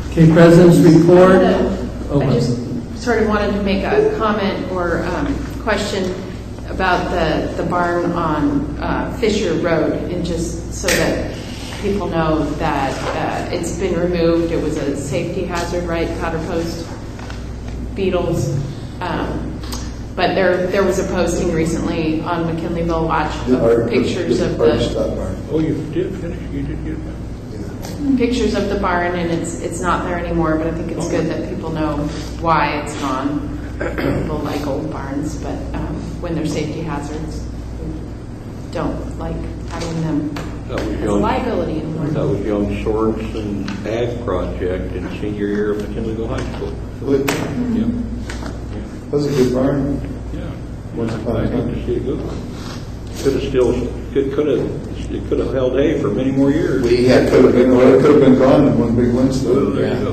Okay, President's Report.
I just sort of wanted to make a comment or question about the barn on Fisher Road, and just so that people know that it's been removed. It was a safety hazard, right? Powder post, beetles. But there was a posting recently on McKinleyville Watch of pictures of the.
Oh, you did finish. You did get that.
Pictures of the barn, and it's not there anymore. But I think it's good that people know why it's gone. People like old barns, but when they're safety hazards, we don't like having them as a liability anymore.
That was Young Sorensen Ag Project in senior year of McKinleyville High School.
Really?
Yeah.
That was a good barn.
Yeah.
Once upon a
I hate
time.
to see it go. It could have held hay for many more years.
It could have been gone in one big windstorm.
There you go.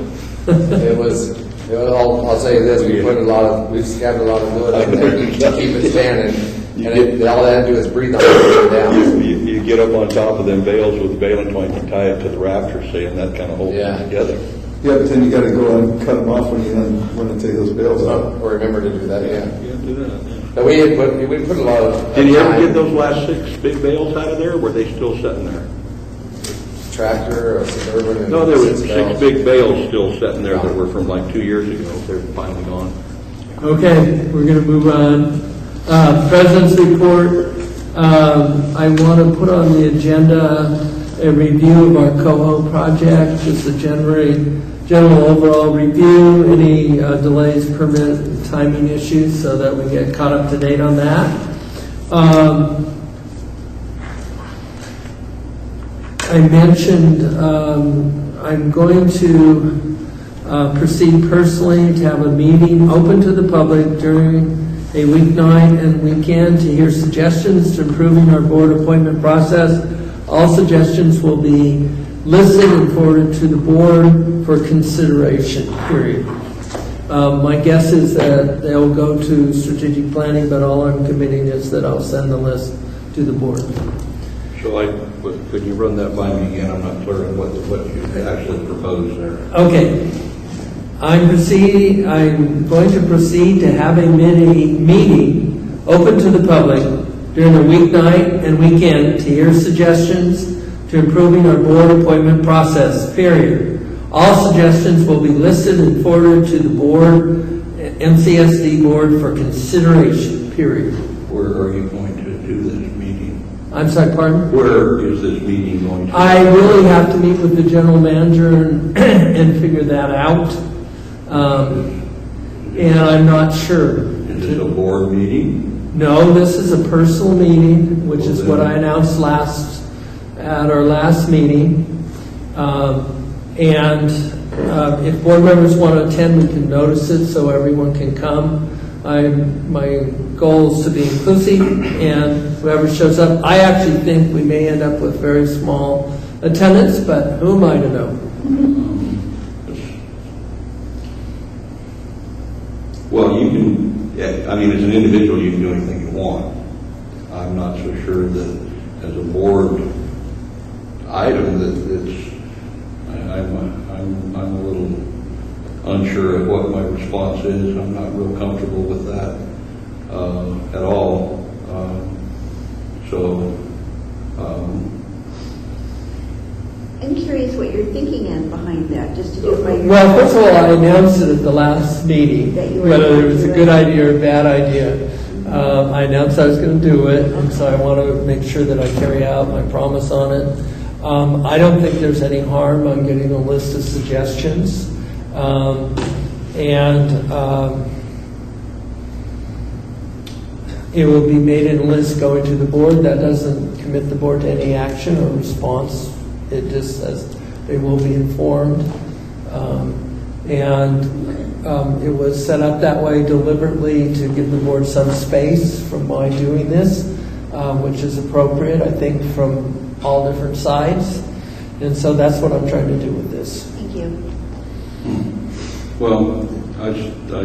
It was. I'll say this: we've scattered a lot of wood in there to keep it standing, and all they had to do is breathe on it down.
You get up on top of them bales with the baling twine and tie it to the rafter, see, and that kind of holds it together.
Yeah, but then you got to go and cut them off when you want to take those bales out.
Or remember to do that. Yeah.
You do that. Yeah.
But we put a lot of.
Did you ever get those last 6 big bales out of there? Or were they still sitting there?
Tractor or Suburban? And
No, there were 6
bales.
big bales still sitting there that were from like 2 years ago. They're finally gone.
Okay, we're going to move on. President's Report. I want to put on the agenda a review of our Coho project, just a general overall review, any delays, permit, timing issues, so that we get caught up to date on that. I mentioned I'm going to proceed personally to have a meeting open to the public during a weeknight and weekend to hear suggestions to improving our board appointment process. All suggestions will be listed and forwarded to the board for consideration, period. My guess is that they'll go to strategic planning, but all I'm committing is that I'll send the list to the board.
Could you run that by me again? I'm not clear on what you actually proposed there.
Okay. I'm going to proceed to have a meeting open to the public during a weeknight and weekend to hear suggestions to improving our board appointment process, period. All suggestions will be listed and forwarded to the board, MCSD board, for consideration, period.
Where are you going to do this meeting?
I'm sorry, pardon?
Where is this meeting going to?
I really have to meet with the general manager and figure that out. And I'm not sure.
Is it a board meeting?
No, this is a personal meeting, which is what I announced at our last meeting. And if board members want to attend, we can notice it so everyone can come. my goal is to be inclusive, and whoever shows up, I actually think we may end up with very small attendance, but who am I to know?
Well, you can, yeah, I mean, as an individual, you can do anything you want. I'm not so sure that as a board item that it's, I'm a little unsure of what my response is. I'm not real comfortable with that at all.
I'm curious what you're thinking of behind that, just to do it by your...
Well, first of all, I announced it at the last meeting, whether it was a good idea or a bad idea. I announced I was going to do it, and so I want to make sure that I carry out my promise on it. I don't think there's any harm on getting a list of suggestions. It will be made in a list going to the board. That doesn't commit the board to any action or response. It just says they will be informed. It was set up that way deliberately to give the board some space from my doing this, which is appropriate, I think, from all different sides. And so that's what I'm trying to do with this.
Thank you.
Well, I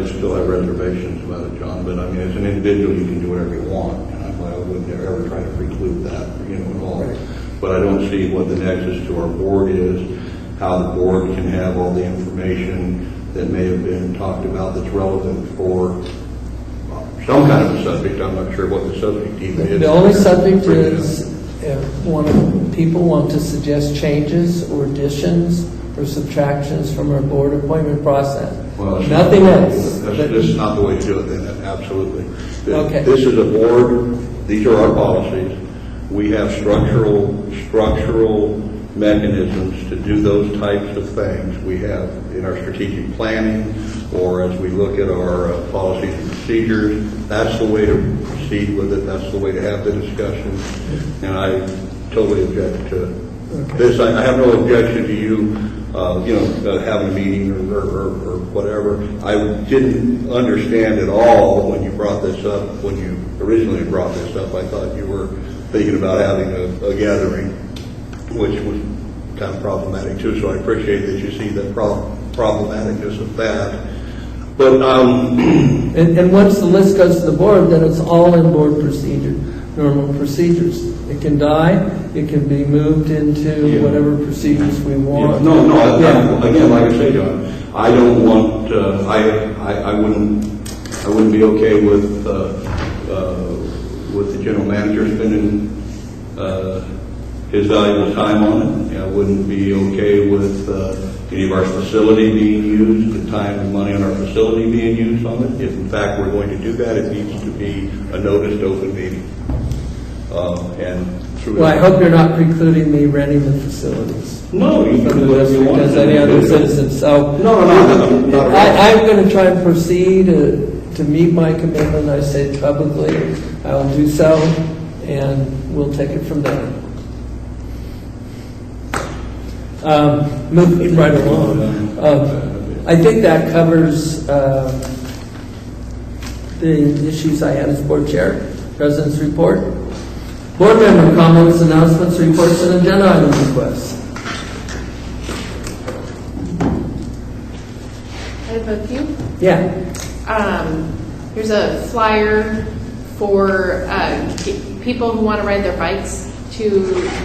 still have reservations about it, John, but I mean, as an individual, you can do whatever you want, and I wouldn't ever try to preclude that, at all. Right. But I don't see what the nexus to our board is, how the board can have all the information that may have been talked about that's relevant for some kind of a subject. I'm not sure what the subject even is.
The only subject is if people want to suggest changes or additions or subtractions from our board appointment process.
Well,
nothing else.
That's not the way to do it then, absolutely.
Okay.
This is a board, these are our policies. We have structural mechanisms to do those types of things. We have in our strategic planning, or as we look at our policies and procedures, that's the way to proceed with it. That's the way to have the discussion. And I totally object to this. I have no objection to you, having a meeting or whatever. I didn't understand at all when you brought this up, when you originally brought this up. I thought you were thinking about having a gathering, which was kind of problematic too. So I appreciate that you see the problematicness of that. But
and once the list goes to the board, then it's all in board procedure, normal procedures. It can die. It can be moved into whatever procedures we want.
Again, like I say, John, I don't want. I wouldn't be okay with the general manager spending his valuable time on it. I wouldn't be okay with any of our facility being used, the time and money on our facility being used on it. If in fact we're going to do that, it needs to be a noticed open meeting.
I hope you're not precluding me renting the facilities.
No, you can do whatever you want.
As any other citizen. So
no.
I'm going to try and proceed to meet my commitment. I say publicly, I will do so, and we'll take it from there. Moving right along. I think that covers the issues I had as board chair. President's report. Board member comments, announcements, reports, and agenda item requests.
I have a few.
Yeah.
Here's a flyer for people who want to ride their bikes to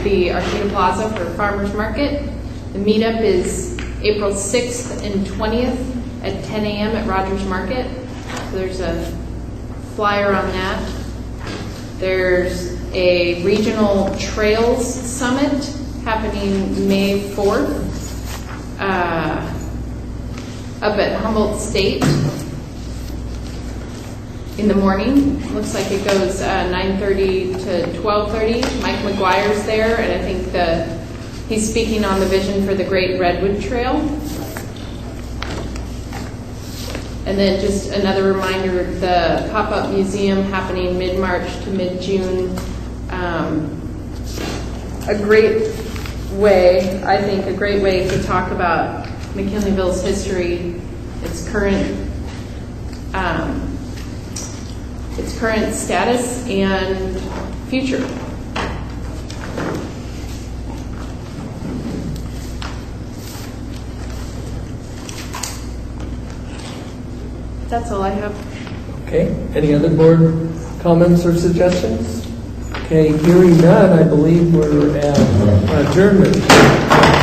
the Arcata Plaza for Farmers Market. The meetup is April 6th and 20th at 10 a.m. at Rogers Market. So there's a flyer on that. There's a regional trails summit happening May 4th up at Humboldt State in the morning. Looks like it goes 9:30 to 12:30. Mike McGuire's there, and I think he's speaking on the vision for the Great Redwood Trail. And then just another reminder, the pop-up museum happening mid-March to mid-June. A great way to talk about McKinleyville's history, its current its current status and future. That's all I have.
Okay, any other board comments or suggestions? Okay, hearing none, I believe we're at adjournment.